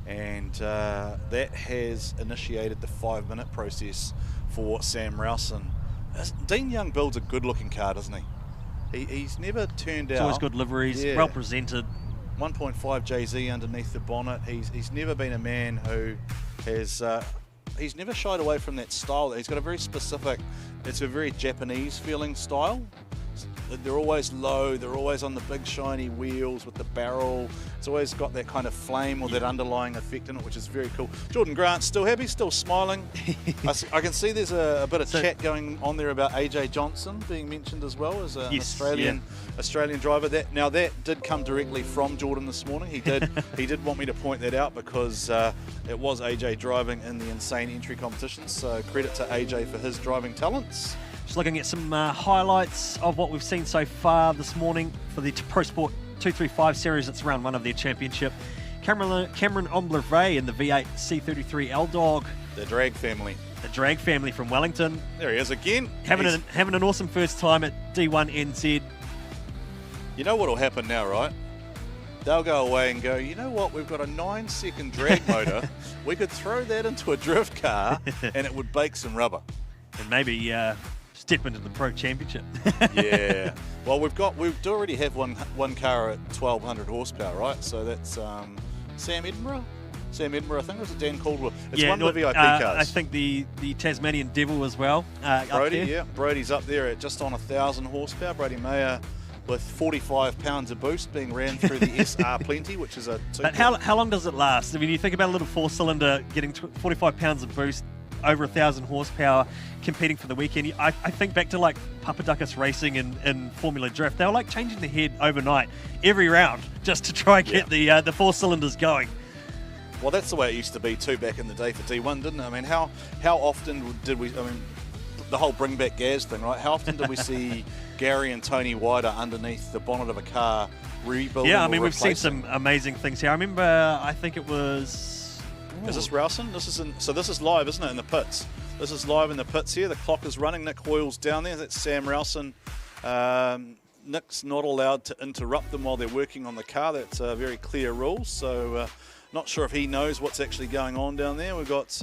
And that has initiated the 5-minute process for Sam Rowson. Dean Young builds a good-looking car, doesn't he? He's never turned out. It's always good liveries, well presented. 1.5 JZ underneath the bonnet. He's never been a man who has. He's never shied away from that style. He's got a very specific. It's a very Japanese-feeling style. They're always low, they're always on the big shiny wheels with the barrel. It's always got that kind of flame or that underlying effect in it, which is very cool. Jordan Grant's still happy, still smiling. I can see there's a bit of chat going on there about AJ Johnson being mentioned as well as an Australian driver. That did come directly from Jordan this morning. He did want me to point that out because it was AJ driving in the Insane Entry competition, so credit to AJ for his driving talents. Just looking at some highlights of what we've seen so far this morning for the Pro Sport 235 series. It's round 1 of their championship. Cameron Omblevray in the V8 C33 L-Dog. The drag family. The drag family from Wellington. There he is again. Having an awesome first time at D1NZ. You know what will happen now, right? They'll go away and go, you know what, we've got a 9-second drag motor. We could throw that into a drift car and it would bake some rubber. And maybe step into the Pro Championship. Yeah. Well, we already have one car at 1,200 horsepower, right? So that's Sam Edinburgh. Sam Edinburgh, I think, was it Dan Caldwell? It's one of the VIP cars. I think the Tasmanian Devil as well. Brody, yeah, Brody's up there at just on 1,000 horsepower. Brody Mayer with 45 pounds of boost being ran through the SR Plenty, which is a. But how long does it last? I mean, you think about a little 4-cylinder getting 45 pounds of boost, over 1,000 horsepower, competing for the weekend. I think back to like Papadakis racing in Formula Drift. They were like changing the head overnight every round just to try and get the 4 cylinders going. Well, that's the way it used to be too back in the day for D1, didn't it? I mean, how often did we? I mean, the whole bring back Gaz thing, right? How often did we see Gary and Tony Wider underneath the bonnet of a car rebuilding? Yeah, I mean, we've seen some amazing things here. I remember, I think it was. Is this Rowson? So this is live, isn't it, in the pits? This is live in the pits here. The clock is running. Nick Hoyle's down there. That's Sam Rowson. Nick's not allowed to interrupt them while they're working on the car. That's a very clear rule. So not sure if he knows what's actually going on down there. We've got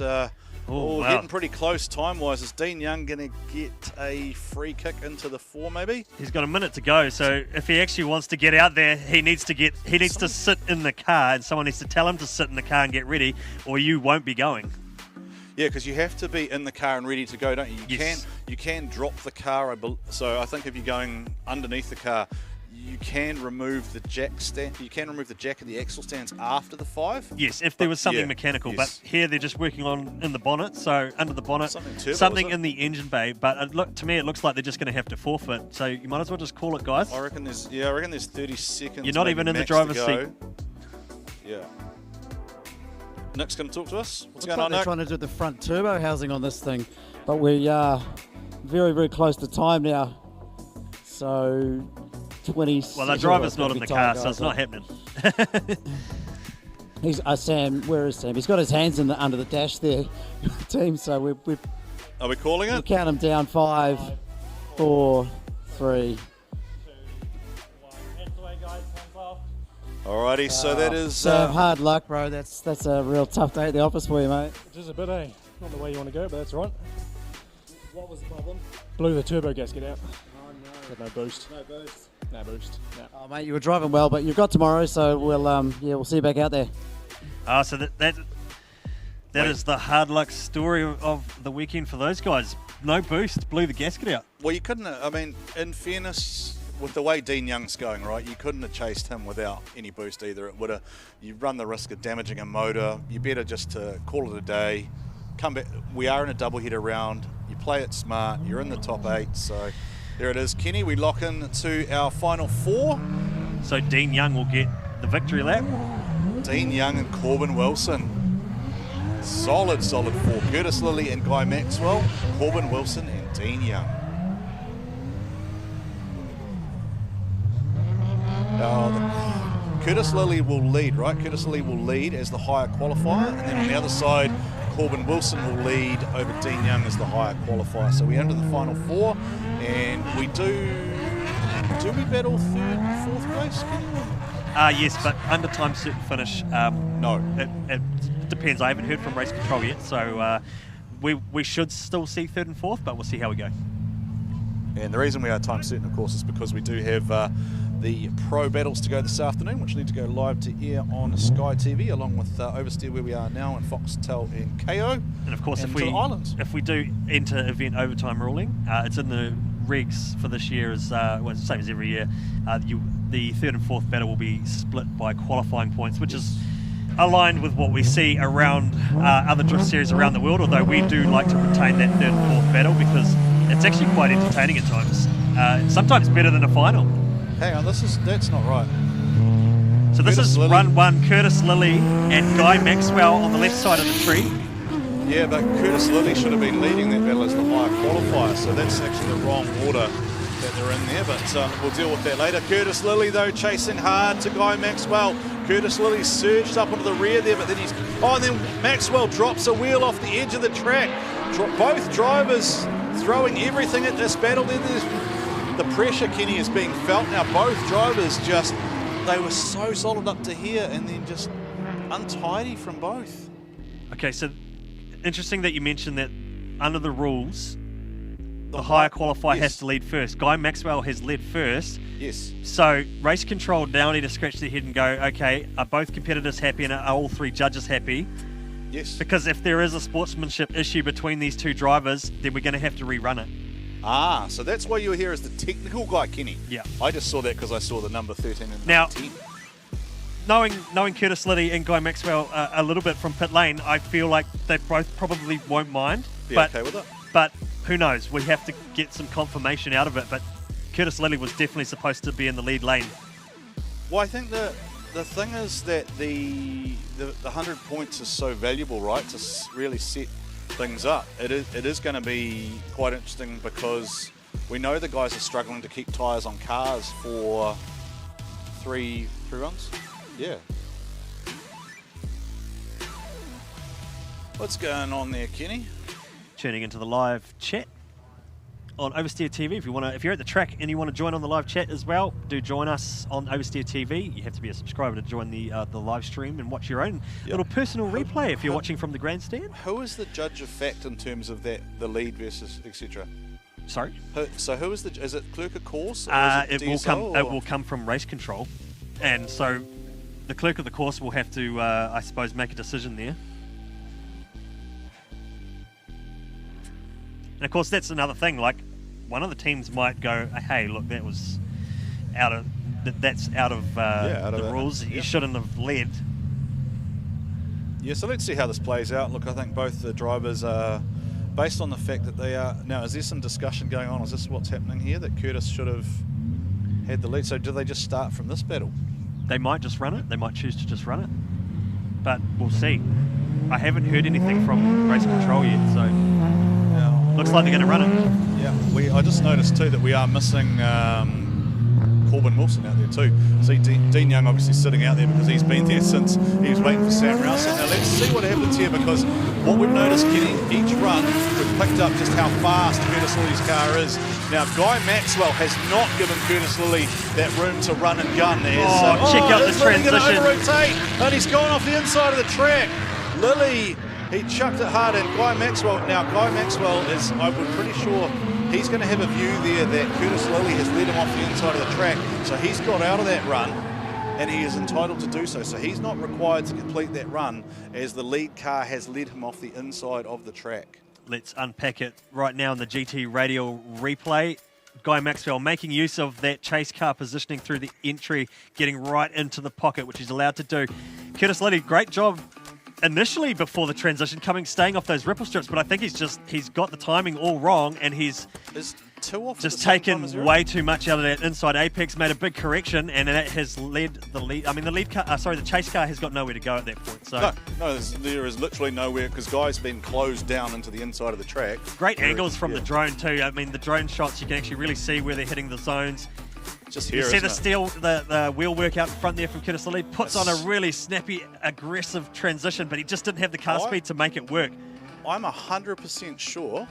getting pretty close time-wise. Is Dean Young going to get a free kick into the 4 maybe? He's got a minute to go, so if he actually wants to get out there, he needs to sit in the car, and someone needs to tell him to sit in the car and get ready, or you won't be going. Yeah, because you have to be in the car and ready to go, don't you? You can drop the car. So I think if you're going underneath the car, you can remove the jack stand. You can remove the jack and the axle stands after the 5. Yes, if there was something mechanical. Yes. But here they're just working on in the bonnet, so under the bonnet, something in the engine bay. But to me, it looks like they're just going to have to forfeit. So you might as well just call it, guys. I reckon there's 30 seconds. You're not even in the driver's seat. Yeah. Nick's going to talk to us. What's Looks going on, they're Nick? trying to do the front turbo housing on this thing, but we are very, very close to time now. So 20. Well, the driver's not in the car, so it's not happening. He's Sam. Where is Sam? He's got his hands under the dash there, team. So we are we calling it? We'll count them down. 5, 4, 3. Alrighty, so that is. Sam, hard luck, bro. That's a real tough day at the office for you, mate. Which is a bit, eh? Not the way you want to go, but that's right. What was the problem? Blew the turbo gasket out. Oh no. Got no boost. No boost. No boost. No. Oh mate, you were driving well, but you've got tomorrow, so we'll see you back out there. So that is the hard luck story of the weekend for those guys. No boost, blew the gasket out. Well, you couldn't. I mean, in fairness, with the way Dean Young's going, right, you couldn't have chased him without any boost either. It would have. You run the risk of damaging a motor. You better just to call it a day. Come back. We are in a double-header round. You play it smart. You're in the top 8. So there it is, Kenny. We lock in to our final 4. So Dean Young will get the victory lap. Dean Young and Corbin Wilson. Solid 4. Curtis Lilly and Guy Maxwell. Corbin Wilson and Dean Young. Curtis Lilly will lead, right? Curtis Lilly will lead as the higher qualifier, and then on the other side, Corbin Wilson will lead over Dean Young as the higher qualifier. So we're into the final 4, and we do we battle 3rd and 4th place? Yes, but under time certain finish, no. It depends. I haven't heard from race control yet, so we should still see 3rd and 4th, but we'll see how we go. And the reason we are time certain, of course, is because we do have the pro battles to go this afternoon, which need to go live to air on Sky TV, along with Oversteer, where we are now, and Foxtel and KO. And of course, and if we do enter event overtime ruling, it's in the regs for this year, as well, it's the same as every year. The 3rd and 4th battle will be split by qualifying points, which is aligned with what we see around other drift series around the world, although we do like to retain that 3rd and 4th battle because it's actually quite entertaining at times. Sometimes better than a final. Hang on, that's not right. So this is run 1, Curtis Lilly and Guy Maxwell on the left side of the tree. Yeah, but Curtis Lilly should have been leading that battle as the higher qualifier, so that's actually the wrong order that they're in there, but we'll deal with that later. Curtis Lilly, though, chasing hard to Guy Maxwell. Curtis Lilly surged up onto the rear there, but then and then Maxwell drops a wheel off the edge of the track. Both drivers throwing everything at this battle. The pressure, Kenny, is being felt now. Both drivers they were so solid up to here and then just untidy from both. Okay, so interesting that you mentioned that under the rules, the higher qualifier has to lead first. Guy Maxwell has led first. Yes. So race control now need to scratch their head and go, okay, are both competitors happy and are all 3 judges happy? Yes. Because if there is a sportsmanship issue between these 2 drivers, then we're going to have to rerun it. So that's why you were here as the technical guy, Kenny. Yeah. I just saw that because I saw the number 13 and now, 10. Knowing Curtis Lilly and Guy Maxwell a little bit from pit lane, I feel like they both probably won't mind. Okay with it. But who knows? We have to get some confirmation out of it. But Curtis Lilly was definitely supposed to be in the lead lane. Well, I think the thing is that the 100 points is so valuable, right, to really set things up. It is going to be quite interesting because we know the guys are struggling to keep tyres on cars for three runs. Yeah. What's going on there, Kenny? Tuning into the live chat on Oversteer TV. If you're at the track and you want to join on the live chat as well, do join us on Oversteer TV. You have to be a subscriber to join the live stream and watch your own little personal replay if you're watching from the grandstand. Who is the judge of fact in terms of the lead versus etc.? Sorry. So who is is it clerk of course? Or it will come from race control, and so the clerk of the course will have to, I suppose, make a decision there. And of course, that's another thing. Like, one of the teams might go, "Hey, look, that's out of the rules. You shouldn't have led." Yeah. So let's see how this plays out. Look, I think both the drivers are, based on the fact that they are now. Is there some discussion going on? Is this what's happening here? That Curtis should have had the lead. So do they just start from this battle? They might just run it. They might choose to just run it. But we'll see. I haven't heard anything from race control yet, so. Looks like they're going to run it. Yeah, I just noticed too that we are missing Corbin Wilson out there too. See Dean Young obviously sitting out there because he's been there since he was waiting for Sam Rouse. Now let's see what happens here, because what we've noticed, Kenny, each run we've picked up just how fast Curtis Lilly's car is. Now Guy Maxwell has not given Curtis Lilly that room to run and gun. Check out the transition. Rotate, and he's gone off the inside of the track. Lilly, he chucked it hard, and Guy Maxwell is, I'm pretty sure he's going to have a view there that Curtis Lilly has led him off the inside of the track. So he's got out of that run, and he is entitled to do so. So he's not required to complete that run, as the lead car has led him off the inside of the track. Let's unpack it right now in the GT radial replay. Guy Maxwell making use of that chase car positioning through the entry, getting right into the pocket, which he's allowed to do. Curtis Lilly, great job initially before the transition, staying off those ripple strips, but I think he's got the timing all wrong, and he's just taken way too much out of that inside apex, made a big correction, and it has led the lead. I mean, the chase car has got nowhere to go at that point. So no, there is literally nowhere, because Guy's been closed down into the inside of the track. Great angles from the drone too. I mean, the drone shots, you can actually really see where they're hitting the zones. Just You here, see the isn't it? steel, the wheel work out in front there from Curtis Lilly. Puts on a really snappy, aggressive transition, but he just didn't have the car speed to make it work. I'm 100% sure.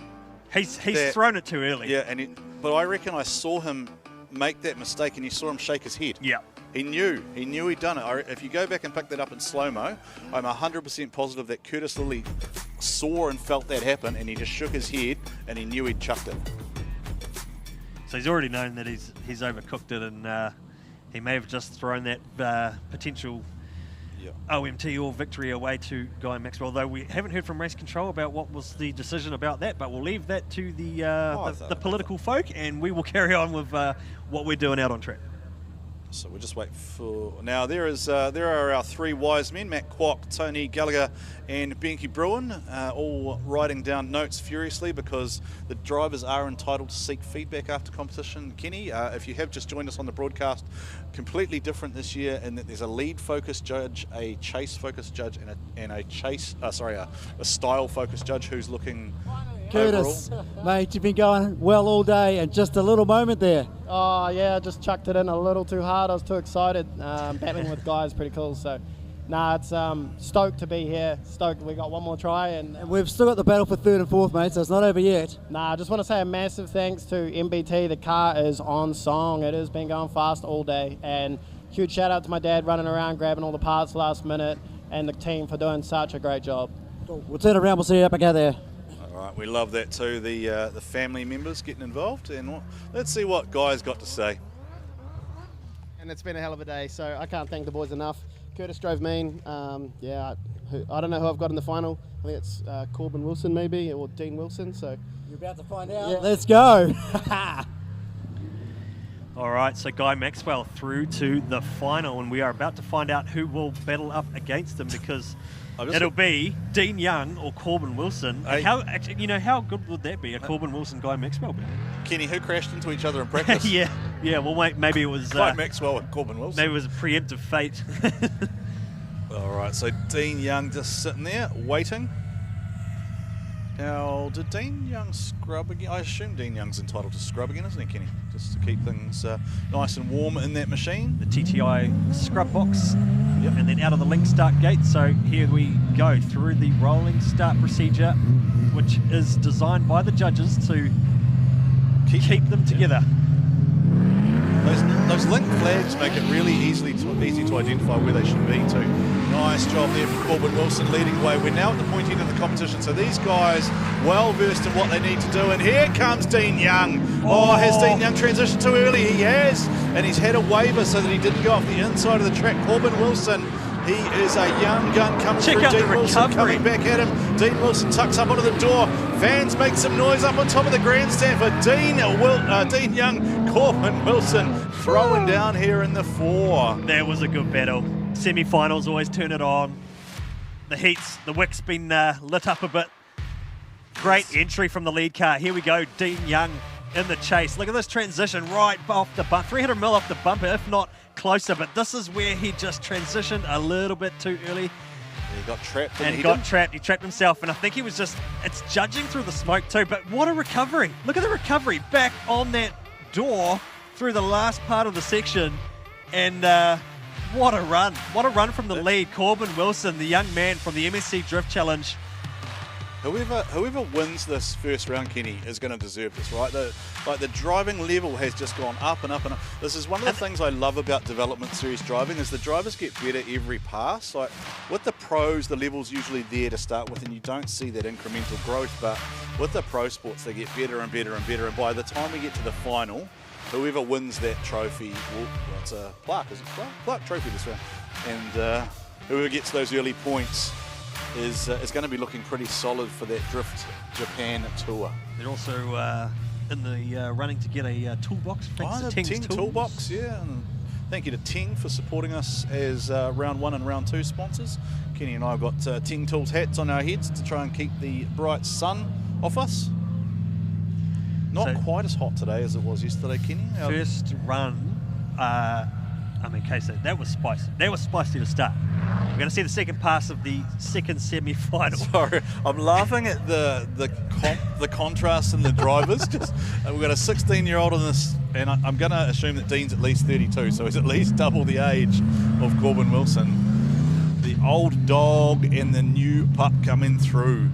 He's that- thrown it too early. Yeah, but I reckon I saw him make that mistake, and you saw him shake his head. Yeah. He knew he'd done it. If you go back and pick that up in slow-mo, I'm 100% positive that Curtis Lilly saw and felt that happen, and he just shook his head, and he knew he'd chucked it. So he's already known that he's overcooked it, and he may have just thrown that potential OMT or victory away to Guy Maxwell. Though we haven't heard from race control about what was the decision about that, but we'll leave that to the political folk, and we will carry on with what we're doing out on track. So we'll just wait for... Now there are our three wise men, Matt Kwok, Tony Gallagher and Bungy Bruin, all writing down notes furiously because the drivers are entitled to seek feedback after competition. Kenny, if you have just joined us on the broadcast, completely different this year in that there's a lead-focused judge, a chase-focused judge, and a style-focused judge who's looking Curtis, overall. mate, you've been going well all day and just a little moment there. Oh yeah, I just chucked it in a little too hard. I was too excited. Battling with guys, pretty cool. So, it's stoked to be here. Stoked we got one more try, and We've still got the battle for third and fourth, mate, so it's not over yet. I just want to say a massive thanks to MBT. The car is on song. It has been going fast all day, and huge shout out to my dad running around grabbing all the parts last minute, and the team for doing such a great job. We'll turn around, we'll see you up again there. All right, we love that too, the family members getting involved, and let's see what Guy's got to say. And it's been a hell of a day, so I can't thank the boys enough. Curtis drove mean. I don't know who I've got in the final. I think it's Corbin Wilson maybe, or Dean Wilson. So you're about to find out. Let's go. All right, so Guy Maxwell through to the final, and we are about to find out who will battle up against him because it'll be Dean Young or Corbin Wilson. Hey. How good would that be, a Corbin Wilson Guy Maxwell battle? Kenny, who crashed into each other in practice? yeah. Well, maybe it was Guy Maxwell and Corbin Wilson. Maybe it was a preemptive fate. All right, so Dean Young just sitting there waiting. Now, did Dean Young scrub again? I assume Dean Young's entitled to scrub again, isn't he, Kenny? Just to keep things nice and warm in that machine. The TTI scrub box, and then out of the link start gate. So here we go through the rolling start procedure, which is designed by the judges to keep them together. Those link flags make it really easy to identify where they should be too. Nice job there from Corbin Wilson leading the way. We're now at the point end of the competition, so these guys well versed in what they need to do. And here comes Dean Young. Has Dean Young transitioned too early? He has, and he's had a waiver so that he didn't go off the inside of the track. Corbin Wilson, he is a young gun coming through. Dean Wilson coming back at him. Dean Wilson tucks up onto the door. Fans make some noise up on top of the grandstand for Dean Young. Corbin Wilson throwing down here in the 4. That was a good battle. Semi-finals always turn it on. The wick's been lit up a bit. Great entry from the lead car. Here we go, Dean Young in the chase. Look at this transition right off the bump. 300 mil off the bumper, if not closer, but this is where he just transitioned a little bit too early. He got trapped. He trapped himself, and I think he was it's judging through the smoke too, but what a recovery. Look at the recovery back on that door through the last part of the section, and what a run. What a run from the lead. Corbin Wilson, the young man from the MSC Drift Challenge. Whoever wins this first round, Kenny, is going to deserve this, right? The driving level has just gone up and up and up. This is one of the things I love about development series driving is the drivers get better every pass. Like with the pros, the level's usually there to start with, and you don't see that incremental growth. But with the pro sports, they get better and better and better. And by the time we get to the final, whoever wins that trophy, it's a plaque, is it? Plaque trophy this round, and whoever gets those early points is going to be looking pretty solid for that Drift Japan tour. They're also in the running to get a toolbox. The Ting Toolbox, yeah. And thank you to Ting for supporting us as round 1 and round 2 sponsors. Kenny and I have got Ting Tools hats on our heads to try and keep the bright sun off us. Not quite as hot today as it was yesterday, Kenny. First run, I mean, Casey, that was spicy. That was spicy to start. We're going to see the second pass of the second semi-final. Sorry, I'm laughing at the contrast in the drivers. Just we've got a 16-year-old in this, and I'm going to assume that Dean's at least 32, so he's at least double the age of Corbin Wilson. The old dog and the new pup coming through.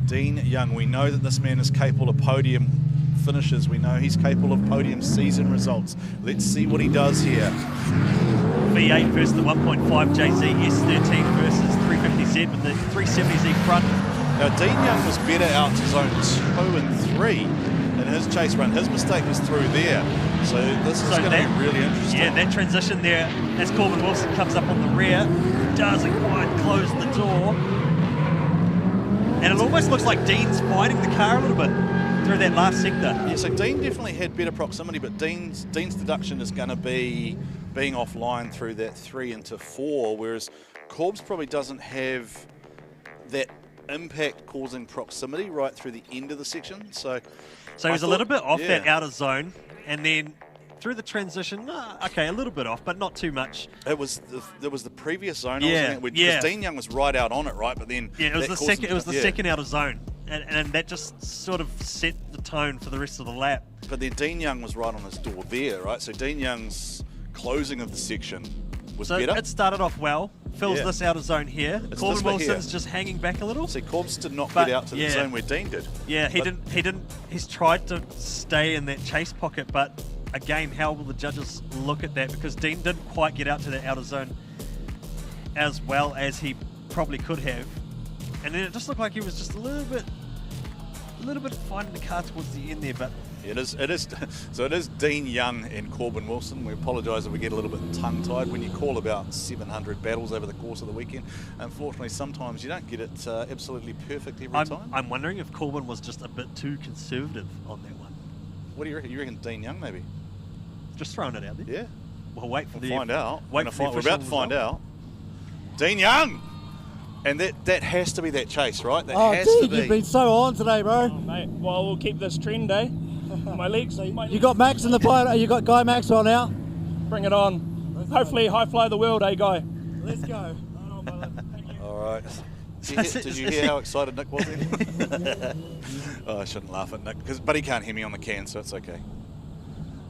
Dean Young, we know that this man is capable of podium finishes. We know he's capable of podium season results. Let's see what he does here. V8 versus the 1.5 JZ, S13 versus 350Z with the 370Z front. Now Dean Young was better out to zones 2 and 3 in his chase run. His mistake was through there. So this is going to be really interesting. Yeah, that transition there, as Corbin Wilson comes up on the rear, doesn't quite close the door. And it almost looks like Dean's fighting the car a little bit through that last sector. Yeah, so Dean definitely had better proximity, but Dean's deduction is going to be being offline through that 3 into 4, whereas Corbs probably doesn't have that impact causing proximity right through the end of the section. So he was a little bit off that outer zone, and then through the transition, okay, a little bit off, but not too much. There was the previous zone. Yeah, because Dean Young was right out on it, right? But then it was the second. It was the second outer zone, and that just sort of set the tone for the rest of the lap. But then Dean Young was right on his door there, right? So Dean Young's closing of the section was better. It started off well. Fills this outer zone here. Corbin Wilson's just hanging back a little. See, Corbs did not get out to the zone where Dean did. Yeah, he didn't. He's tried to stay in that chase pocket, but again, how will the judges look at that? Because Dean didn't quite get out to the outer zone as well as he probably could have, and then it just looked like he was just a little bit finding the car towards the end there, but. It is. So it is Dean Young and Corbin Wilson. We apologise if we get a little bit tongue-tied when you call about 700 battles over the course of the weekend. Unfortunately, sometimes you don't get it absolutely perfect every time. I'm wondering if Corbin was just a bit too conservative on that one. What do you reckon? You reckon Dean Young maybe? Just throwing it out there. Yeah. We'll wait for find out. We're about to find out. Dean Young! And that has to be that chase, right? That has to be. You've been so on today, bro. Oh, mate. Well, we'll keep this trend, eh? My legs. You got Max in the photo. You got Guy Maxwell now. Bring it on. Hopefully, high fly the world, eh, Guy? Let's go. All right. Did you hear how excited Nick was then? Oh, I shouldn't laugh at Nick, but he can't hear me on the can, so it's okay.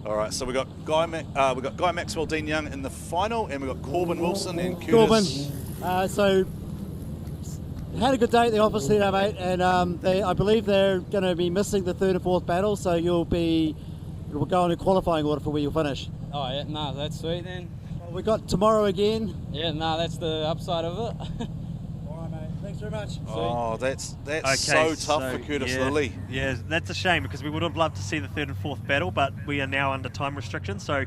All right, so we got Guy Maxwell, Dean Young in the final, and we got Corbin Wilson and Curtis. Corbin. So had a good day at the office today, mate, and I believe they're going to be missing the third and fourth battle, so you'll go in a qualifying order for where you'll finish. Oh yeah, no, that's sweet then. Well, we got tomorrow again. Yeah, no, that's the upside of it. All right, mate. Thanks very much. Oh, that's Okay, so tough for Curtis Lilly. Yeah, that's a shame because we would have loved to see the third and fourth battle, but we are now under time restrictions, so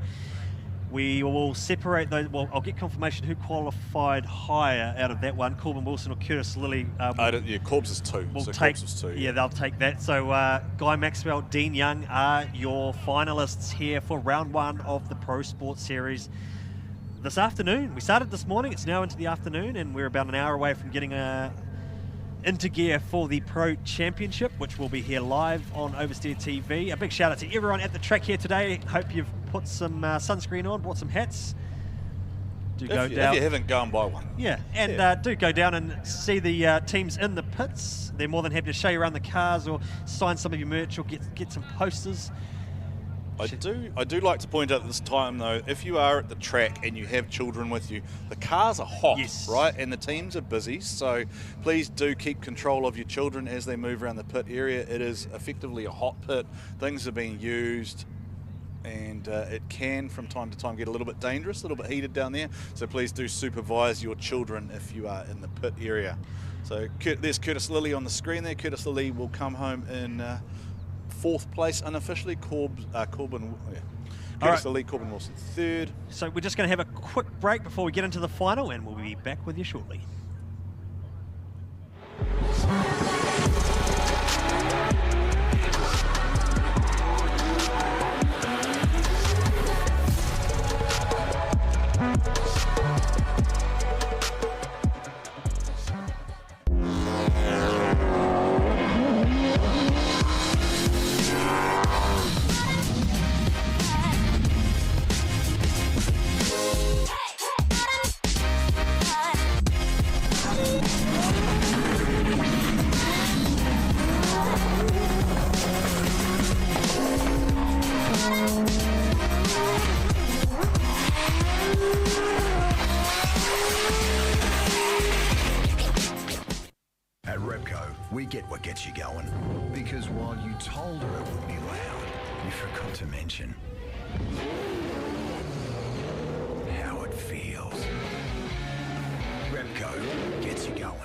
we will separate those. Well, I'll get confirmation who qualified higher out of that one, Corbin Wilson or Curtis Lilly. Corbs is 2. Take, Corbs is 2. Yeah, they'll take that. So Guy Maxwell, Dean Young are your finalists here for round 1 of the Pro Sport Series this afternoon. We started this morning, it's now into the afternoon, and we're about an hour away from getting into gear for the Pro Championship, which will be here live on Oversteer TV. A big shout out to everyone at the track here today. Hope you've put some sunscreen on, bought some hats. If you haven't, go and buy one. Yeah, and do go down and see the teams in the pits. They're more than happy to show you around the cars or sign some of your merch or get some posters. I do like to point out at this time though, if you are at the track and you have children with you, the cars are hot, right? And the teams are busy, so please do keep control of your children as they move around the pit area. It is effectively a hot pit. Things are being used, and it can from time to time get a little bit dangerous, a little bit heated down there. So please do supervise your children if you are in the pit area. So there's Curtis Lilly on the screen there. Curtis Lilly will come home in 4th place unofficially. Curtis Lilly, Corbin Wilson 3rd. So we're just going to have a quick break before we get into the final, and we'll be back with you shortly. get what gets you going. Because while you told her it would be loud, you forgot to mention how it feels. Repco gets you going.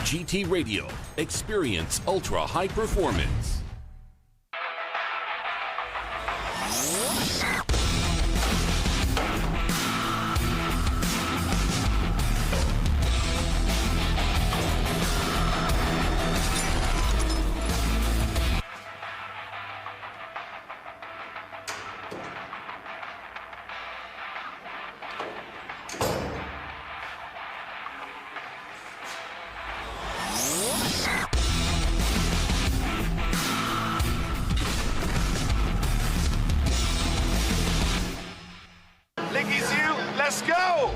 GT Radio. Experience ultra high performance.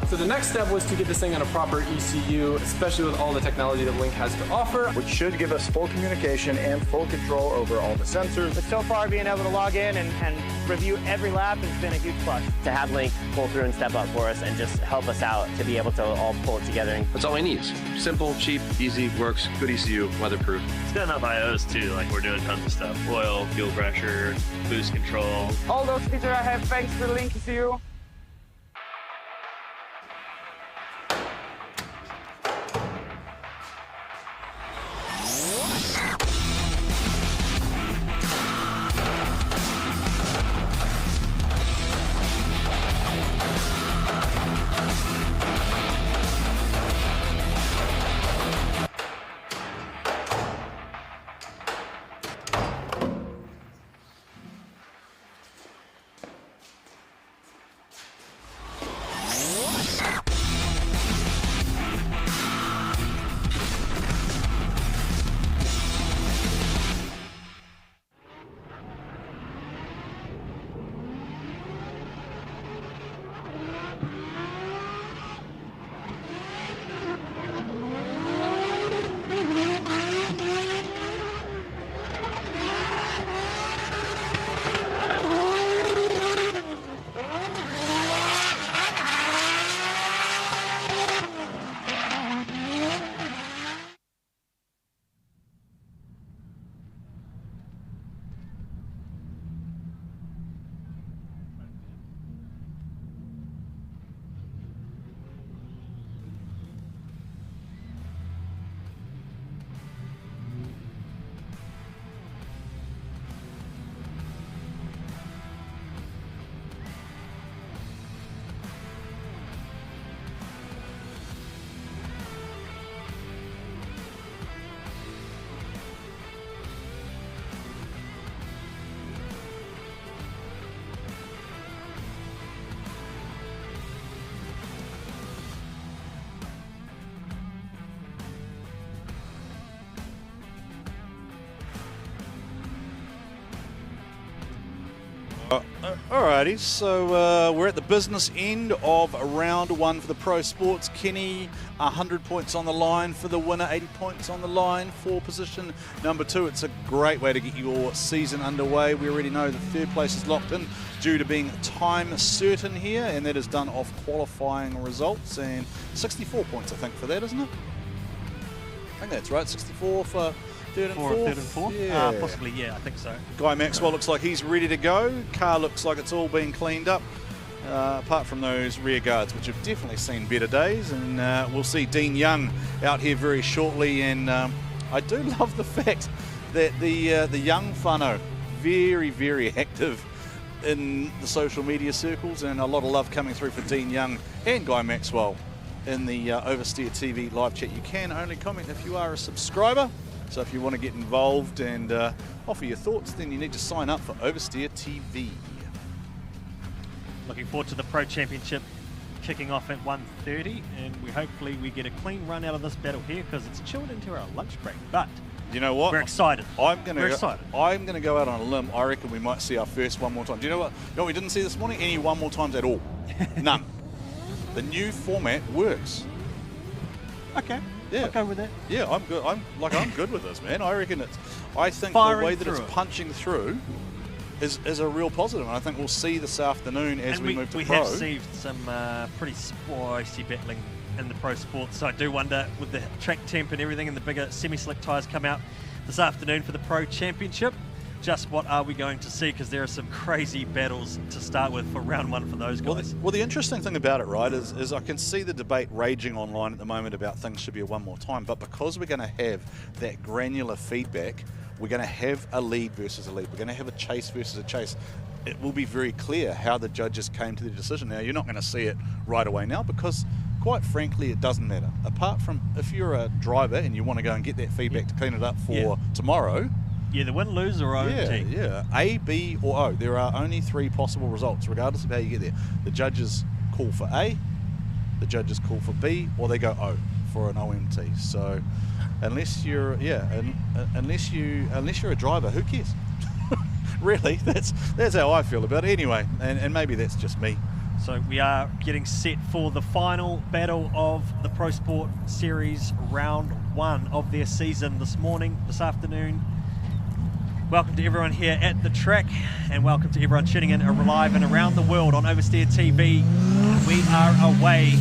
So the next step was to get this thing on a proper ECU, especially with all the technology that Link has to offer. Which should give us full communication and full control over all the sensors. But so far, being able to log in and review every lap has been a huge plus. To have Link pull through and step up for us and just help us out to be able to all pull it together. That's all we need. Simple, cheap, easy, works, good ECU, weatherproof. It's got enough IOs too, like we're doing tons of stuff. Oil, fuel pressure, boost control. All those features I have thanks to the Link ECU. Alrighty, so we're at the business end of round one for the Pro Sports. Kenny, 100 points on the line for the winner, 80 points on the line for position number 2. It's a great way to get your season underway. We already know the third place is locked in due to being time certain here, and that is done off qualifying results. And 64 points, I think, for that, isn't it? I think that's right, 64 for third and fourth. Yeah. Possibly, yeah, I think so. Guy Maxwell looks like he's ready to go. Car looks like it's all been cleaned up, apart from those rear guards, which have definitely seen better days. And we'll see Dean Young out here very shortly. And I do love the fact that the young whānau, very, very active in the social media circles, and a lot of love coming through for Dean Young and Guy Maxwell in the Oversteer TV live chat. You can only comment if you are a subscriber. So if you want to get involved and offer your thoughts, then you need to sign up for Oversteer TV. Looking forward to the Pro Championship kicking off at 1:30, and hopefully we get a clean run out of this battle here because it's chilled into our lunch break. But You know what? We're excited. I'm going We're excited. to go out on a limb. I reckon we might see our first one more time. Do you know what? You know what we didn't see this morning? Any one more times at all. None. The new format works. Okay. Yeah. I'll go with that. Yeah, I'm good. I'm good with this, man. I reckon I think Firing the way that through it's it. punching through is a real positive, and I think we'll see this afternoon as we move to we pro. have seen some pretty spicy battling in the pro sports, so I do wonder, with the track temp and everything and the bigger semi-slick tyres come out this afternoon for the Pro Championship, just what are we going to see? Because there are some crazy battles to start with for round one for those guys. Well, the interesting thing about it, right, is I can see the debate raging online at the moment about things should be a one more time, but because we're going to have that granular feedback, we're going to have a lead versus a lead. We're going to have a chase versus a chase. It will be very clear how the judges came to the decision. Now, you're not going to see it right away now because, quite frankly, it doesn't matter. Apart from if you're a driver and you want to go and get that feedback to clean it up for tomorrow. Yeah, the win, lose, or OMT. Yeah, A, B, or O. There are only 3 possible results, regardless of how you get there. The judges call for A, the judges call for B, or they go O for an OMT. So, unless you're unless you're a driver, who cares? Really, that's how I feel about it. Anyway, and maybe that's just me. So we are getting set for the final battle of the Pro Sport Series round 1 of their season this afternoon. Welcome to everyone here at the track, and welcome to everyone tuning in live and around the world on Oversteer TV. We are away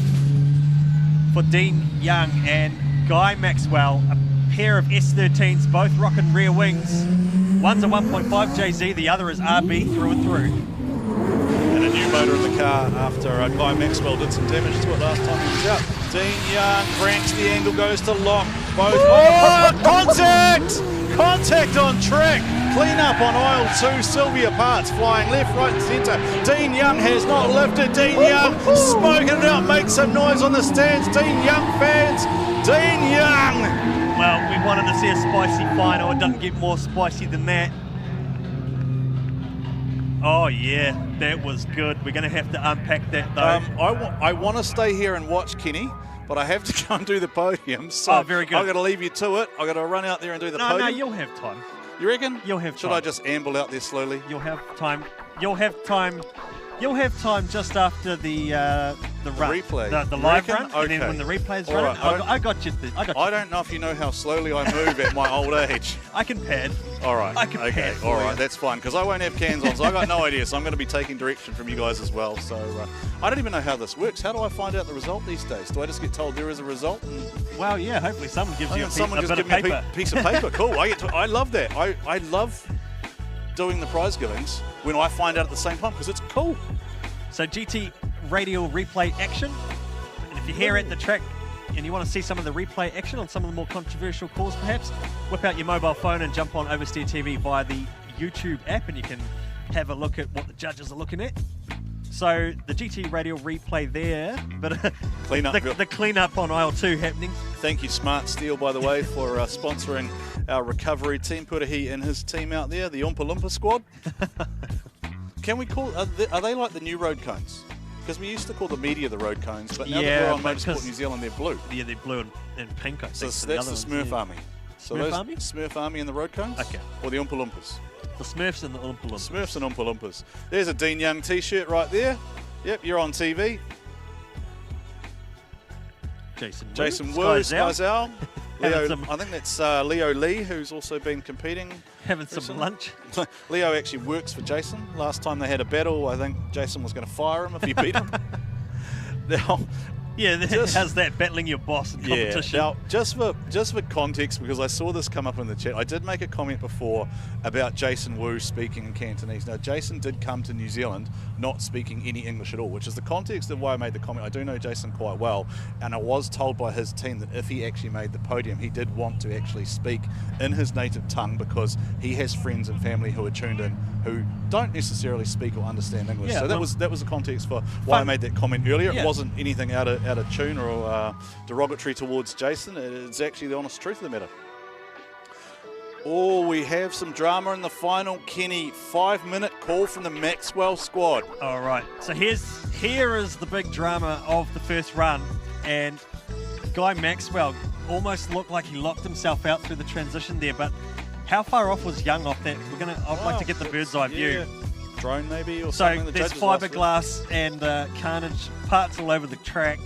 for Dean Young and Guy Maxwell, a pair of S13s, both rocking rear wings. One's a 1.5 JZ, the other is RB through and through. And a new motor in the car after Guy Maxwell did some damage to it last time he was out. Dean Young cranks the angle, goes to lock both. Oh, contact! Contact on track. Clean up on aisle 2. Sylvia Parts flying left, right and centre. Dean Young has not lifted. Dean Young smoking it out, makes some noise on the stands. Dean Young fans. Dean Young. Well, we wanted to see a spicy final. It doesn't get more spicy than that. Oh yeah, that was good. We're going to have to unpack that though. I want to stay here and watch Kenny, but I have to go and do the podium. So very good. I've got to leave you to it. I've got to run out there and do the podium. No, you'll have time. You reckon? You'll have time. Should I just amble out there slowly? You'll have time. You'll have time. You'll have time just after the run, replay, the You live reckon? run, Okay. and then when the replay's All running. right. I got you. I don't know if you know how slowly I move at my old age. I can pad. All right. I can okay. pad for All right. you. That's fine because I won't have cans on, so I got no idea. So I'm going to be taking direction from you guys as well. So I don't even know how this works. How do I find out the result these days? Do I just get told there is a result? Well, yeah. Hopefully, someone gives you a someone bit just of give me paper. a piece of paper. Cool. I love that. I love doing the prize givings when I find out at the same time because it's cool. So GT radial replay action. And if you're here at the track and you want to see some of the replay action on some of the more controversial calls perhaps, whip out your mobile phone and jump on Oversteer TV via the YouTube app and you can have a look at what the judges are looking at. So the GT radial replay there, but Clean up. the clean-up on aisle 2 happening. Thank you, Smart Steel, by the way, for sponsoring our recovery team. Putahi and his team out there, the Oompa Loompa squad. Can we call, are they like the new road cones? Because we used to call the media the road cones, but now that we're on Motorsport New Zealand, they're blue. Yeah, they're blue and pink, I think. So that's the Smurf Army. So Smurf those Army? Smurf Army and the road cones? Okay. Or the Oompa Loompas? The Smurfs and the Oompa Loompas. Smurfs and Oompa Loompas. There's a Dean Young t-shirt right there. Yep, you're on TV. Jason Wu, Skyzell. Leo, I think that's Leo Lee, who's also been competing. Having some lunch. Leo actually works for Jason. Last time they had a battle, I think Jason was going to fire him if he beat him. Now, yeah, how's that, battling your boss in competition? Yeah. Now, just for context, because I saw this come up in the chat, I did make a comment before about Jason Wu speaking in Cantonese. Now, Jason did come to New Zealand not speaking any English at all, which is the context of why I made the comment. I do know Jason quite well, and I was told by his team that if he actually made the podium, he did want to actually speak in his native tongue because he has friends and family who are tuned in who don't necessarily speak or understand English. Yeah, so that was the context for why I made that comment earlier. Yeah. It wasn't anything out of tune or derogatory towards Jason. It's actually the honest truth of the matter. Oh, we have some drama in the final. Kenny, 5-minute call from the Maxwell squad. All right, so here is the big drama of the first run, and Guy Maxwell almost looked like he locked himself out through the transition there, but how far off was Young off that? I'd like to get the bird's eye view. Drone maybe or so something. The there's judges asked for. fiberglass and carnage parts all over the track.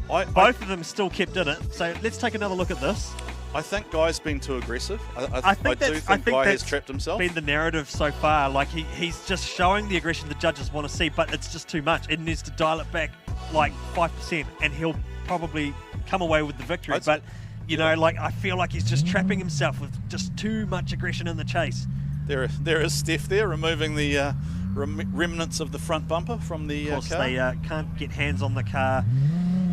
Both of them still kept in it. So let's take another look at this. I think Guy's been too aggressive. I do think Guy has trapped himself. Been the narrative so far. Like he's just showing the aggression the judges want to see, but it's just too much. It needs to dial it back like 5%, and he'll probably come away with the victory. But you know, like I feel like he's just trapping himself with just too much aggression in the chase. There is Steph there removing the remnants of the front bumper from the car. Of course, they can't get hands on the car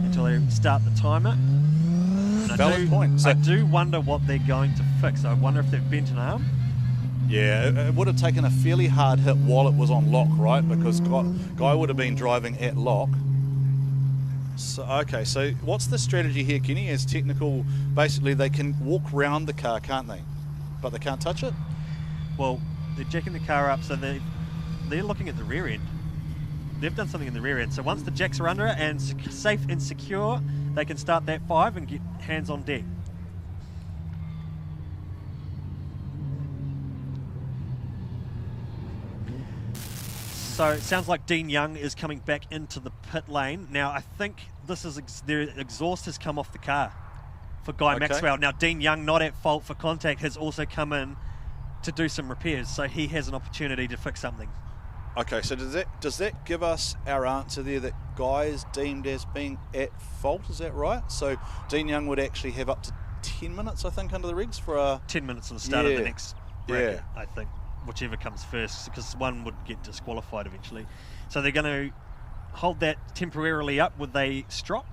until they start the timer. Valid point. So I do wonder what they're going to fix. I wonder if they've bent an arm. Yeah, it would have taken a fairly hard hit while it was on lock, right? Because Guy would have been driving at lock. So, okay, so what's the strategy here, Kenny? As technical, basically they can walk round the car, can't they? But they can't touch it? Well, they're jacking the car up, so they're looking at the rear end. They've done something in the rear end. So once the jacks are under it and safe and secure, they can start that 5 and get hands on deck. So it sounds like Dean Young is coming back into the pit lane. Now I think this is their exhaust has come off the car for Guy Maxwell. Now Dean Young, not at fault for contact, has also come in to do some repairs, so he has an opportunity to fix something. Okay, so does that give us our answer there that Guy is deemed as being at fault? Is that right? So Dean Young would actually have up to 10 minutes, I think, under the regs for a 10 minutes at the start of the next bracket, I think, whichever comes first, because one would get disqualified eventually. So they're going to hold that temporarily up with a strop.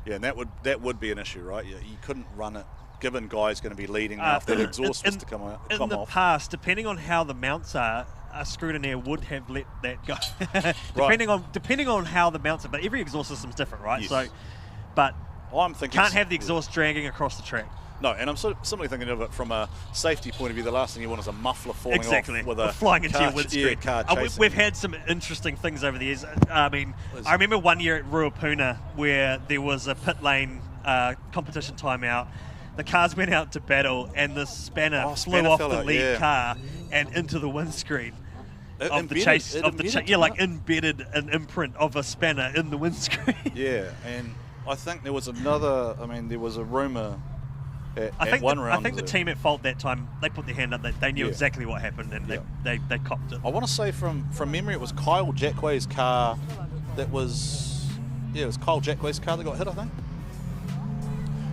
Yeah, and that would be an issue, right? You couldn't run it. Given Guy's going to be leading now, if that exhaust was to come off. In the past, depending on how the mounts are, a scrutineer would have let that go. depending on how the mounts are, but every exhaust system's different, right? Yes. So, but I'm thinking can't have the exhaust dragging across the track. No, and I'm simply thinking of it from a safety point of view. The last thing you want is a muffler falling off with or flying into your Yeah, windscreen. car We've had some interesting things over the years. I mean, I remember one year at Ruapuna where there was a pit lane competition timeout. The cars went out to battle, and the spanner flew off the lead car and into the windscreen of the chase. Embedded an imprint of a spanner in the windscreen. Yeah, and I think there was another. I mean, there was a rumor. I think the team at fault that time, they put their hand up. They knew exactly what happened, and they copped it. I want to say from memory, it was Kyle Jackway's car. It was Kyle Jackway's car that got hit, I think.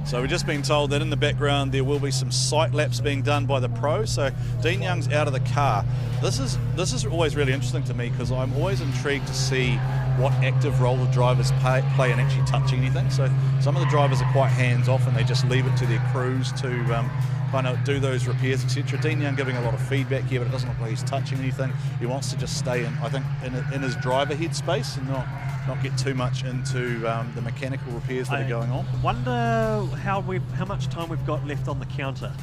So we've just been told that in the background there will be some sight laps being done by the pro. So Dean Young's out of the car. This is always really interesting to me because I'm always intrigued to see what active role the drivers play in actually touching anything. So some of the drivers are quite hands off and they just leave it to their crews to kind of do those repairs, etc. Dean Young giving a lot of feedback here, but it doesn't look like he's touching anything. He wants to just stay in, I think, in his driver headspace and not get too much into the mechanical repairs that are going on. I wonder how much time we've got left on the counter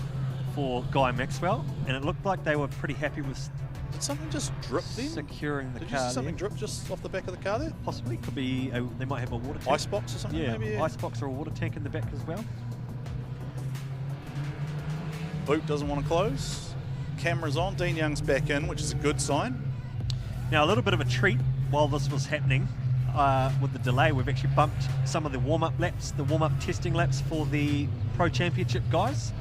for Guy Maxwell, and it looked like they were pretty happy with. Did something just drip then? Securing the car. Did you see something drip just off the back of the car there? Possibly. Could be. They might have a water tank. Icebox or something. Yeah, maybe. Icebox or a water tank in the back as well. Boot doesn't want to close. Camera's on. Dean Young's back in, which is a good sign. Now a little bit of a treat while this was happening. With the delay, we've actually bumped some of the warm-up laps, the warm-up testing laps for the Pro Championship guys.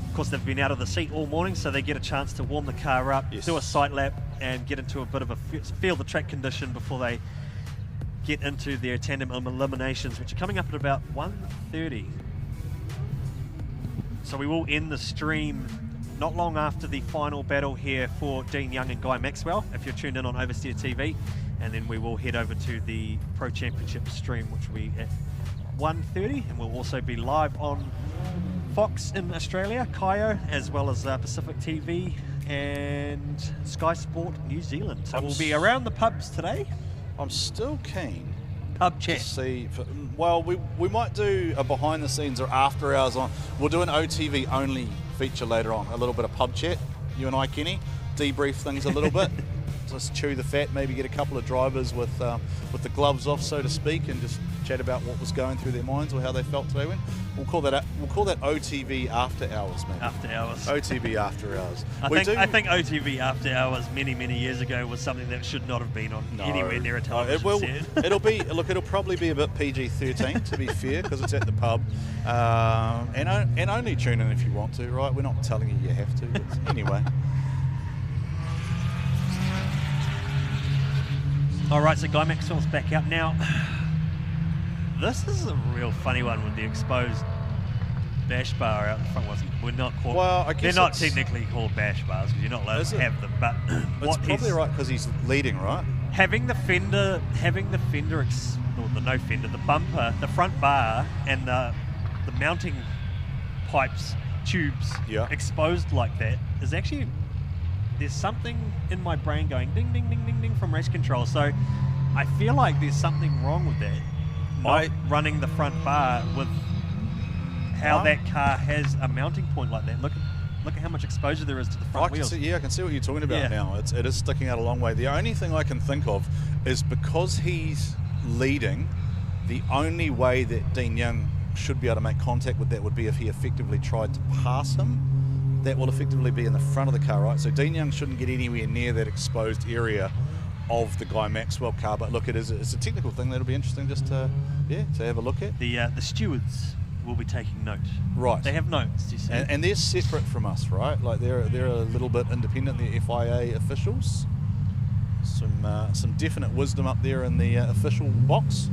Of course, they've been out of the seat all morning, so they get a chance to warm the car up, do a sight lap, and get into a bit of a feel the track condition before they get into their tandem eliminations, which are coming up at about 1:30. So we will end the stream not long after the final battle here for Dean Young and Guy Maxwell, if you're tuned in on Oversteer TV. And then we will head over to the Pro Championship stream, which will be at 1:30, and we'll also be live on Fox in Australia, Kaio, as well as Pacific TV and Sky Sport New Zealand. So we'll be around the pubs today. I'm still keen. Pub chat. To see. Well, we might do a behind the scenes or after hours on. We'll do an OTV only feature later on. A little bit of pub chat. You and I, Kenny, debrief things a little bit. just chew the fat, maybe get a couple of drivers with the gloves off, so to speak, and just chat about what was going through their minds or how they felt today. We'll call that OTV after hours, maybe. After hours. OTV after hours. I think OTV after hours many years ago was something that should not have been on anywhere near a television set. It'll probably be a bit PG-13 to be fair, because it's at the pub, and only tune in if you want to, right? We're not telling you have to, but anyway. All right, so Guy Maxwell's back out now. This is a real funny one with the exposed bash bar out in front. We're not called. Well, I guess they're not technically called bash bars because you're not allowed to have them. But it's probably right because he's leading, right? Having the fender, the bumper, the front bar, and the mounting pipes, tubes exposed like that is actually. There's something in my brain going ding, ding, ding, ding, ding from race control. So I feel like there's something wrong with that. Not running the front bar with how that car has a mounting point like that. Look at how much exposure there is to the front wheels. I can see what you're talking about now. It is sticking out a long way. The only thing I can think of is because he's leading, the only way that Dean Young should be able to make contact with that would be if he effectively tried to pass him. That will effectively be in the front of the car, right? So Dean Young shouldn't get anywhere near that exposed area of the Guy Maxwell car. But look, it's a technical thing that'll be interesting just to have a look at. The stewards will be taking note. Right. They have notes, you see. And they're separate from us, right? Like they're a little bit independent, the FIA officials. Some definite wisdom up there in the official box.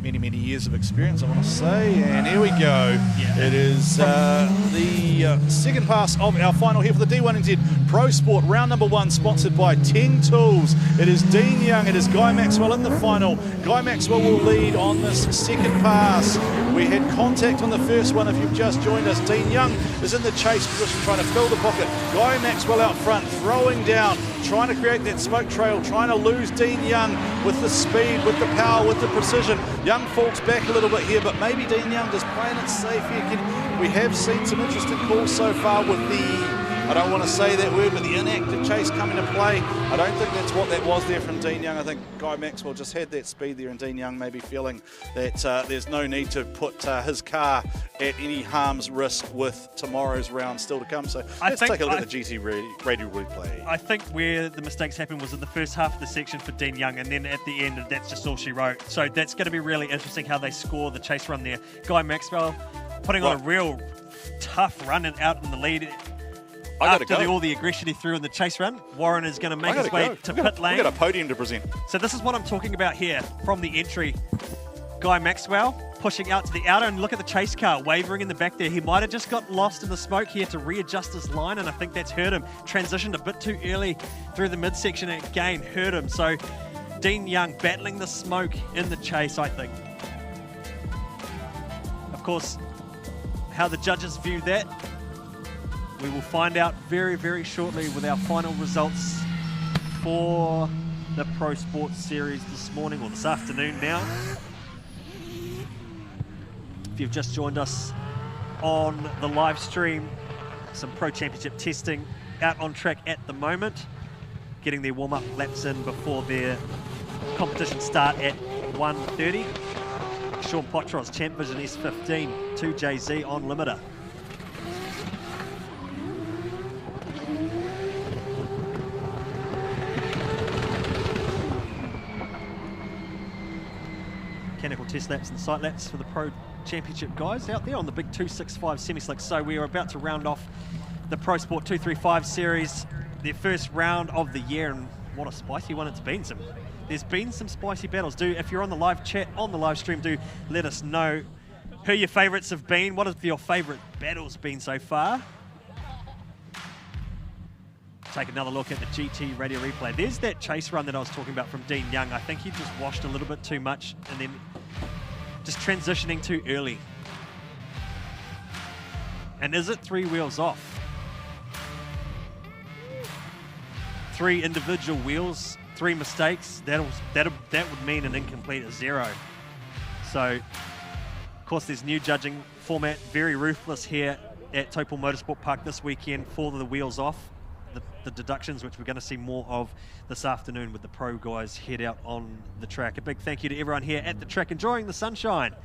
Many years of experience, I want to say. And here we go. Yeah. It is the second pass of our final here for the D1NZ Pro-Sport round number 1, sponsored by Ting Tools. It is Dean Young, it is Guy Maxwell in the final. Guy Maxwell will lead on this second pass. We had contact on the first one if you've just joined us. Dean Young is in the chase position trying to fill the pocket. Guy Maxwell out front, throwing down, trying to create that smoke trail, trying to lose Dean Young with the speed, with the power, with the precision. Young falls back a little bit here, but maybe Dean Young just playing it safe here. We have seen some interesting calls so far with the, I don't want to say that word, but the inactive chase coming to play. I don't think that's what that was there from Dean Young. I think Guy Maxwell just had that speed there, and Dean Young maybe feeling that there's no need to put his car at any harm's risk with tomorrow's round still to come. So let's take a look at the GT radio replay. I think where the mistakes happened was in the first half of the section for Dean Young, and then at the end, that's just all she wrote. So that's going to be really interesting how they score the chase run there. Guy Maxwell putting on a real tough run and out in the lead. After all the aggression he threw in the chase run, Warren is going to make his way to pit lane. We've got a podium to present. So this is what I'm talking about here from the entry. Guy Maxwell pushing out to the outer, and look at the chase car wavering in the back there. He might have just got lost in the smoke here to readjust his line, and I think that's hurt him. Transitioned a bit too early through the midsection, and again hurt him. So Dean Young battling the smoke in the chase, I think. Of course, how the judges view that, we will find out very shortly with our final results for the Pro Sports Series this morning, or this afternoon now. If you've just joined us on the live stream, some Pro Championship testing out on track at the moment, getting their warm-up laps in before their competition start at 1:30. Sean Potros, Champ Vision S15, 2JZ on limiter. Mechanical test laps and sight laps for the Pro Championship guys out there on the big 265 semi-slick. So we are about to round off the Pro Sport 235 series, their first round of the year, and what a spicy one it's been. There's been some spicy battles. If you're on the live chat, on the live stream, do let us know who your favourites have been. What have your favourite battles been so far? Take another look at the GT radio replay. There's that chase run that I was talking about from Dean Young. I think he just washed a little bit too much and then just transitioning too early. And is it 3 wheels off? 3 individual wheels, 3 mistakes, that would mean an incomplete, a 0. So, of course, there's new judging format, very ruthless here at Taupo Motorsport Park this weekend for the wheels off. the deductions, which we're going to see more of this afternoon with the pro guys head out on the track. A big thank you to everyone here at the track enjoying the sunshine.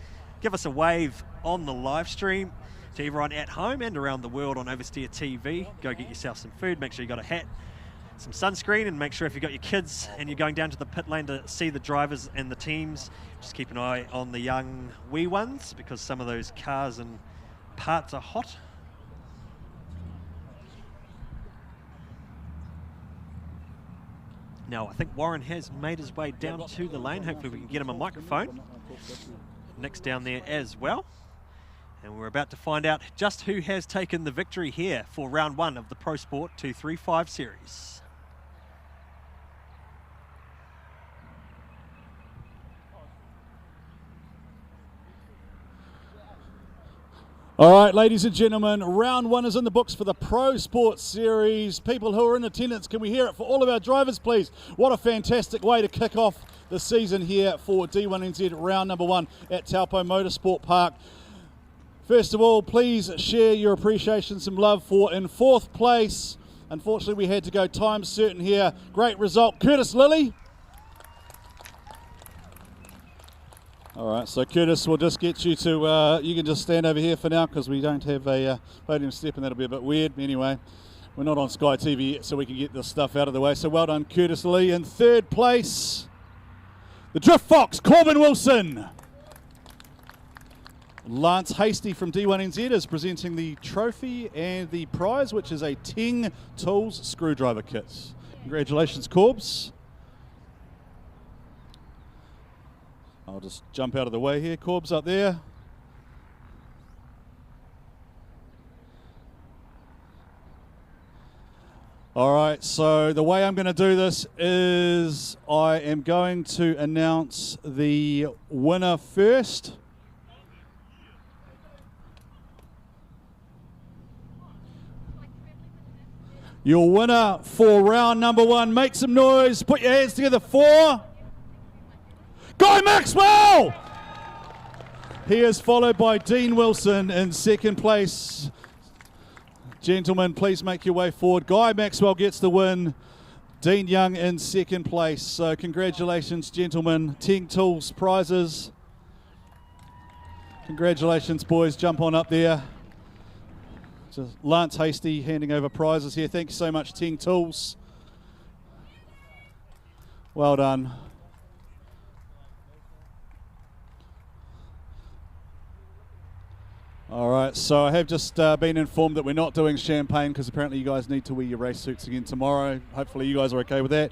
Give us a wave on the live stream. To everyone at home and around the world on Oversteer TV, go get yourself some food, make sure you got a hat, some sunscreen, and make sure if you've got your kids and you're going down to the pit lane to see the drivers and the teams, just keep an eye on the young wee ones, because some of those cars and parts are hot. Now, I think Warren has made his way down to the lane. Hopefully we can get him a microphone. Nick's down there as well. And we're about to find out just who has taken the victory here for round 1 of the Pro Sport 235 series. All right, ladies and gentlemen, round 1 is in the books for the Pro Sport Series. People who are in attendance, can we hear it for all of our drivers, please? What a fantastic way to kick off the season here for D1NZ round number 1 at Taupo Motorsport Park. First of all, please share your appreciation, some love for in 4th place. Unfortunately, we had to go time certain here. Great result, Curtis Lilly. All right, so Curtis, we'll just get you to, you can just stand over here for now because we don't have a podium step and that'll be a bit weird. Anyway, we're not on Sky TV yet, so we can get this stuff out of the way. So well done, Curtis Lee. In 3rd place, the Drift Fox, Corbin Wilson. Lance Hasty from D1NZ is presenting the trophy and the prize, which is a Ting Tools screwdriver kit. Congratulations, Corbs. I'll just jump out of the way here. Corbs up there. All right, so the way I'm going to do this is I am going to announce the winner first. Your winner for round number 1, make some noise, put your hands together for Guy Maxwell! He is followed by Dean Wilson in 2nd place. Gentlemen, please make your way forward. Guy Maxwell gets the win. Dean Young in 2nd place. So congratulations, gentlemen. Ting Tools prizes. Congratulations, boys. Jump on up there. So Lance Hasty handing over prizes here. Thank you so much, Ting Tools. Well done. All right, so I have just been informed that we're not doing champagne because apparently you guys need to wear your race suits again tomorrow. Hopefully you guys are okay with that.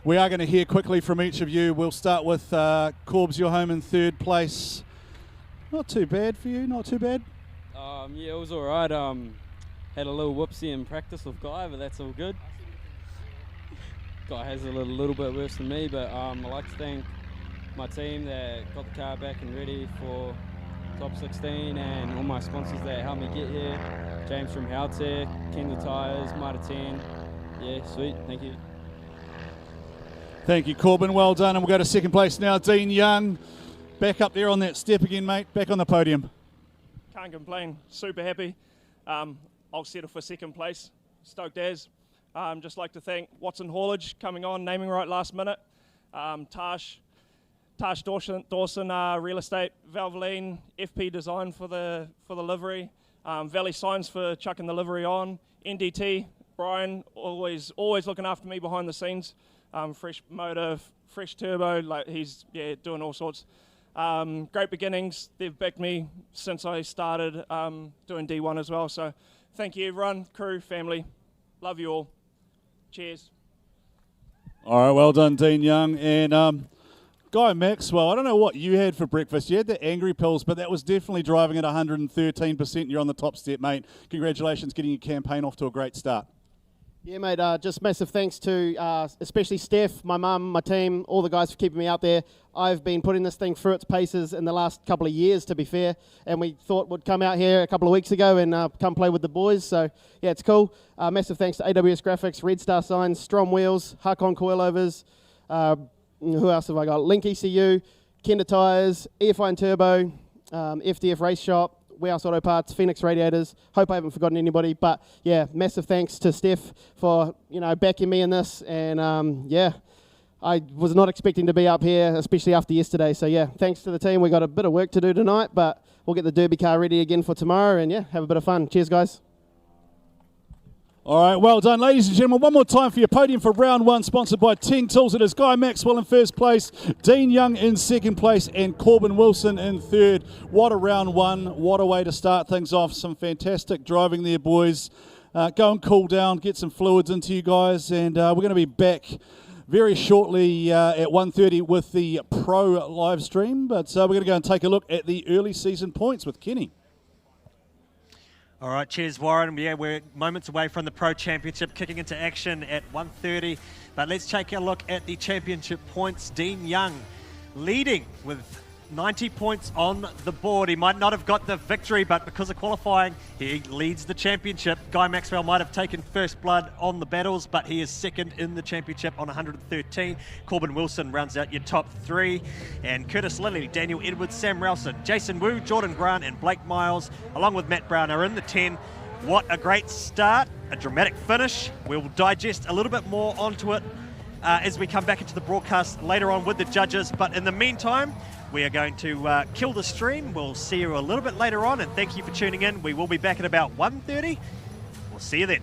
We are going to hear quickly from each of you. We'll start with Corbs, you're home in 3rd place. Not too bad for you, not too bad. Yeah, it was all right. Had a little whoopsie in practice with Guy, but that's all good. Guy has a little bit worse than me, but I'd like to thank my team that got the car back and ready for top 16 and all my sponsors that helped me get here. James from Haltech, Kendall Tyres, Mitre 10. Yeah, sweet, thank you. Thank you, Corbin, well done. And we'll go to 2nd place now. Dean Young, back up there on that step again, mate, back on the podium. Can't complain, super happy. I'll settle for 2nd place, stoked as. Just like to thank Watson Haulage coming on, naming right last minute. Tash Dawson, Real Estate, Valvoline, FP Design for the livery, Valley Signs for chucking the livery on, NDT, Brian, always looking after me behind the scenes, fresh motor, fresh turbo, like he's doing all sorts. Great beginnings, they've backed me since I started doing D1 as well, so thank you everyone, crew, family, love you all, cheers. All right, well done Dean Young. And Guy Maxwell, I don't know what you had for breakfast. You had the Angry Pills, but that was definitely driving at 113%. You're on the top step, mate. Congratulations getting your campaign off to a great start. Yeah, mate, just massive thanks to especially Steph, my mum, my team, all the guys for keeping me out there. I've been putting this thing through its paces in the last couple of years, to be fair, and we thought we'd come out here a couple of weeks ago and come play with the boys, so yeah, it's cool. Massive thanks to AWS Graphics, Red Star Signs, Strom Wheels, Hakon Coilovers, who else have I got? Link ECU, Kenda Tyres, EFI and Turbo, FDF Race Shop, Warehouse Auto Parts, Phoenix Radiators. Hope I haven't forgotten anybody, but yeah, massive thanks to Steph for backing me in this, and yeah, I was not expecting to be up here, especially after yesterday. So yeah, thanks to the team. We got a bit of work to do tonight, but we'll get the derby car ready again for tomorrow, and yeah, have a bit of fun. Cheers, guys. All right, well done, ladies and gentlemen. One more time for your podium for round one, sponsored by Ting Tools. It is Guy Maxwell in first place, Dean Young in second place, and Corbin Wilson in third. What a round one. What a way to start things off. Some fantastic driving there, boys. Go and cool down, get some fluids into you guys, and we're going to be back very shortly at 1:30 with the Pro live stream. But we're going to go and take a look at the early season points with Kenny. All right, cheers, Warren. Yeah, we're moments away from the Pro Championship kicking into action at 1:30. But let's take a look at the championship points. Dean Young leading with 90 points on the board. He might not have got the victory, but because of qualifying, he leads the championship. Guy Maxwell might have taken first blood on the battles, but he is second in the championship on 113. Corbin Wilson rounds out your top three. And Curtis Lilly, Daniel Edwards, Sam Ralston, Jason Wu, Jordan Grant, and Blake Miles, along with Matt Brown, are in the 10. What a great start, a dramatic finish. We'll digest a little bit more onto it as we come back into the broadcast later on with the judges. But in the meantime, we are going to kill the stream. We'll see you a little bit later on, and thank you for tuning in. We will be back at about 1:30. We'll see you then.